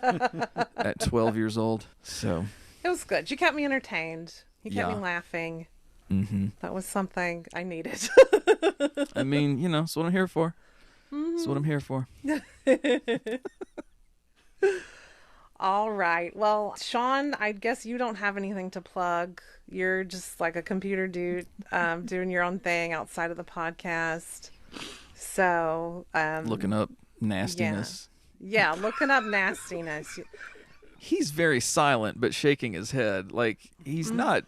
at 12 years old. So it was good. You kept me entertained. You kept me laughing. Mm-hmm. That was something I needed. I mean, that's what I'm here for. That's what I'm here for. All right. Well, Sean, I guess you don't have anything to plug. You're just like a computer dude doing your own thing outside of the podcast. So, looking up nastiness. Yeah, looking up nastiness. he's very silent but shaking his head. Like he's not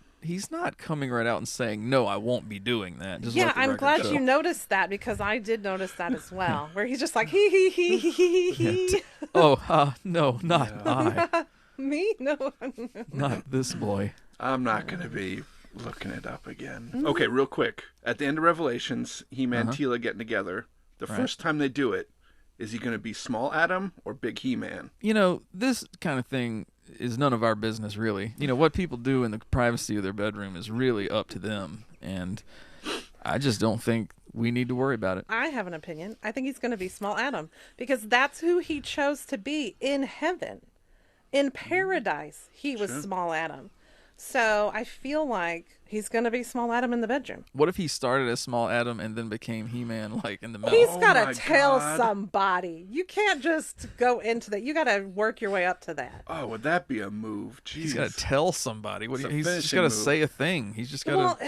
coming right out and saying, "No, I won't be doing that." Just Yeah, let the I'm record glad show. you noticed that because I did notice that as well. Where he's just like he. Oh, no, not I. Me? No. Not this boy. I'm not going to be looking it up again. Okay, real quick. At the end of Revelations, He-Man and Teela getting together. The first time they do it, is he going to be Small Adam or Big He-Man? You know, this kind of thing is none of our business, really. You know, what people do in the privacy of their bedroom is really up to them. And I just don't think we need to worry about it. I have an opinion. I think he's going to be Small Adam because that's who he chose to be in heaven. In paradise, he was Small Adam. So I feel like he's going to be Small Adam in the bedroom. What if he started as Small Adam and then became He-Man, like, in the middle? He's got to my tell God. somebody. You can't just go into that. You got to work your way up to that. Oh, would that be a move? Jeez. He's got to tell somebody. What It's a he's just finishing got to move. say a thing. He's just got to... Well,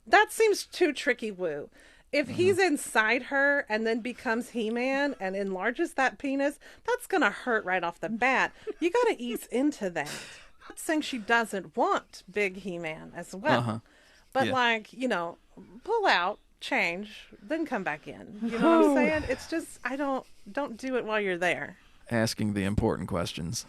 that seems too tricky, Woo. If he's inside her and then becomes He-Man and enlarges that penis, that's going to hurt right off the bat. You got to ease into that. I'm not saying she doesn't want big He-Man as well. But Yeah. pull out, change, then come back in. You know what I'm saying? It's just, don't do it while you're there. asking the important questions.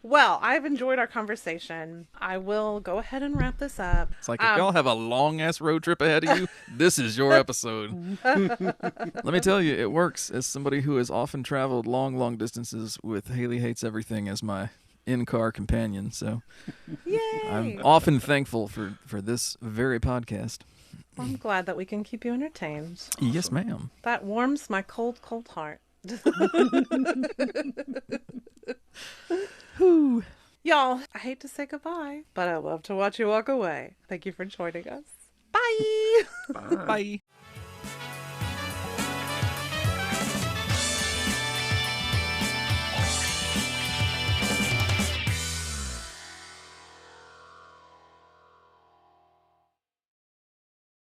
Well, I've enjoyed our conversation. I will go ahead and wrap this up. It's like, if y'all have a long-ass road trip ahead of you, this is your episode. Let me tell you, it works. As somebody who has often traveled long, long distances with Hailey Hates Everything as my in-car companion, so Yay! I'm often thankful for this very podcast. I'm glad that we can keep you entertained. Yes, ma'am. That warms my cold, cold heart. Whew. Y'all, I hate to say goodbye, but I love to watch you walk away. Thank you for joining us. Bye! Bye. Bye.